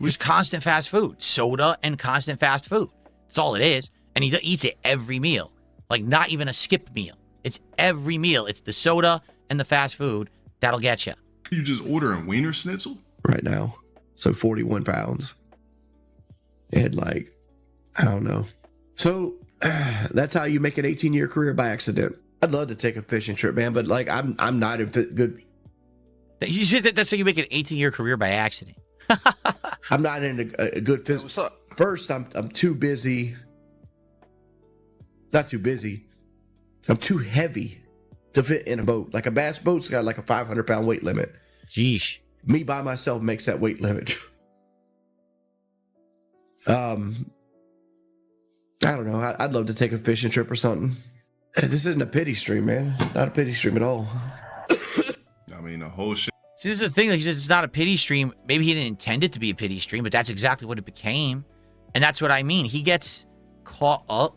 Just constant fast food. Soda and constant fast food. That's all it is. And he eats it every meal. Not even a skip meal. It's every meal. It's the soda and the fast food. That'll get you. You just ordering wiener schnitzel? Right now. So 41 pounds. And I don't know. So that's how you make an 18-year career by accident. I'd love to take a fishing trip, man, but I'm not in good. You said that's how you make an 18-year career by accident. I'm not in a good fit. What's up? First, I'm too busy. Not too busy. I'm too heavy to fit in a boat. A bass boat's got a 500-pound weight limit. Jeez. Me by myself makes that weight limit. I don't know. I'd love to take a fishing trip or something. This isn't a pity stream, man. It's not a pity stream at all. I mean, the whole shit. See, this is the thing. He says it's not a pity stream. Maybe he didn't intend it to be a pity stream, but that's exactly what it became. And that's what I mean. He gets caught up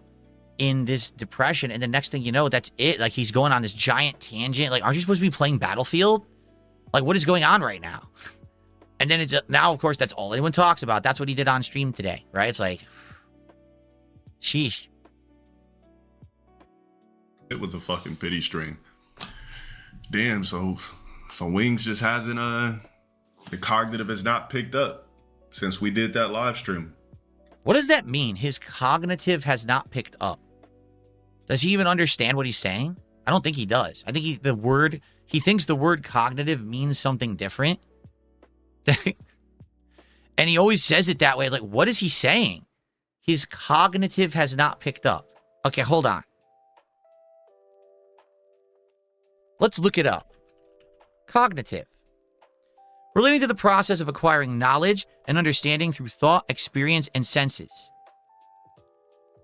in this depression, and the next thing you know, that's it. He's going on this giant tangent. Aren't you supposed to be playing Battlefield? What is going on right now? And then now, of course, that's all anyone talks about. That's what he did on stream today, right? It's sheesh. It was a fucking pity stream. Damn, so Wings just hasn't the cognitive has not picked up since we did that live stream. What does that mean? His cognitive has not picked up. Does he even understand what he's saying? I don't think he does. I think he thinks the word cognitive means something different. And he always says it that way. What is he saying? His cognitive has not picked up. Okay, hold on. Let's look it up. Cognitive. Relating to the process of acquiring knowledge and understanding through thought, experience, and senses.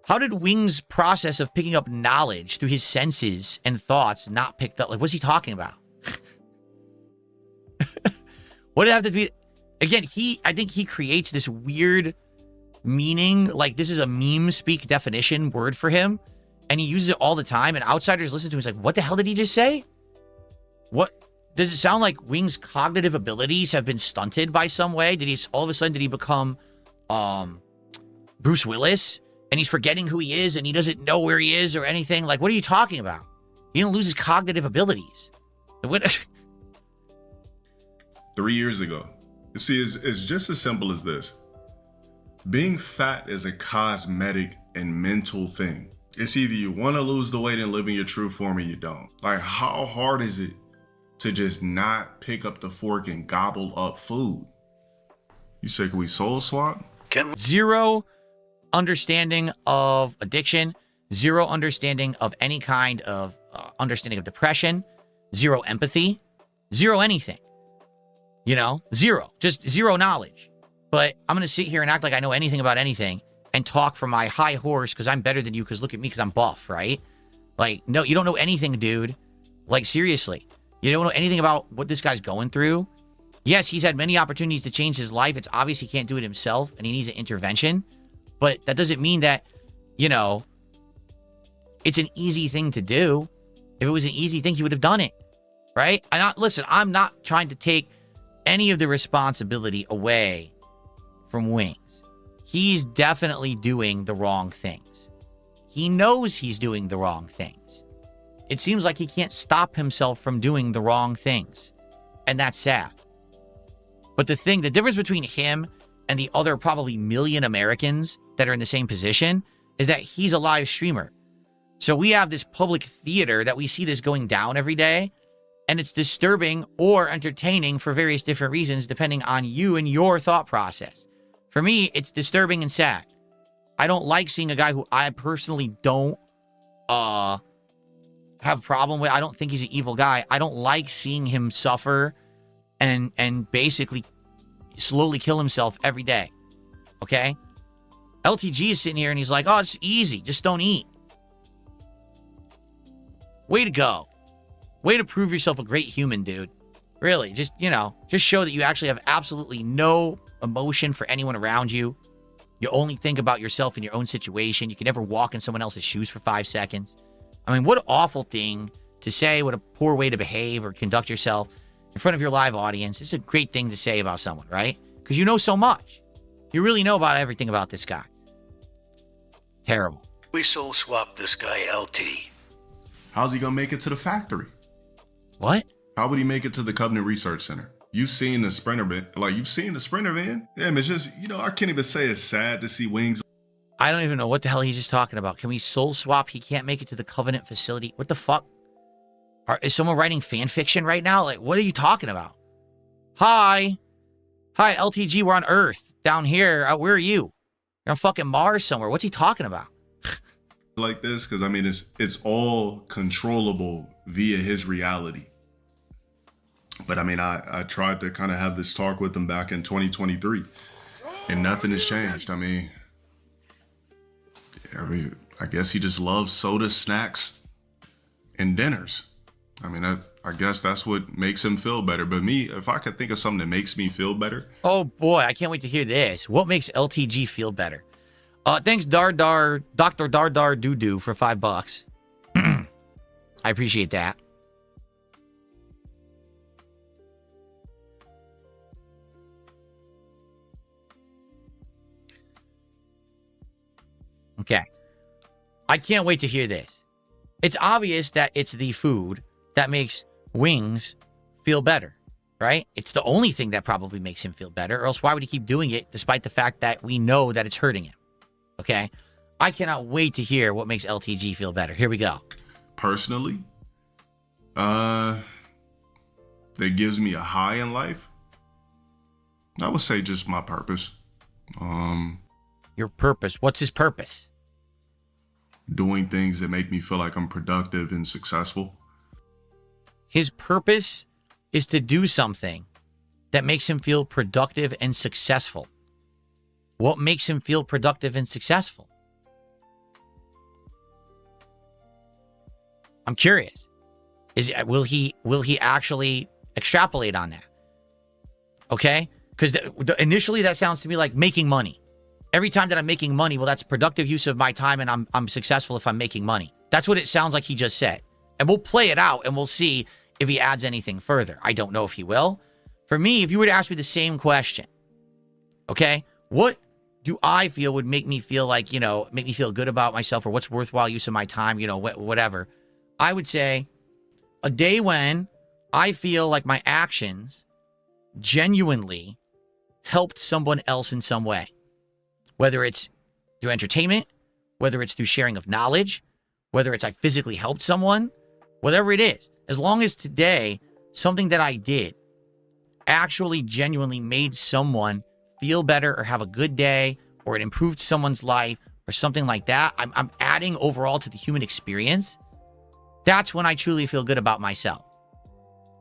How did Wing's process of picking up knowledge through his senses and thoughts not picked up? What's he talking about? What did it have to be? Again, I think he creates this weird meaning. This is a meme speak definition word for him. And he uses it all the time. And outsiders listen to him. He's like, what the hell did he just say? What? Does it sound like Wing's cognitive abilities have been stunted by some way? Did he all of a sudden did he become Bruce Willis and he's forgetting who he is and he doesn't know where he is or anything? Like, what are you talking about? He didn't lose his cognitive abilities. What? 3 years ago. You see, it's just as simple as this. Being fat is a cosmetic and mental thing. It's either you want to lose the weight and live in your true form or you don't. Like, how hard is it to just not pick up the fork and gobble up food? You say, can we soul swap? Zero understanding of addiction, zero understanding of any kind of understanding of depression, zero empathy, zero anything. You know, zero, just zero knowledge. But I'm going to sit here and act like I know anything about anything and talk from my high horse because I'm better than you because look at me because I'm buff, right? Like, no, you don't know anything, dude. Like, seriously. You don't know anything about what this guy's going through. Yes, he's had many opportunities to change his life. It's obvious he can't do it himself and he needs an intervention. But that doesn't mean that, you know, it's an easy thing to do. If it was an easy thing, he would have done it, right? Listen, I'm not trying to take any of the responsibility away from Wings. He's definitely doing the wrong things. He knows he's doing the wrong things. It seems like he can't stop himself from doing the wrong things. And that's sad. But the difference between him and the other probably million Americans that are in the same position is that he's a live streamer. So we have this public theater that we see this going down every day. And it's disturbing or entertaining for various different reasons, depending on you and your thought process. For me, it's disturbing and sad. I don't like seeing a guy who I personally don't have a problem with. I don't think he's an evil guy. I don't like seeing him suffer and basically slowly kill himself every day. Okay? LTG is sitting here and he's like, oh, it's easy. Just don't eat. Way to go. Way to prove yourself a great human, dude. Really, just show that you actually have absolutely no emotion for anyone around you. You only think about yourself and your own situation. You can never walk in someone else's shoes for 5 seconds. I mean, what an awful thing to say. What a poor way to behave or conduct yourself in front of your live audience. It's a great thing to say about someone, right? Because you know so much. You really know about everything about this guy. Terrible. We soul swap this guy LT. How's he gonna make it to the factory? What? How would he make it to the Covenant Research Center? You've seen the Sprinter van. Like, you've seen the Sprinter van? Damn, it's just, I can't even say it's sad to see Wings. I don't even know what the hell he's just talking about. Can we soul swap? He can't make it to the Covenant facility. What the fuck? Is someone writing fan fiction right now? Like, what are you talking about? Hi, LTG, we're on Earth. Down here. Where are you? You're on fucking Mars somewhere. What's he talking about? Like this, because I mean, it's all controllable via his reality. But I mean, I tried to kind of have this talk with him back in 2023, and nothing has changed. I mean, I guess he just loves soda, snacks, and dinners. I mean, I guess that's what makes him feel better. But me, if I could think of something that makes me feel better. Oh boy, I can't wait to hear this. What makes LTG feel better? Thanks, Dr. Dar Doo for $5. I appreciate that. Okay. I can't wait to hear this. It's obvious that it's the food that makes Wings feel better, right? It's the only thing that probably makes him feel better, or else why would he keep doing it despite the fact that we know that it's hurting him? Okay? I cannot wait to hear what makes LTG feel better. Here we go. Personally, that gives me a high in life. I would say just my purpose. Your purpose. What's his purpose? Doing things that make me feel like I'm productive and successful. His purpose is to do something that makes him feel productive and successful. What makes him feel productive and successful? I'm curious. Will he actually extrapolate on that? Okay? Because initially that sounds to me like making money. Every time that I'm making money, well, that's productive use of my time, and I'm successful if I'm making money. That's what it sounds like he just said. And we'll play it out, and we'll see if he adds anything further. I don't know if he will. For me, if you were to ask me the same question, okay, what do I feel would make me feel like, you know, make me feel good about myself, or what's worthwhile use of my time, you know, whatever. I would say a day when I feel like my actions genuinely helped someone else in some way, whether it's through entertainment, whether it's through sharing of knowledge, whether it's I physically helped someone, whatever it is, as long as today something that I did actually genuinely made someone feel better or have a good day, or it improved someone's life or something like that, I'm adding overall to the human experience. That's when I truly feel good about myself.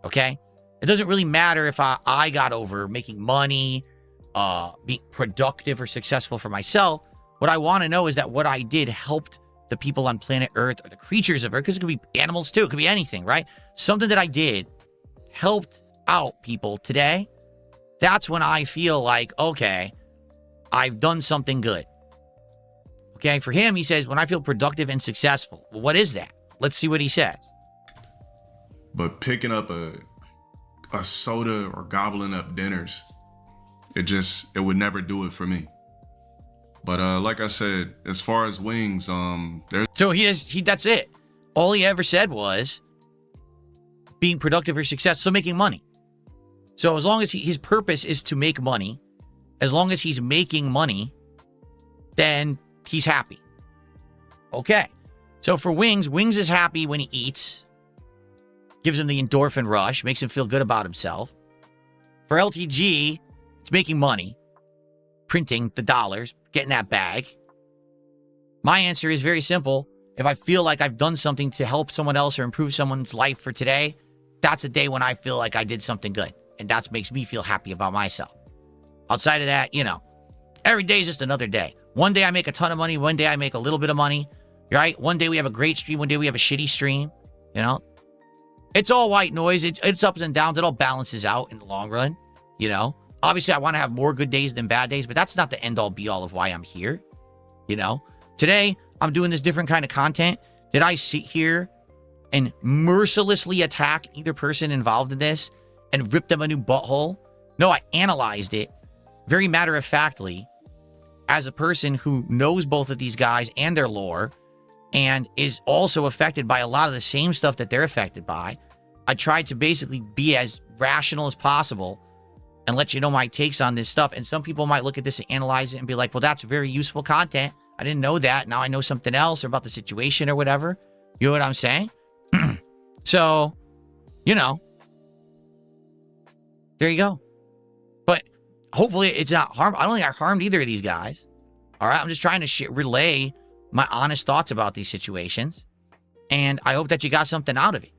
Okay? It doesn't really matter if I got over making money, being productive or successful for myself. What I want to know is that what I did helped the people on planet Earth, or the creatures of Earth, because it could be animals too. It could be anything, right? Something that I did helped out people today. That's when I feel like, okay, I've done something good. Okay, for him, he says, when I feel productive and successful. Well, what is that? Let's see what he says. But picking up a soda or gobbling up dinners, it would never do it for me. But like I said, as far as Wings, there's... So that's it. All he ever said was being productive or successful, so making money. So as long as his purpose is to make money, as long as he's making money, then he's happy. Okay. So for Wings is happy when he eats, gives him the endorphin rush, makes him feel good about himself. For LTG, it's making money, printing the dollars, getting that bag. My answer is very simple. If I feel like I've done something to help someone else or improve someone's life for today, that's a day when I feel like I did something good. And that makes me feel happy about myself. Outside of that, you know, every day is just another day. One day I make a ton of money. One day I make a little bit of money, right? One day we have a great stream. One day we have a shitty stream, you know? It's all white noise. It's ups and downs. It all balances out in the long run, you know? Obviously, I want to have more good days than bad days, but that's not the end-all be-all of why I'm here, you know? Today, I'm doing this different kind of content. Did I sit here and mercilessly attack either person involved in this and rip them a new butthole? No, I analyzed it very matter-of-factly as a person who knows both of these guys and their lore and is also affected by a lot of the same stuff that they're affected by. I tried to basically be as rational as possible and let you know my takes on this stuff. And some people might look at this and analyze it and be like, well, that's very useful content. I didn't know that. Now I know something else or about the situation or whatever. You know what I'm saying? So, you know, there you go. But hopefully it's not harm. I don't think I harmed either of these guys. All right. I'm just trying to relay my honest thoughts about these situations. And I hope that you got something out of it.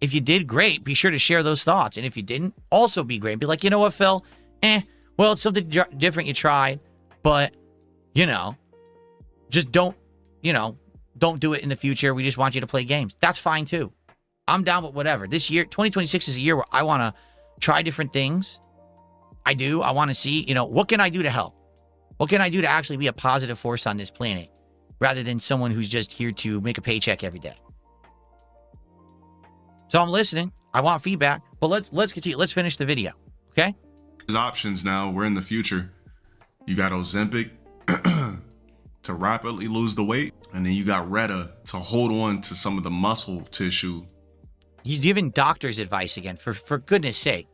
If you did, great. Be sure to share those thoughts. And if you didn't, also be great. Be like, you know what, Phil? Well, it's something different you tried. But, you know, just don't do it in the future. We just want you to play games. That's fine too. I'm down with whatever. This year, 2026 is a year where I want to try different things. I want to see, you know, what can I do to help? What can I do to actually be a positive force on this planet rather than someone who's just here to make a paycheck every day? So I'm listening. I want feedback, but let's continue. Let's finish the video. Okay. There's options now. We're in the future. You got Ozempic to rapidly lose the weight. And then you got Retta to hold on to some of the muscle tissue. He's giving doctor's advice again, for goodness sake.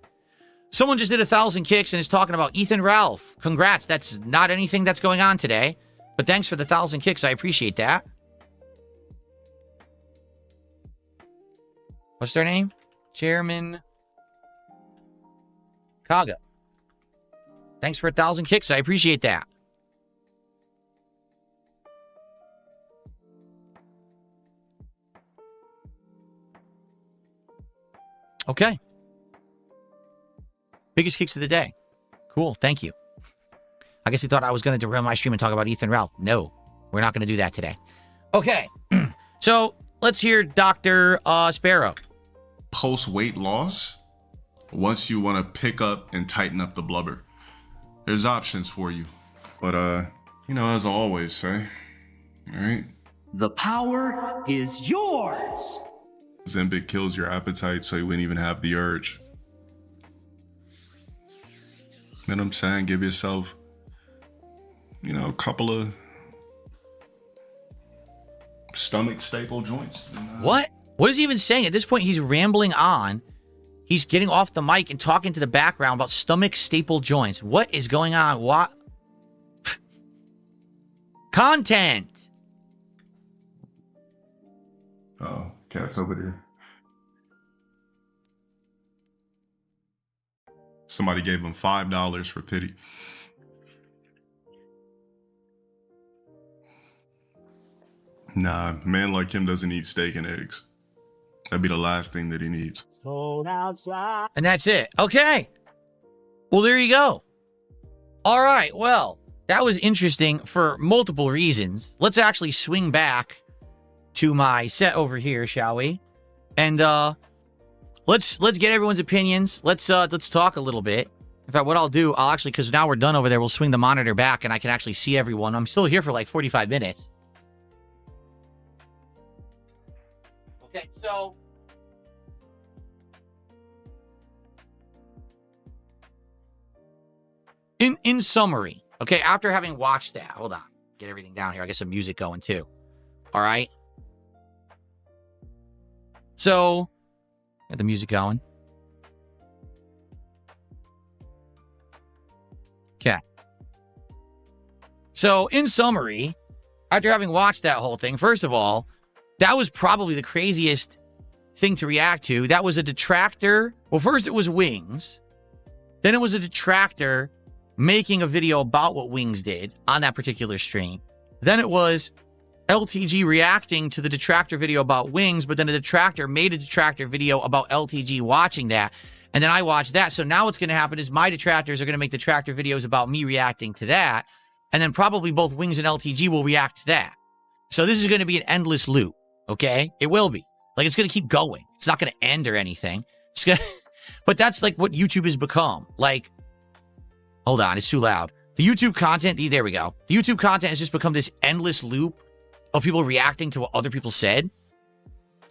Someone just did 1,000 kicks and is talking about Ethan Ralph. Congrats. That's not anything that's going on today. But thanks for the 1,000 kicks. I appreciate that. What's their name? Chairman Kaga. Thanks for 1,000 kicks. I appreciate that. Okay. Biggest kicks of the day. Cool. Thank you. I guess he thought I was going to derail my stream and talk about Ethan Ralph. No, we're not going to do that today. Okay. So let's hear Dr. Sparrow. Post-weight loss, once you want to pick up and tighten up the blubber, there's options for you. But, you know, as I always say, all right? The power is yours. Ozempic kills your appetite, so you wouldn't even have the urge. You know what I'm saying? Give yourself, a couple of stomach staple joints. What? What is he even saying? At this point, he's rambling on. He's getting off the mic and talking to the background about stomach staple joints. What is going on? What? Content. Oh, cat's over there. Somebody gave him $5 for pity. Nah, man like him doesn't eat steak and eggs. That'd be the last thing that he needs. And that's it. Okay. Well, there you go. All right. Well, that was interesting for multiple reasons. Let's actually swing back to my set over here, shall we? And let's get everyone's opinions. Let's talk a little bit. In fact, what I'll do, I'll actually, because now we're done over there, we'll swing the monitor back and I can actually see everyone. I'm still here for like 45 minutes. Okay, so in summary, okay, after having watched that, hold on, get everything down here. I get some music going too. All right. So, get the music going. Okay. So, in summary, after having watched that whole thing, first of all, that was probably the craziest thing to react to. That was a detractor. Well, first it was Wings. Then it was a detractor making a video about what Wings did on that particular stream. Then it was LTG reacting to the detractor video about Wings, but then a detractor made a detractor video about LTG watching that. And then I watched that. So now what's going to happen is my detractors are going to make detractor videos about me reacting to that. And then probably both Wings and LTG will react to that. So this is going to be an endless loop. Okay? It will be. Like, it's going to keep going. It's not going to end or anything. It's gonna, but that's like what YouTube has become. Like, hold on, it's too loud. The YouTube content, there we go. The YouTube content has just become this endless loop of people reacting to what other people said.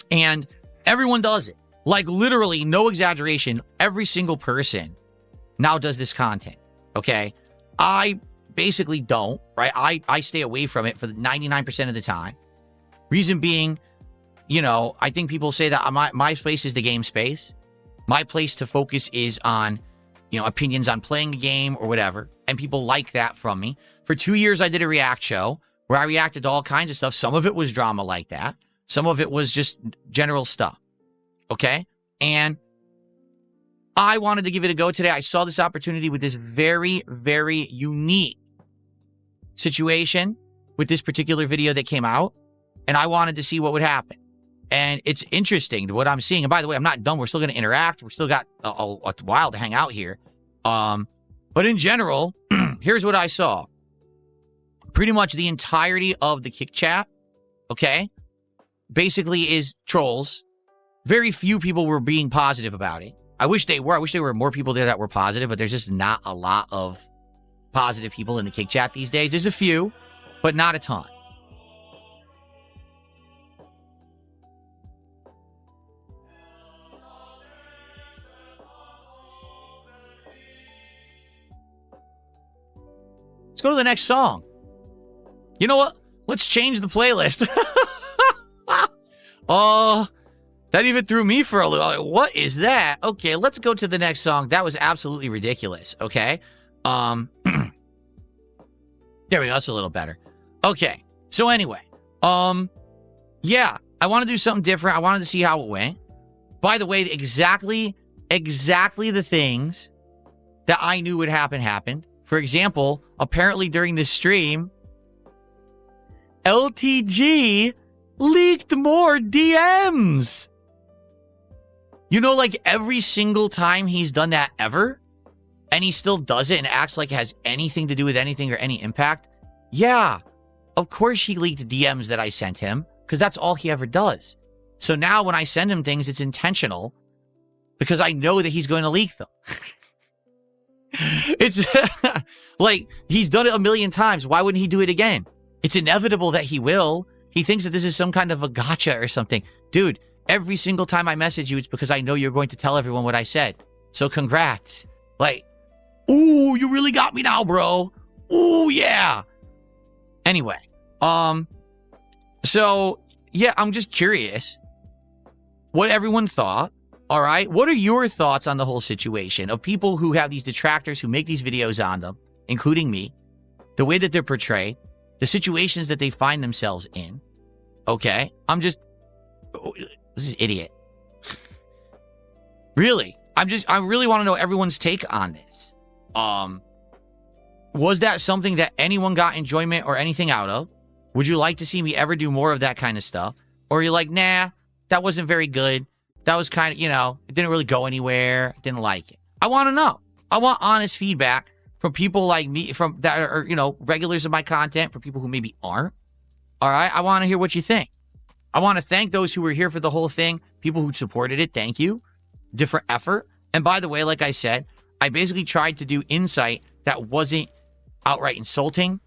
And everyone does it. Like, literally, no exaggeration, every single person now does this content. Okay? I basically don't, right? I stay away from it for the 99% of the time. Reason being, I think people say that my space is the game space. My place to focus is on, opinions on playing the game or whatever. And people like that from me. For 2 years, I did a react show where I reacted to all kinds of stuff. Some of it was drama like that. Some of it was just general stuff. Okay? And I wanted to give it a go today. I saw this opportunity with this very, very unique situation with this particular video that came out. And I wanted to see what would happen. And it's interesting what I'm seeing. And by the way, I'm not done. We're still going to interact. We're still got a while to hang out here. But in general, here's what I saw. Pretty much the entirety of the Kick Chat, okay, basically is trolls. Very few people were being positive about it. I wish they were. I wish there were more people there that were positive, but there's just not a lot of positive people in the Kick Chat these days. There's a few, but not a ton. Let's go to the next song. You know what? Let's change the playlist. That even threw me for a little. What is that? Okay, let's go to the next song. That was absolutely ridiculous. Okay. There we go. That's a little better. Okay. So anyway, yeah, I want to do something different. I wanted to see how it went. By the way, exactly the things that I knew would happen happened. For example, apparently during this stream, LTG leaked more DMs. Like every single time he's done that ever, and he still does it and acts like it has anything to do with anything or any impact. Yeah, of course he leaked DMs that I sent him, because that's all he ever does. So now when I send him things, it's intentional, because I know that he's going to leak them. It's like, he's done it a million times. Why wouldn't he do it again? It's inevitable that he will. He thinks that this is some kind of a gotcha or something. Dude, Every single time I message you, it's because I know you're going to tell everyone what I said. So congrats. Like, ooh, you really got me now, bro. Ooh, yeah. Anyway, so yeah, I'm just curious what everyone thought. All right. What are your thoughts on the whole situation of people who have these detractors who make these videos on them, including me, the way that they're portrayed, the situations that they find themselves in? Okay. This is idiot. Really? I really want to know everyone's take on this. Was that something that anyone got enjoyment or anything out of? Would you like to see me ever do more of that kind of stuff? Or are you like, nah, that wasn't very good. That was kind of, it didn't really go anywhere. Didn't like it. I want to know. I want honest feedback from people like me, from that are, regulars of my content, for people who maybe aren't. All right. I want to hear what you think. I want to thank those who were here for the whole thing. People who supported it. Thank you. Different effort. And by the way, like I said, I basically tried to do insight that wasn't outright insulting,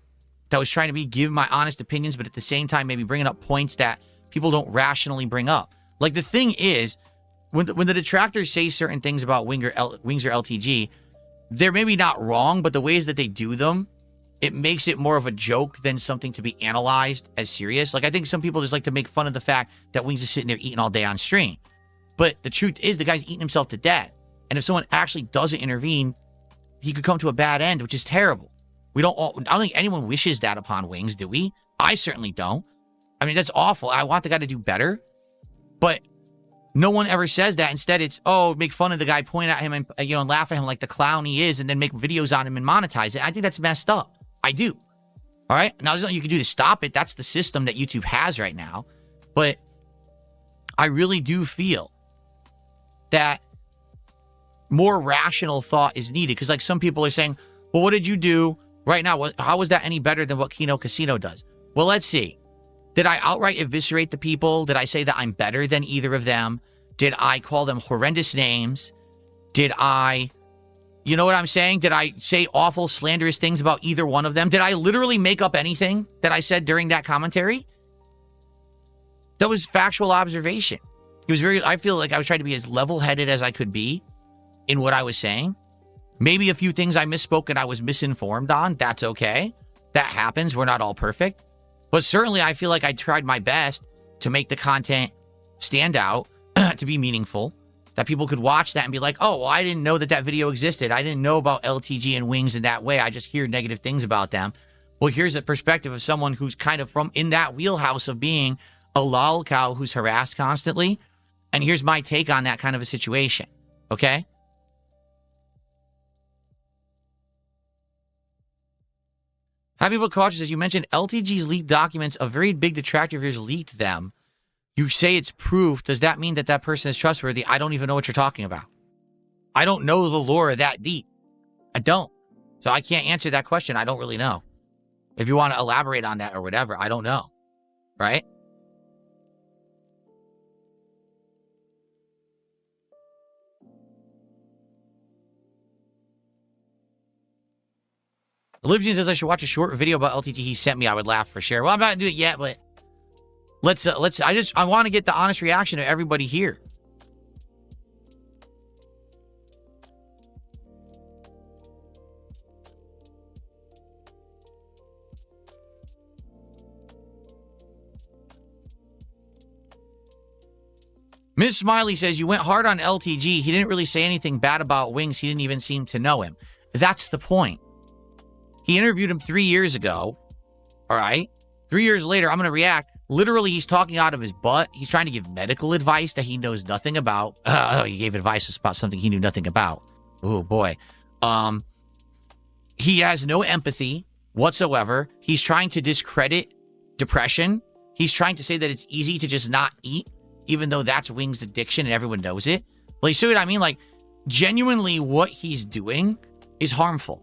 that was trying to give my honest opinions, but at the same time, maybe bringing up points that people don't rationally bring up. Like, the thing is, when the detractors say certain things about Wings or LTG, they're maybe not wrong, but the ways that they do them, it makes it more of a joke than something to be analyzed as serious. Like, I think some people just like to make fun of the fact that Wings is sitting there eating all day on stream. But the truth is, the guy's eating himself to death. And if someone actually doesn't intervene, he could come to a bad end, which is terrible. I don't think anyone wishes that upon Wings, do we? I certainly don't. I mean, that's awful. I want the guy to do better. But no one ever says that. Instead, it's, make fun of the guy, point at him, and and laugh at him like the clown he is, and then make videos on him and monetize it. I think that's messed up. I do. All right? Now, there's nothing you can do to stop it. That's the system that YouTube has right now. But I really do feel that more rational thought is needed. Because, like, some people are saying, well, what did you do right now? How was that any better than what Kino Casino does? Well, let's see. Did I outright eviscerate the people? Did I say that I'm better than either of them? Did I call them horrendous names? Did I, you know what I'm saying? Did I say awful, slanderous things about either one of them? Did I literally make up anything that I said during that commentary? That was factual observation. It was I feel like I was trying to be as level-headed as I could be in what I was saying. Maybe a few things I misspoke and I was misinformed on. That's okay. That happens. We're not all perfect. But certainly, I feel like I tried my best to make the content stand out, to be meaningful, that people could watch that and be like, oh, well, I didn't know that video existed. I didn't know about LTG and Wings in that way. I just hear negative things about them. Well, here's a perspective of someone who's kind of in that wheelhouse of being a lol cow who's harassed constantly. And here's my take on that kind of a situation. Okay? Happy Book Cautious, as you mentioned, LTG's leaked documents, a very big detractor of yours leaked them. You say it's proof. Does that mean that that person is trustworthy? I don't even know what you're talking about. I don't know the lore that deep. I don't. So I can't answer that question. I don't really know. If you want to elaborate on that or whatever, I don't know. Right? Libjian says I should watch a short video about LTG he sent me. I would laugh for sure. Well, I'm not going to do it yet, but I want to get the honest reaction of everybody here. Ms. Smiley says you went hard on LTG. He didn't really say anything bad about Wings. He didn't even seem to know him. That's the point. He interviewed him 3 years ago. All right. 3 years later, I'm going to react. Literally, he's talking out of his butt. He's trying to give medical advice that he knows nothing about. He gave advice about something he knew nothing about. Oh, boy. He has no empathy whatsoever. He's trying to discredit depression. He's trying to say that it's easy to just not eat, even though that's Wings' addiction and everyone knows it. Like, see what I mean? Like, genuinely, what he's doing is harmful.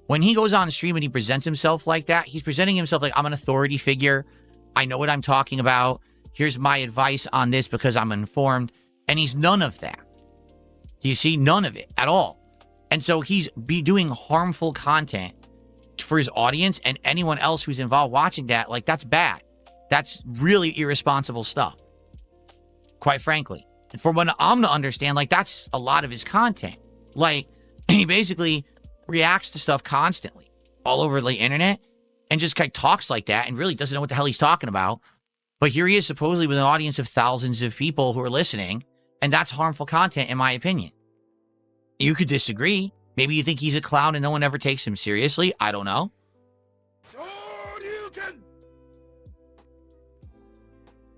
When he goes on stream and he presents himself like that, he's presenting himself like, I'm an authority figure. I know what I'm talking about. Here's my advice on this because I'm informed. And he's none of that. You see, none of it at all. And so he's doing harmful content for his audience and anyone else who's involved watching that. Like, that's bad. That's really irresponsible stuff. quite frankly. And from what I'm to understand, like, that's a lot of his content. Like, he basically reacts to stuff constantly all over the internet and just kind of talks like that and really doesn't know what the hell he's talking about. But here he is supposedly with an audience of thousands of people who are listening, and that's harmful content, in my opinion. You could disagree. Maybe you think he's a clown and no one ever takes him seriously. I don't know.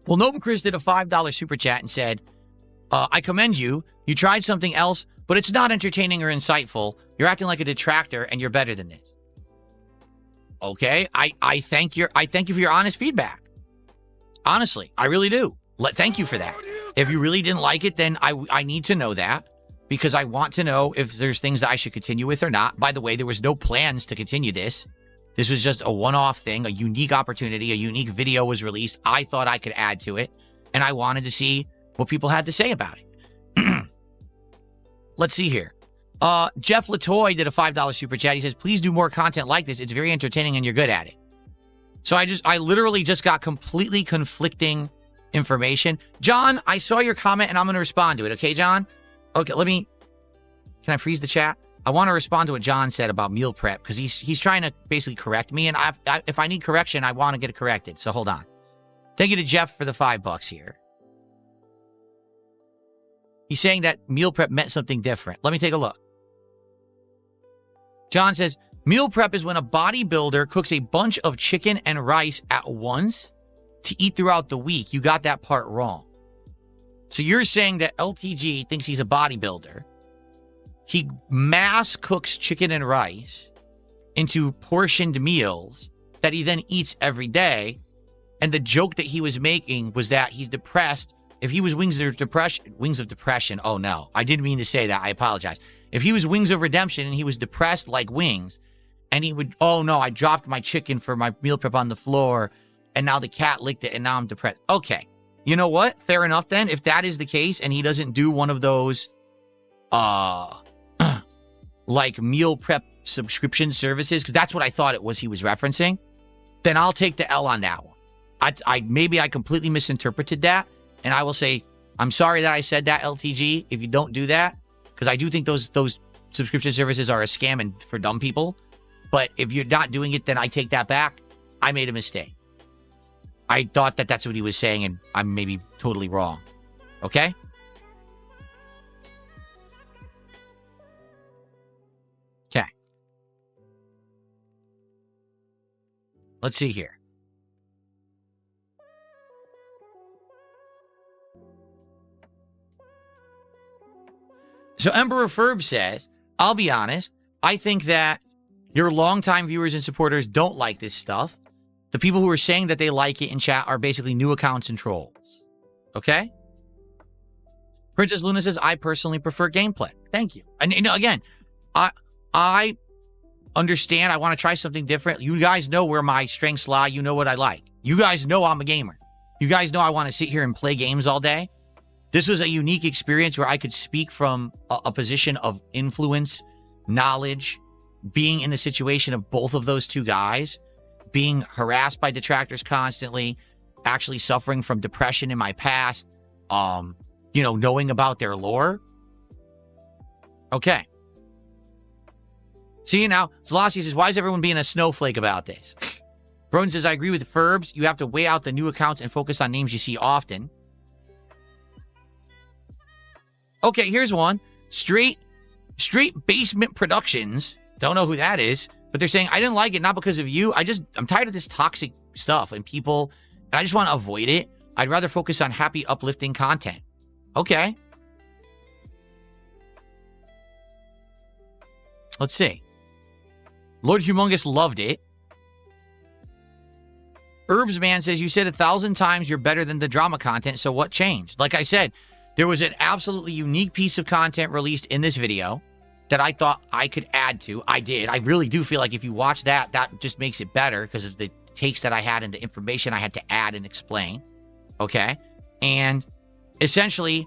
Well, Nova Chris did a $5 super chat and said, I commend you. You tried something else, but it's not entertaining or insightful. You're acting like a detractor, and you're better than this. Okay, I thank you for your honest feedback. Honestly, I really do. Thank you for that. If you really didn't like it, then I need to know that, because I want to know if there's things that I should continue with or not. By the way, there was no plans to continue this. This was just a one-off thing, a unique opportunity, a unique video was released. I thought I could add to it, and I wanted to see what people had to say about it. Let's see here. Jeff Latoy did a $5 super chat. He says, please do more content like this. It's very entertaining and you're good at it. So I literally just got completely conflicting information. John, I saw your comment and I'm going to respond to it. Okay, John? Okay, can I freeze the chat? I want to respond to what John said about meal prep because he's trying to basically correct me. And if I need correction, I want to get it corrected. So hold on. Thank you to Jeff for the $5 here. He's saying that meal prep meant something different. Let me take a look. John says, meal prep is when a bodybuilder cooks a bunch of chicken and rice at once to eat throughout the week. You got that part wrong. So you're saying that LTG thinks he's a bodybuilder. He mass cooks chicken and rice into portioned meals that he then eats every day. And the joke that he was making was that he's depressed. If he was Wings of Depression, oh no, I didn't mean to say that. I apologize. If he was Wings of Redemption and he was depressed like Wings, and he would, oh no, I dropped my chicken for my meal prep on the floor, and now the cat licked it, and now I'm depressed. Okay, you know what? Fair enough then. If that is the case, and he doesn't do one of those, like meal prep subscription services, because that's what I thought it was he was referencing, then I'll take the L on that one. Maybe I completely misinterpreted that. And I will say, I'm sorry that I said that, LTG, if you don't do that, because I do think those subscription services are a scam and for dumb people. But if you're not doing it, then I take that back. I made a mistake. I thought that that's what he was saying, and I'm maybe totally wrong. Okay? Okay. Let's see here. So Emperor Ferb says, I'll be honest, I think that your longtime viewers and supporters don't like this stuff. The people who are saying that they like it in chat are basically new accounts and trolls. Okay? Princess Luna says, I personally prefer gameplay. Thank you. And you know, again, I understand. I want to try something different. You guys know where my strengths lie. You know what I like. You guys know I'm a gamer. You guys know I want to sit here and play games all day. This was a unique experience where I could speak from a position of influence, knowledge, being in the situation of both of those two guys, being harassed by detractors constantly, actually suffering from depression in my past, knowing about their lore. Okay. See now, Zelossi says, why is everyone being a snowflake about this? Broden says, I agree with Ferbs. You have to weigh out the new accounts and focus on names you see often. Okay, here's one. Straight Basement Productions. Don't know who that is, but they're saying, I didn't like it, not because of you. I'm tired of this toxic stuff and people, and I just want to avoid it. I'd rather focus on happy, uplifting content. Okay. Let's see. Lord Humongous loved it. Herbs Man says, you said 1,000 times you're better than the drama content, so what changed? Like I said, there was an absolutely unique piece of content released in this video that I thought I could add to. I did. I really do feel like if you watch that, that just makes it better because of the takes that I had and the information I had to add and explain. Okay? And essentially,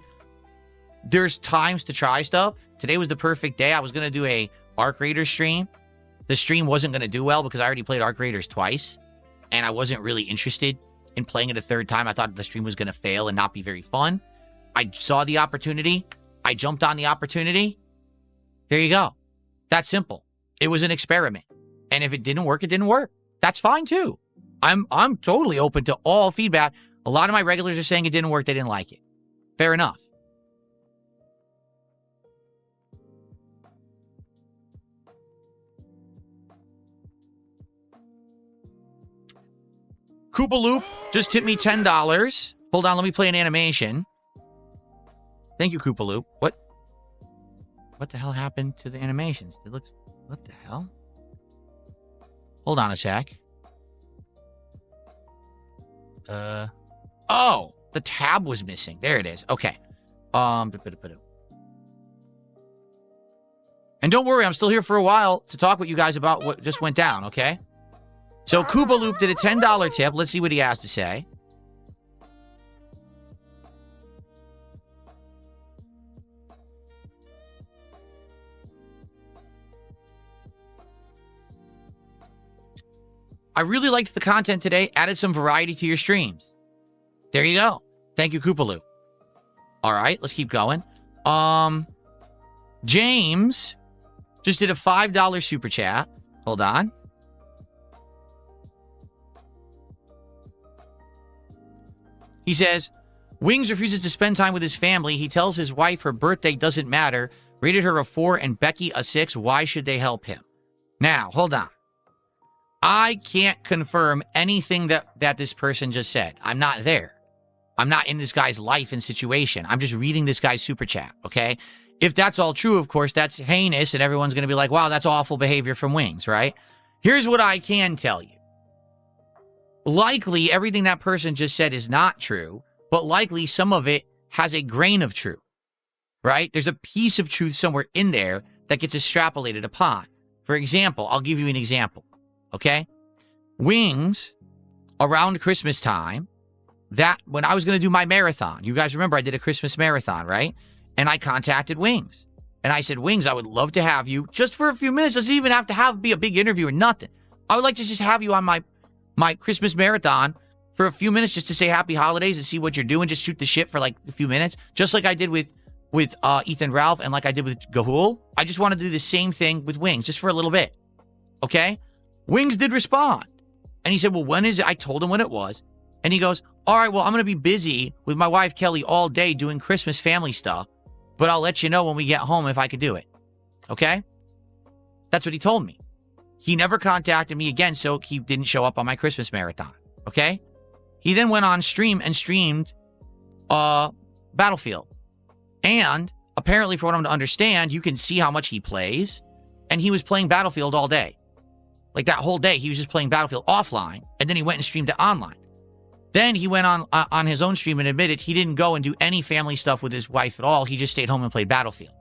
there's times to try stuff. Today was the perfect day. I was going to do a Arc Raiders stream. The stream wasn't going to do well because I already played Arc Raiders twice, and I wasn't really interested in playing it a third time. I thought the stream was going to fail and not be very fun. I saw the opportunity. I jumped on the opportunity. There you go. That's simple. It was an experiment. And if it didn't work, it didn't work. That's fine too. I'm totally open to all feedback. A lot of my regulars are saying it didn't work. They didn't like it. Fair enough. Koopa Loop just tipped me $10. Hold on, let me play an animation. Thank you, Koopa Loop. What the hell happened to the animations? It looks... What the hell? Hold on a sec. Oh, the tab was missing. There it is. Okay. And don't worry, I'm still here for a while to talk with you guys about what just went down, okay? So Koopa Loop did a $10 tip. Let's see what he has to say. I really liked the content today. Added some variety to your streams. There you go. Thank you, Koopa Loop. All right, let's keep going. James just did a $5 super chat. Hold on. He says, Wings refuses to spend time with his family. He tells his wife her birthday doesn't matter. Rated her a 4 and Becky a 6. Why should they help him? Now, hold on. I can't confirm anything that this person just said. I'm not there. I'm not in this guy's life and situation. I'm just reading this guy's super chat, okay? If that's all true, of course, that's heinous, and everyone's going to be like, wow, that's awful behavior from Wings, right? Here's what I can tell you. Likely, everything that person just said is not true, but likely some of it has a grain of truth, right? There's a piece of truth somewhere in there that gets extrapolated upon. For example, I'll give you an example, okay? Wings, around Christmas time, that when I was going to do my marathon, you guys remember I did a Christmas marathon, right? And I contacted Wings. And I said, Wings, I would love to have you just for a few minutes. Doesn't even have to be a big interview or nothing. I would like to just have you on my Christmas marathon for a few minutes just to say happy holidays and see what you're doing. Just shoot the shit for like a few minutes. Just like I did with Ethan Ralph and like I did with Gahul. I just wanted to do the same thing with Wings just for a little bit. Okay? Wings did respond. And he said, well, when is it? I told him when it was. And he goes, all right, well, I'm going to be busy with my wife, Kelly, all day doing Christmas family stuff. But I'll let you know when we get home if I could do it. Okay? That's what he told me. He never contacted me again, so he didn't show up on my Christmas marathon. Okay? He then went on stream and streamed Battlefield. And apparently, for what I'm to understand, you can see how much he plays. And he was playing Battlefield all day. Like that whole day, he was just playing Battlefield offline. And then he went and streamed it online. Then he went on his own stream and admitted he didn't go and do any family stuff with his wife at all. He just stayed home and played Battlefield.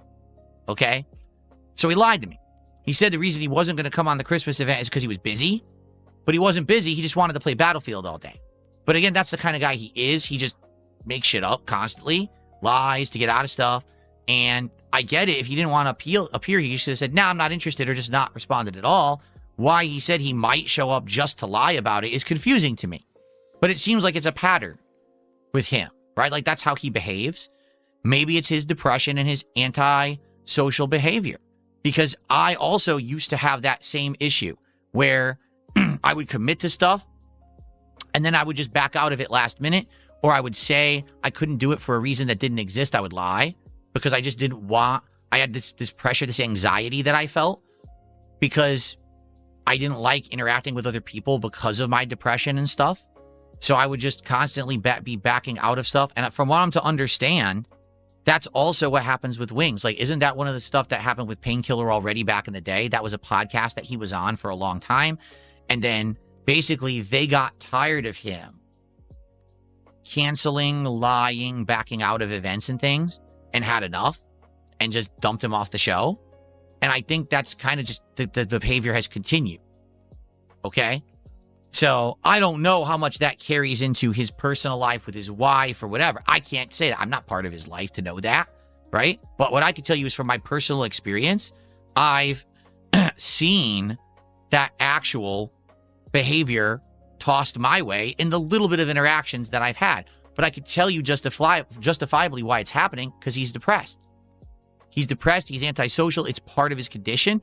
Okay? So he lied to me. He said the reason he wasn't going to come on the Christmas event is because he was busy. But he wasn't busy. He just wanted to play Battlefield all day. But again, that's the kind of guy he is. He just makes shit up constantly. Lies to get out of stuff. And I get it. If he didn't want to appear, he should have said, I'm not interested, or just not responded at all. Why he said he might show up just to lie about it is confusing to me. But it seems like it's a pattern with him, right? Like that's how he behaves. Maybe it's his depression and his anti-social behavior. Because I also used to have that same issue where I would commit to stuff and then I would just back out of it last minute, or I would say I couldn't do it for a reason that didn't exist. I would lie because I just didn't want, I had this pressure, this anxiety that I felt because I didn't like interacting with other people because of my depression and stuff. So I would just constantly be backing out of stuff. And from what I'm to understand, that's also what happens with Wings. Like, isn't that one of the stuff that happened with Painkiller already back in the day? That was a podcast that he was on for a long time. And then basically they got tired of him canceling, lying, backing out of events and things and had enough and just dumped him off the show. And I think that's kind of just the behavior has continued. Okay? So I don't know how much that carries into his personal life with his wife or whatever. I can't say that. I'm not part of his life to know that, right? But what I can tell you is from my personal experience, I've seen that actual behavior tossed my way in the little bit of interactions that I've had. but I could tell you justifiably why it's happening, because he's depressed. He's depressed. He's antisocial. It's part of his condition.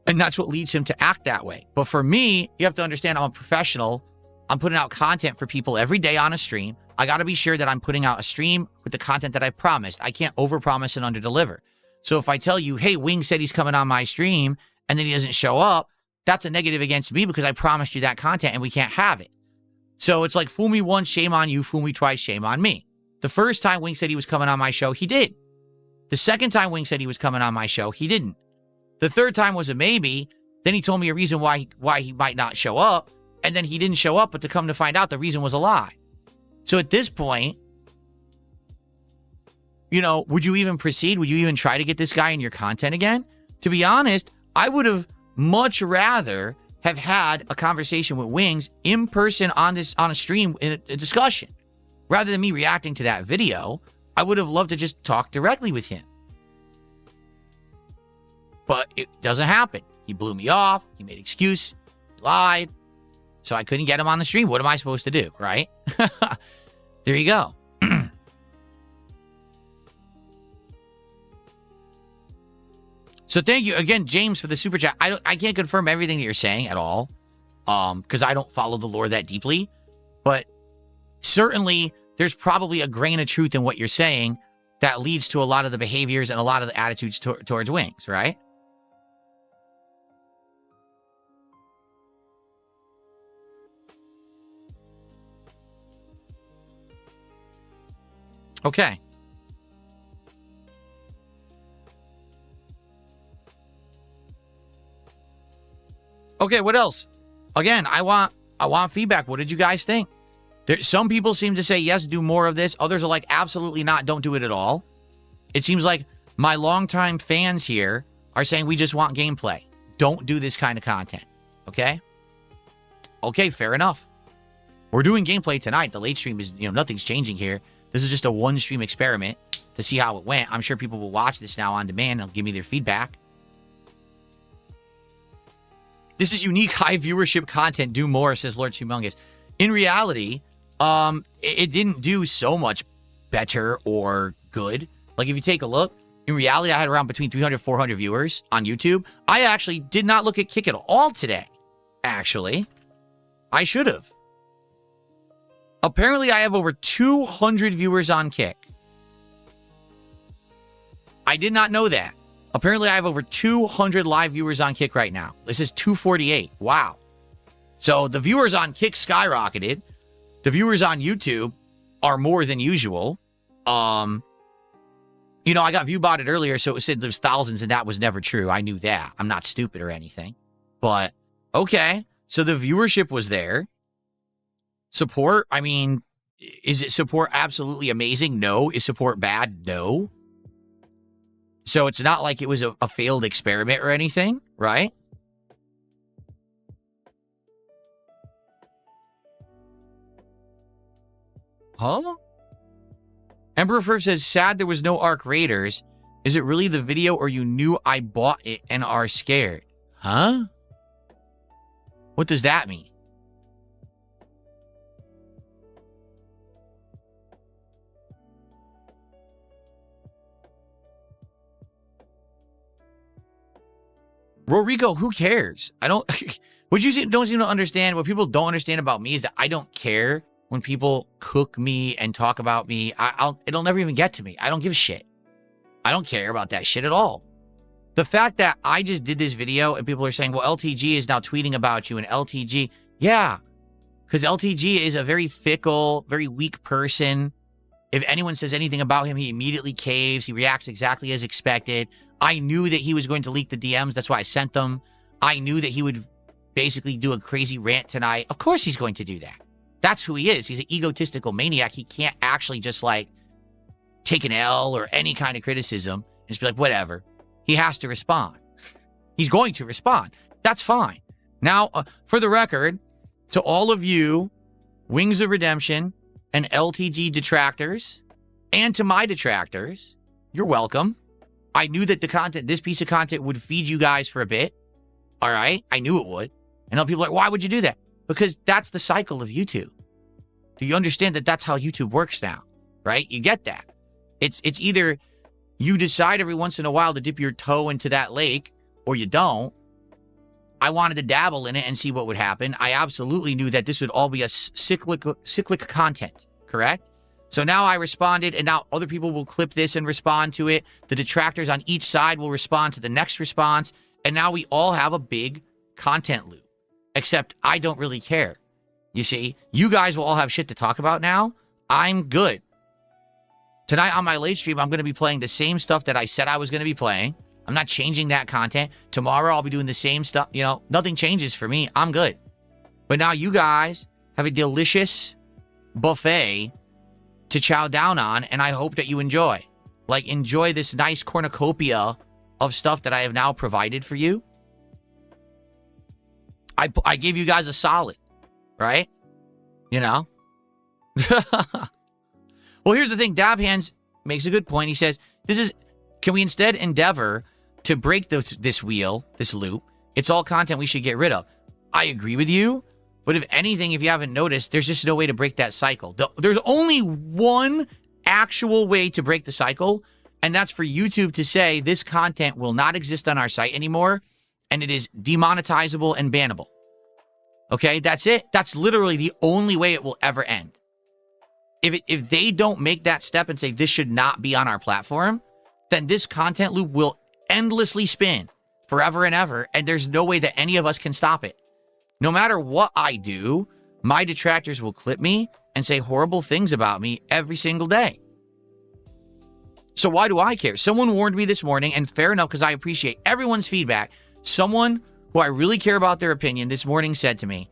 And that's what leads him to act that way. But for me, you have to understand I'm a professional. I'm putting out content for people every day on a stream. I got to be sure that I'm putting out a stream with the content that I've promised. I can't overpromise and underdeliver. So if I tell you, hey, Wing said he's coming on my stream, and then he doesn't show up, that's a negative against me because I promised you that content and we can't have it. So it's like, fool me once, shame on you. Fool me twice, shame on me. The first time Wing said he was coming on my show, he did. The second time Wing said he was coming on my show, he didn't. The third time was a maybe. Then he told me a reason why he might not show up. And then he didn't show up, but to come to find out, the reason was a lie. So at this point, you know, would you even proceed? Would you even try to get this guy in your content again? To be honest, I would have much rather have had a conversation with Wings in person on a stream in a discussion. Rather than me reacting to that video, I would have loved to just talk directly with him. But it doesn't happen. He blew me off. He made excuse. He lied. So I couldn't get him on the stream. What am I supposed to do, right? There you go. So thank you again, James, for the super chat. I can't confirm everything that you're saying at all, because I don't follow the lore that deeply. But certainly, there's probably a grain of truth in what you're saying that leads to a lot of the behaviors and a lot of the attitudes towards Wings, right? Okay. Okay, what else? Again, I want feedback. What did you guys think? Some people seem to say, yes, do more of this. Others are like, absolutely not. Don't do it at all. It seems like my longtime fans here are saying we just want gameplay. Don't do this kind of content. Okay? Okay, fair enough. We're doing gameplay tonight. The late stream is, nothing's changing here. This is just a one-stream experiment to see how it went. I'm sure people will watch this now on demand and give me their feedback. This is unique high viewership content. Do more, says Lord Humongous. In reality, it didn't do so much better or good. Like, if you take a look, in reality, I had around between 300 400 viewers on YouTube. I actually did not look at Kick at all today. Actually, I should have. Apparently, I have over 200 viewers on Kick. I did not know that. Apparently, I have over 200 live viewers on Kick right now. This is 248. Wow. So the viewers on Kick skyrocketed. The viewers on YouTube are more than usual. I got view-botted earlier, so it said there's thousands, and that was never true. I knew that. I'm not stupid or anything. But, okay. So the viewership was there. Support, I mean, is it support absolutely amazing? No. Is support bad? No. So it's not like it was a failed experiment or anything, right? Huh? Emperor First says, sad there was no Arc Raiders. Is it really the video or you knew I bought it and are scared? Huh? What does that mean? Rorico, who cares? I don't... What you don't seem to understand, what people don't understand about me is that I don't care when people cook me and talk about me. It'll never even get to me. I don't give a shit. I don't care about that shit at all. The fact that I just did this video and people are saying, well, LTG is now tweeting about you and LTG... Yeah, because LTG is a very fickle, very weak person. If anyone says anything about him, he immediately caves. He reacts exactly as expected. I knew that he was going to leak the DMs. That's why I sent them. I knew that he would basically do a crazy rant tonight. Of course he's going to do that. That's who he is. He's an egotistical maniac. He can't actually just like take an L or any kind of criticism and just be like, whatever. He has to respond. He's going to respond. That's fine. Now, for the record, to all of you, Wings of Redemption and LTG detractors, and to my detractors, you're welcome. I knew that this piece of content would feed you guys for a bit. All right? I knew it would. And now people are like, why would you do that? Because that's the cycle of YouTube. Do you understand that that's how YouTube works now, right? You get that. It's either you decide every once in a while to dip your toe into that lake or you don't. I wanted to dabble in it and see what would happen. I absolutely knew that this would all be a cyclic content, correct? So now I responded, and now other people will clip this and respond to it. The detractors on each side will respond to the next response, and now we all have a big content loop. Except I don't really care. You see, you guys will all have shit to talk about now. I'm good. Tonight on my late stream, I'm going to be playing the same stuff that I said I was going to be playing. I'm not changing that content. Tomorrow, I'll be doing the same stuff. You know, nothing changes for me. I'm good. But now you guys have a delicious buffet to chow down on, and I hope that you enjoy. Like, enjoy this nice cornucopia of stuff that I have now provided for you. I gave you guys a solid, right? You know? Well, here's the thing. Dab Hands makes a good point. He says, can we instead endeavor to break this wheel, this loop? It's all content we should get rid of. I agree with you, but if anything, if you haven't noticed, there's just no way to break that cycle. There's only one actual way to break the cycle, and that's for YouTube to say this content will not exist on our site anymore, and it is demonetizable and bannable. Okay, that's it. That's literally the only way it will ever end. If they don't make that step and say this should not be on our platform, then this content loop will endlessly spin forever and ever, and there's no way that any of us can stop it. No matter what I do, my detractors will clip me and say horrible things about me every single day. So why do I care? Someone warned me this morning, and fair enough, because I appreciate everyone's feedback. Someone who I really care about their opinion this morning said to me,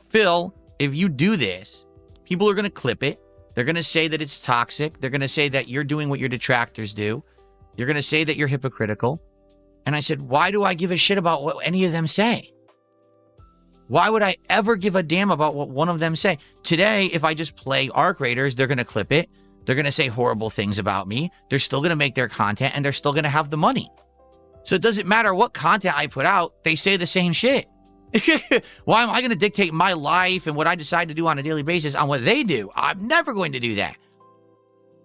Phil, if you do this, people are going to clip it. They're going to say that it's toxic. They're going to say that you're doing what your detractors do. You're going to say that you're hypocritical. And I said, why do I give a shit about what any of them say? Why would I ever give a damn about what one of them say? Today, if I just play Arc Raiders, they're going to clip it. They're going to say horrible things about me. They're still going to make their content, and they're still going to have the money. So it doesn't matter what content I put out. They say the same shit. Why am I going to dictate my life and what I decide to do on a daily basis on what they do? I'm never going to do that.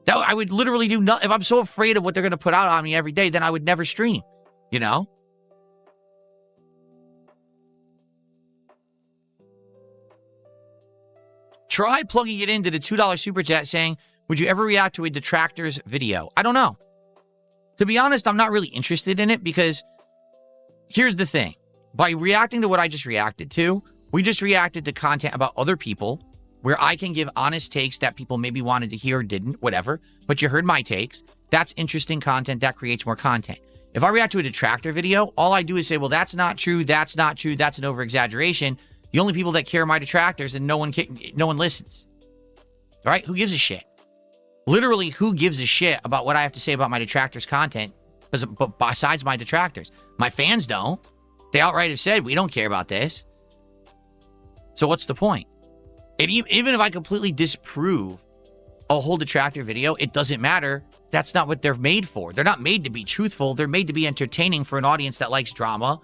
I would literally do nothing. If I'm so afraid of what they're going to put out on me every day, then I would never stream, you know? Try plugging it into the $2 super chat saying, would you ever react to a detractor's video? I don't know. To be honest, I'm not really interested in it because here's the thing. By reacting to what I just reacted to, we just reacted to content about other people where I can give honest takes that people maybe wanted to hear or didn't, whatever. But you heard my takes. That's interesting content. That creates more content. If I react to a detractor video, all I do is say, well, that's not true. That's not true. That's an over-exaggeration. The only people that care are my detractors, and no one listens. All right? Who gives a shit? Literally, who gives a shit about what I have to say about my detractors' content besides my detractors? My fans don't. They outright have said, we don't care about this. So what's the point? Even if I completely disprove a whole detractor video, it doesn't matter. That's not what they're made for. They're not made to be truthful. They're made to be entertaining for an audience that likes drama,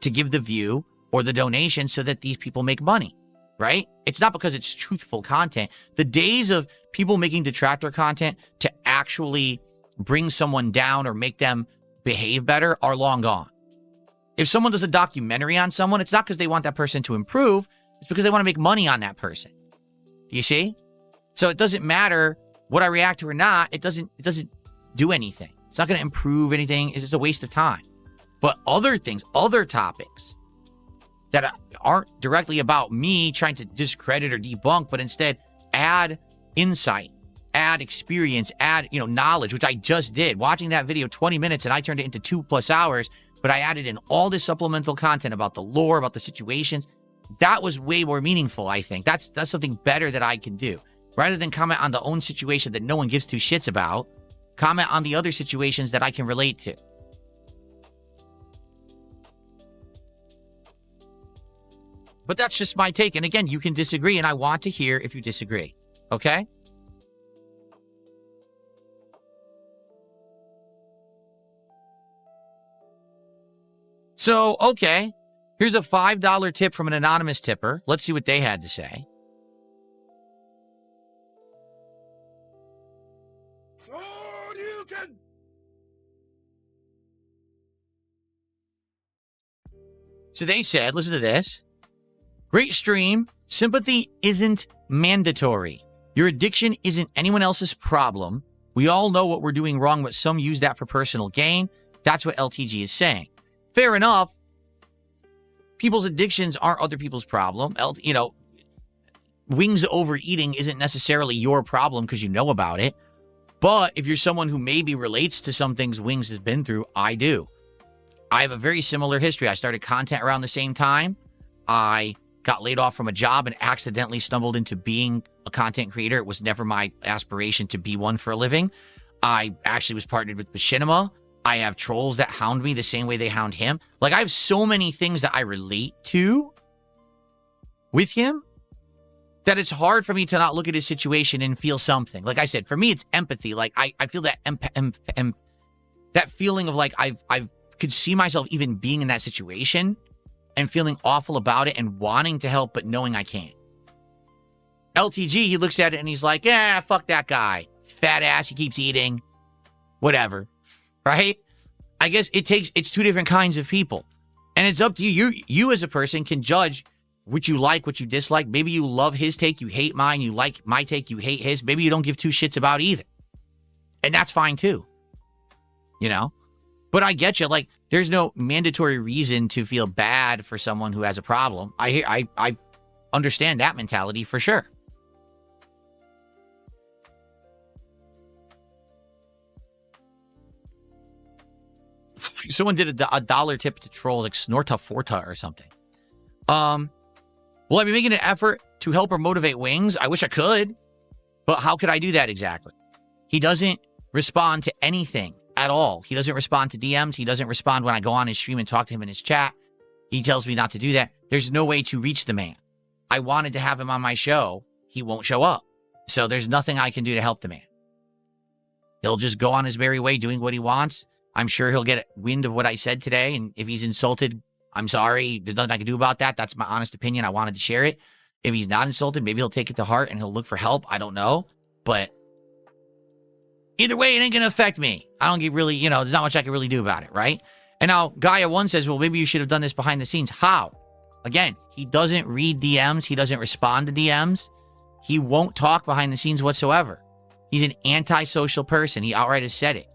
to give the view or the donation so that these people make money, right? It's not because it's truthful content. The days of people making detractor content to actually bring someone down or make them behave better are long gone. If someone does a documentary on someone, it's not because they want that person to improve. It's because they want to make money on that person. You see? So it doesn't matter what I react to or not. It doesn't do anything. It's not going to improve anything. It's just a waste of time. But other things, other topics that aren't directly about me trying to discredit or debunk, but instead add insight, add experience, add, knowledge, which I just did. Watching that video 20 minutes and I turned it into 2+ hours, but I added in all this supplemental content about the lore, about the situations. That was way more meaningful, I think. That's something better that I can do. Rather than comment on the own situation that no one gives two shits about, comment on the other situations that I can relate to. But that's just my take. And again, you can disagree, and I want to hear if you disagree. Okay? So, okay. Here's a $5 tip from an anonymous tipper. Let's see what they had to say. So they said, listen to this. Great stream. Sympathy isn't mandatory. Your addiction isn't anyone else's problem. We all know what we're doing wrong, but some use that for personal gain. That's what LTG is saying. Fair enough. People's addictions aren't other people's problem. Wings overeating isn't necessarily your problem because you know about it. But if you're someone who maybe relates to some things Wings has been through, I do. I have a very similar history. I started content around the same time. I got laid off from a job and accidentally stumbled into being a content creator. It was never my aspiration to be one for a living. I actually was partnered with Machinima. I have trolls that hound me the same way they hound him. Like, I have so many things that I relate to with him that it's hard for me to not look at his situation and feel something. Like I said, for me, it's empathy. Like, I feel that that feeling of like I could see myself even being in that situation and feeling awful about it and wanting to help, but knowing I can't. LTG, he looks at it and he's like, yeah, fuck that guy. Fat ass, he keeps eating. Whatever. Right? I guess it's two different kinds of people. And it's up to you. You as a person can judge what you like, what you dislike. Maybe you love his take, you hate mine. You like my take, you hate his. Maybe you don't give two shits about either. And that's fine too. You know? But I get you. Like, there's no mandatory reason to feel bad for someone who has a problem. I understand that mentality for sure. Someone did a dollar tip to trolls like Snorta Forta or something. Will I be making an effort to help or motivate Wings? I wish I could. But how could I do that exactly? He doesn't respond to anything at all. He doesn't respond to DMs. He doesn't respond when I go on his stream and talk to him in his chat. He tells me not to do that. There's no way to reach the man. I wanted to have him on my show. He won't show up. So there's nothing I can do to help the man. He'll just go on his merry way doing what he wants. I'm sure he'll get wind of what I said today. And if he's insulted, I'm sorry. There's nothing I can do about that. That's my honest opinion. I wanted to share it. If he's not insulted, maybe he'll take it to heart and he'll look for help. I don't know. But either way, it ain't going to affect me. I don't get really, there's not much I can really do about it, right? And now Gaia1 says, well, maybe you should have done this behind the scenes. How? Again, he doesn't read DMs. He doesn't respond to DMs. He won't talk behind the scenes whatsoever. He's an antisocial person. He outright has said it.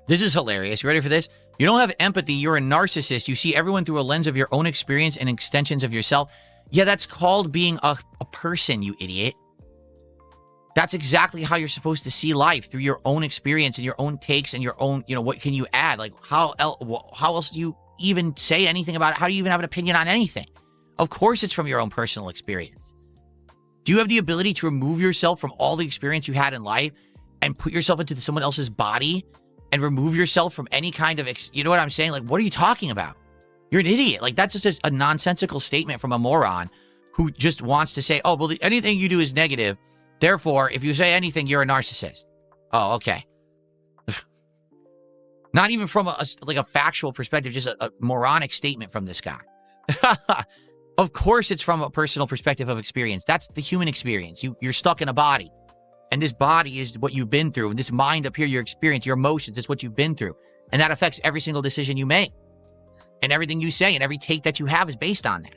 This is hilarious. You ready for this? You don't have empathy. You're a narcissist. You see everyone through a lens of your own experience and extensions of yourself. Yeah, that's called being a person, you idiot. That's exactly how you're supposed to see life, through your own experience and your own takes and your own, what can you add? Like, how else do you even say anything about it? How do you even have an opinion on anything? Of course it's from your own personal experience. Do you have the ability to remove yourself from all the experience you had in life and put yourself into someone else's body and remove yourself from any kind of, you know what I'm saying? Like, what are you talking about? You're an idiot. Like, that's just a nonsensical statement from a moron who just wants to say, oh, well, anything you do is negative. Therefore, if you say anything, you're a narcissist. Oh, okay. Not even from a factual perspective, just a moronic statement from this guy. Of course, it's from a personal perspective of experience. That's the human experience. You're stuck in a body. And this body is what you've been through. And this mind up here, your experience, your emotions, is what you've been through. And that affects every single decision you make. And everything you say and every take that you have is based on that.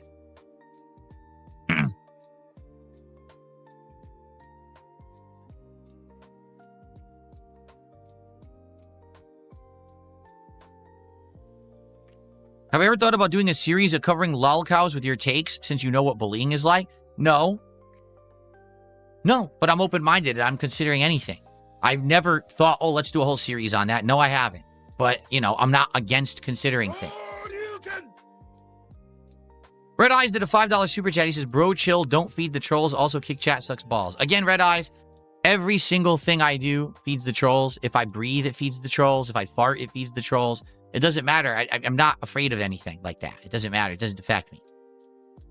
Have you ever thought about doing a series of covering lolcows with your takes, since you know what bullying is like? No. No, but I'm open-minded and I'm considering anything. I've never thought, oh, let's do a whole series on that. No, I haven't. But, I'm not against considering things. Red Eyes did a $5 super chat. He says, bro, chill, don't feed the trolls. Also, kick chat sucks balls. Again, Red Eyes, every single thing I do feeds the trolls. If I breathe, it feeds the trolls. If I fart, it feeds the trolls. It doesn't matter. I'm not afraid of anything like that. It doesn't matter. It doesn't affect me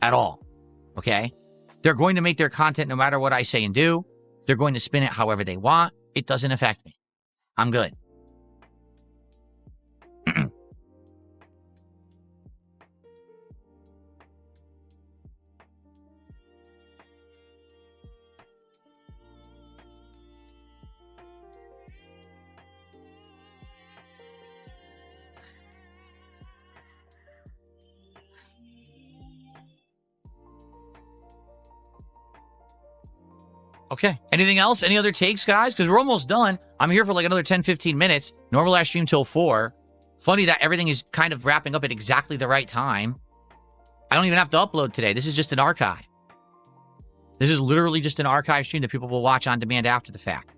at all. Okay? They're going to make their content no matter what I say and do. They're going to spin it however they want. It doesn't affect me. I'm good. Okay. Anything else? Any other takes, guys? Because we're almost done. I'm here for like another 10, 15 minutes. Normally I stream till 4. Funny that everything is kind of wrapping up at exactly the right time. I don't even have to upload today. This is just an archive. This is literally just an archive stream that people will watch on demand after the fact.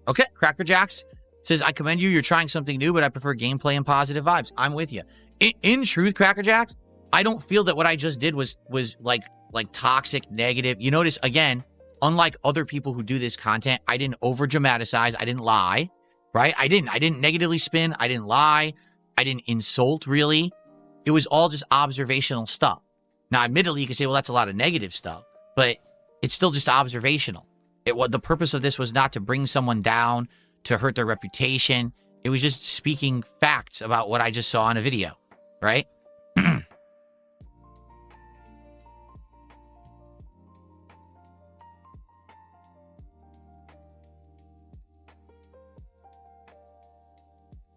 Okay, Cracker Jacks says, I commend you. You're trying something new, but I prefer gameplay and positive vibes. I'm with you. In truth, Cracker Jacks, I don't feel that what I just did was like toxic, negative. You notice, again, unlike other people who do this content, I didn't over dramatize. I didn't lie, right? I didn't negatively spin. I didn't lie. I didn't insult, really. It was all just observational stuff. Now, admittedly, you can say, well, that's a lot of negative stuff, but it's still just observational. The purpose of this was not to bring someone down, to hurt their reputation. It was just speaking facts about what I just saw in a video, right?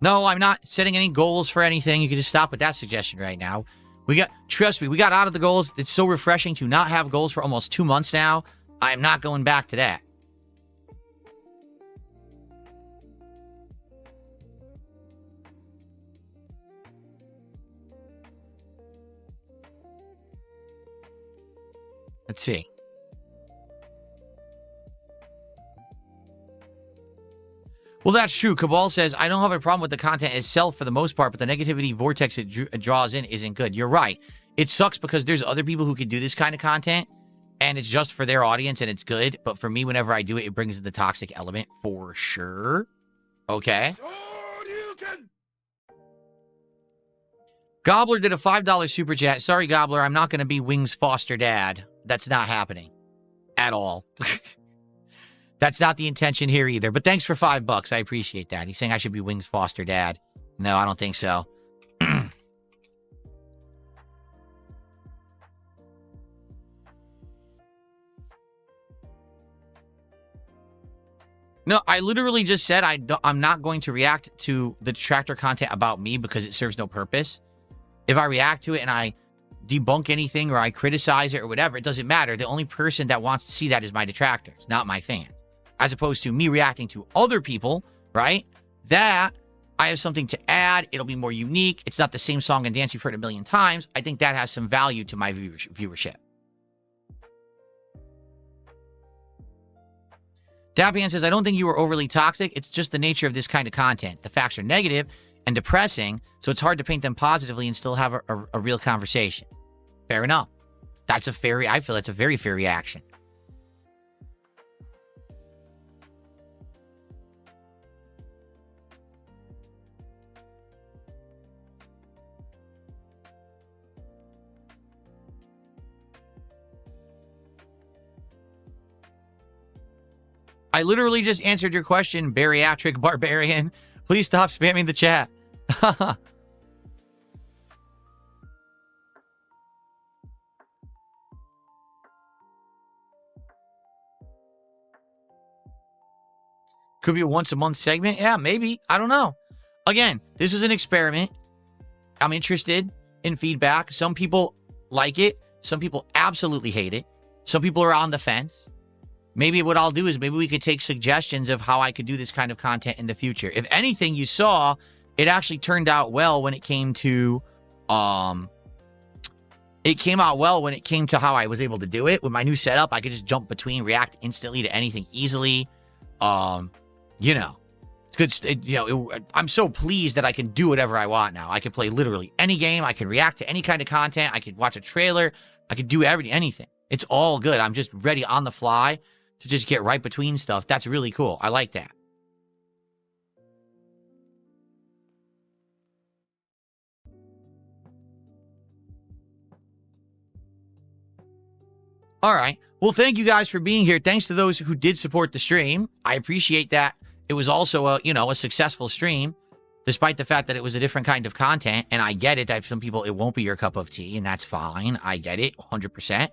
No, I'm not setting any goals for anything. You can just stop with that suggestion right now. Trust me, we got out of the goals. It's so refreshing to not have goals for almost 2 months now. I'm not going back to that. Let's see. Well, that's true. Cabal says, I don't have a problem with the content itself for the most part, but the negativity vortex it draws in isn't good. You're right. It sucks because there's other people who can do this kind of content, and it's just for their audience, and it's good. But for me, whenever I do it, it brings in the toxic element for sure. Okay. Gobbler did a $5 super chat. Sorry, Gobbler, I'm not going to be Wings' foster dad. That's not happening at all. That's not the intention here either. But thanks for $5. I appreciate that. He's saying I should be Wings' foster dad. No, I don't think so. No, I literally just said I'm not going to react to the detractor content about me because it serves no purpose. If I react to it and I debunk anything or I criticize it or whatever, it doesn't matter. The only person that wants to see that is my detractors, not my fans. As opposed to me reacting to other people, right? That I have something to add. It'll be more unique. It's not the same song and dance you've heard a million times. I think that has some value to my viewership. Dapian says, I don't think you were overly toxic. It's just the nature of this kind of content. The facts are negative and depressing, so it's hard to paint them positively and still have a real conversation. Fair enough. I feel that's a very fair reaction. I literally just answered your question, bariatric barbarian. Please stop spamming the chat. Could be a once-a-month segment. Yeah, maybe. I don't know. Again, this is an experiment. I'm interested in feedback. Some people like it. Some people absolutely hate it. Some people are on the fence. Maybe what I'll do is maybe we could take suggestions of how I could do this kind of content in the future. If anything, you saw, it actually turned out well when it came to, how I was able to do it. With my new setup, I could just jump between, react instantly to anything easily. It's good. I'm so pleased that I can do whatever I want now. I can play literally any game. I can react to any kind of content. I could watch a trailer. I could do anything. It's all good. I'm just ready on the fly to just get right between stuff. That's really cool. I like that. All right. Well, thank you guys for being here. Thanks to those who did support the stream. I appreciate that. It was also a successful stream, despite the fact that it was a different kind of content. And I get it that some people, it won't be your cup of tea, and that's fine. I get it 100%.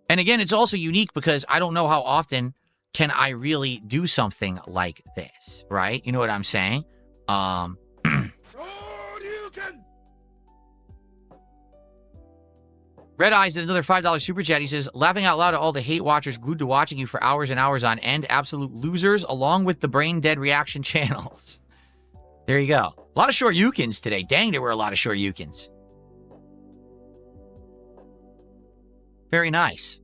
And again, it's also unique because I don't know how often can I really do something like this, right? You know what I'm saying? And Red Eyes did another $5 super chat. He says, laughing out loud at all the hate watchers glued to watching you for hours and hours on end. Absolute losers, along with the brain dead reaction channels. There you go. A lot of Shoryukens today. Dang, there were a lot of Shoryukens. Very nice.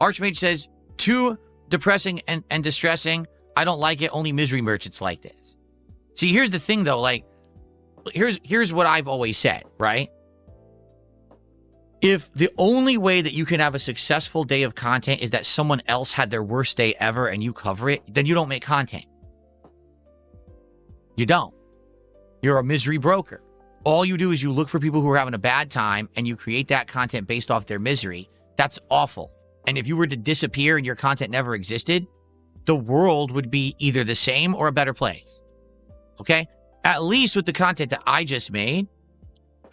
Archmage says, too depressing and distressing. I don't like it. Only misery merchants like this. See, here's the thing, though. Like, here's what I've always said, right? If the only way that you can have a successful day of content is that someone else had their worst day ever and you cover it, then you don't make content. You don't. You're a misery broker. All you do is you look for people who are having a bad time and you create that content based off their misery. That's awful. And if you were to disappear and your content never existed, the world would be either the same or a better place. Okay? At least with the content that I just made,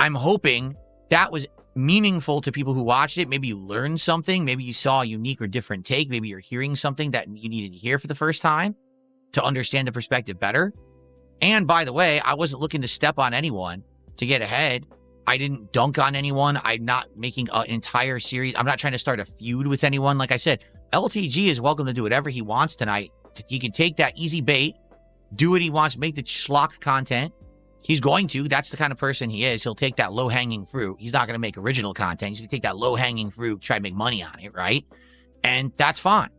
I'm hoping that was meaningful to people who watched it. Maybe you learned something. Maybe you saw a unique or different take. Maybe you're hearing something that you needed to hear for the first time to understand the perspective better. And by the way, I wasn't looking to step on anyone to get ahead. I didn't dunk on anyone. I'm not making an entire series. I'm not trying to start a feud with anyone. Like I said, LTG is welcome to do whatever he wants tonight. He can take that easy bait, do what he wants, make the schlock content. He's going to. That's the kind of person he is. He'll take that low-hanging fruit. He's not going to make original content. He's going to take that low-hanging fruit, try to make money on it, right? And that's fine.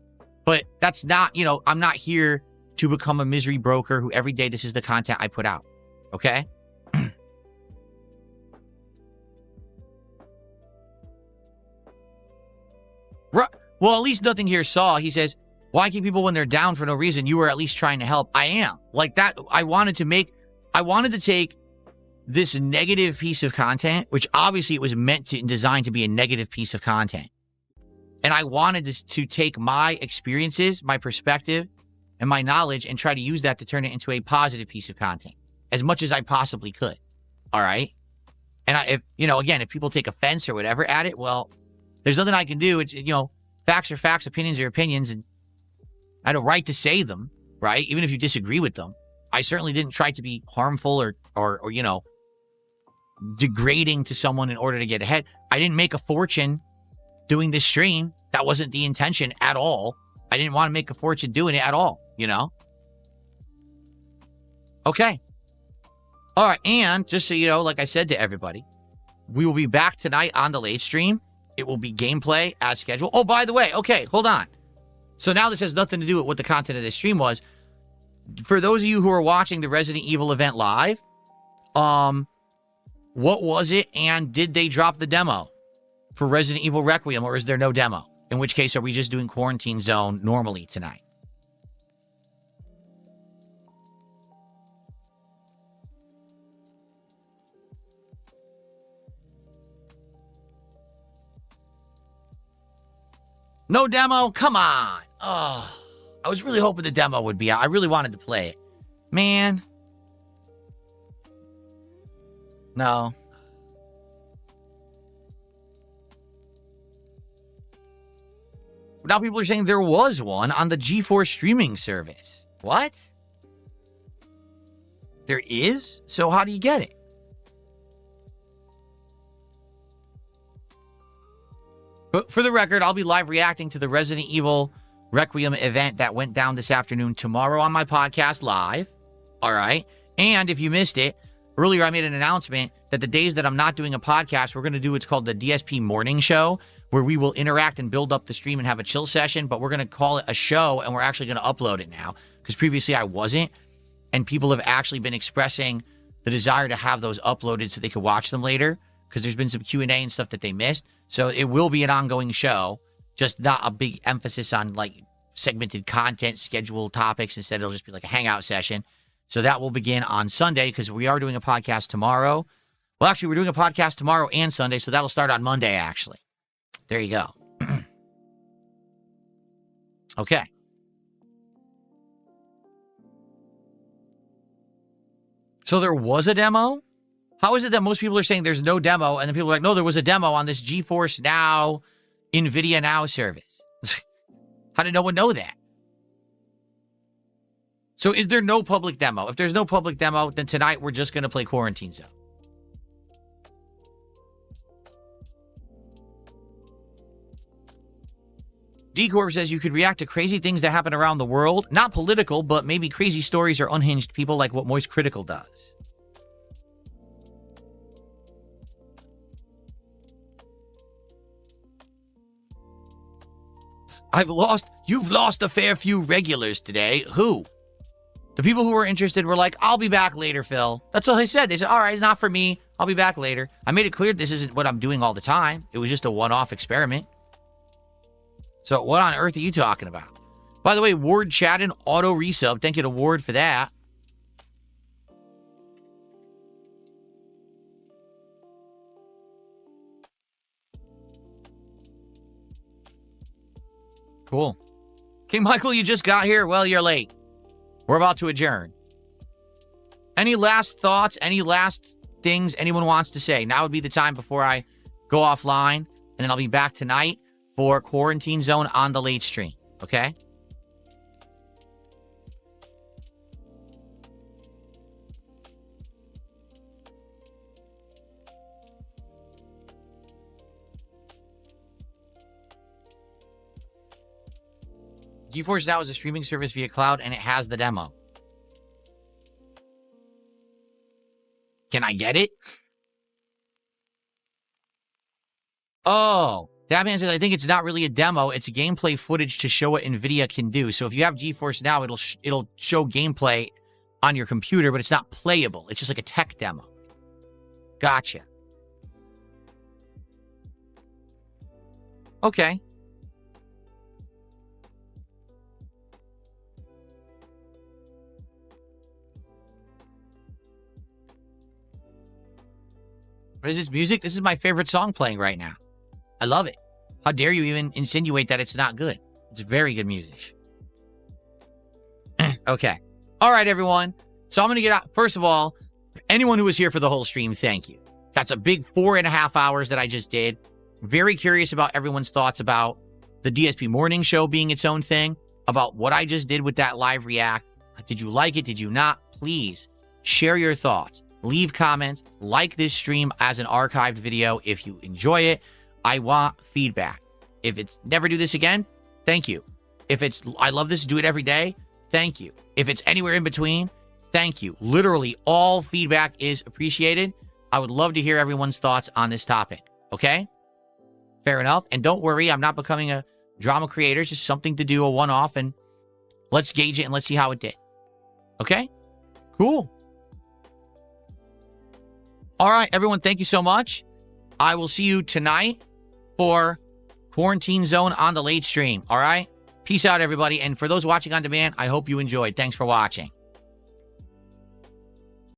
But that's not, I'm not here to become a misery broker who every day this is the content I put out. Okay? Well, at least nothing here saw. He says, why keep people when they're down for no reason? You were at least trying to help. I am. Like that, I wanted to take this negative piece of content, which obviously it was meant to and designed to be a negative piece of content. And I wanted to take my experiences, my perspective, and my knowledge and try to use that to turn it into a positive piece of content as much as I possibly could. All right. And if people take offense or whatever at it, well, there's nothing I can do. It's, facts are facts, opinions are opinions, and I had a right to say them, right? Even if you disagree with them. I certainly didn't try to be harmful or degrading to someone in order to get ahead. I didn't make a fortune doing this stream. That wasn't the intention at all. I didn't want to make a fortune doing it at all, Okay. All right, and just so you know, like I said to everybody, we will be back tonight on the late stream. It will be gameplay as scheduled. Oh, by the way, okay, hold on. So now this has nothing to do with what the content of this stream was. For those of you who are watching the Resident Evil event live, what was it, and did they drop the demo for Resident Evil Requiem, or is there no demo? In which case, are we just doing Quarantine Zone normally tonight? No demo? Come on. Oh, I was really hoping the demo would be out. I really wanted to play it. Man. No. Now people are saying there was one on the G4 streaming service. What? There is? So how do you get it? But for the record, I'll be live reacting to the Resident Evil Requiem event that went down this afternoon tomorrow on my podcast live. All right. And if you missed it, earlier I made an announcement that the days that I'm not doing a podcast, we're going to do what's called the DSP Morning Show, where we will interact and build up the stream and have a chill session, but we're going to call it a show, and we're actually going to upload it now, because previously I wasn't, and people have actually been expressing the desire to have those uploaded so they could watch them later, because there's been some Q&A and stuff that they missed. So it will be an ongoing show, just not a big emphasis on like segmented content, scheduled topics. Instead, it'll just be like a hangout session. So that will begin on Sunday, because we are doing a podcast tomorrow. Well, actually, we're doing a podcast tomorrow and Sunday, so that'll start on Monday, actually. There you go. Okay. So there was a demo? How is it that most people are saying there's no demo, and then people are like, no, there was a demo on this GeForce Now, NVIDIA Now service? How did no one know that? For the record, I'll be live reacting to the Resident Evil Requiem event that went down this afternoon tomorrow on my podcast live. All right. And if you missed it, earlier I made an announcement that the days that I'm not doing a podcast, we're going to do what's called the DSP Morning Show, where we will interact and build up the stream and have a chill session, but we're going to call it a show, and we're going to have a So is there no public demo? If there's no public demo, then tonight we're just going to play Quarantine Zone. D-Corp says you could react to crazy things that happen around the world. Not political, but maybe crazy stories or unhinged people like what Moist Critical does. You've lost a fair few regulars today. Who? The people who were interested were like, I'll be back later, Phil. That's all they said. They said, all right, not for me. I'll be back later. I made it clear this isn't what I'm doing all the time. It was just a one-off experiment. So what on earth are you talking about? By the way, Ward chatted, auto resub. Thank you to Ward for that. Cool. King Michael, you just got here? Well, you're late. We're about to adjourn. Any last thoughts? Any last things anyone wants to say? Now would be the time before I go offline. And then I'll be back tonight for Quarantine Zone on the late stream. Okay? GeForce Now is a streaming service via cloud, and it has the demo. Can I get it? Oh, that man says, I think it's not really a demo. It's gameplay footage to show what NVIDIA can do. So if you have GeForce Now, it'll show gameplay on your computer, but it's not playable. It's just like a tech demo. Gotcha. Okay. What is this music? This is my favorite song playing right now. I love it. How dare you even insinuate that it's not good? It's very good music. Okay. All right, everyone. So I'm going to get out. First of all, anyone who was here for the whole stream, thank you. That's a big 4.5 hours that I just did. Very curious about everyone's thoughts about the DSP morning show being its own thing, about what I just did with that live react. Did you like it? Did you not? Please share your thoughts. Leave comments, like this stream as an archived video if you enjoy it. I want feedback. If it's never do this again, thank you. If it's I love this, do it every day, thank you. If it's anywhere in between, thank you. Literally all feedback is appreciated. I would love to hear everyone's thoughts on this topic. Okay? Fair enough. And don't worry, I'm not becoming a drama creator. It's just something to do, a one-off, and let's gauge it and let's see how it did. Okay? Cool. All right, everyone, thank you so much. I will see you tonight for Quarantine Zone on the late stream. All right? Peace out, everybody. And for those watching on demand, I hope you enjoyed. Thanks for watching.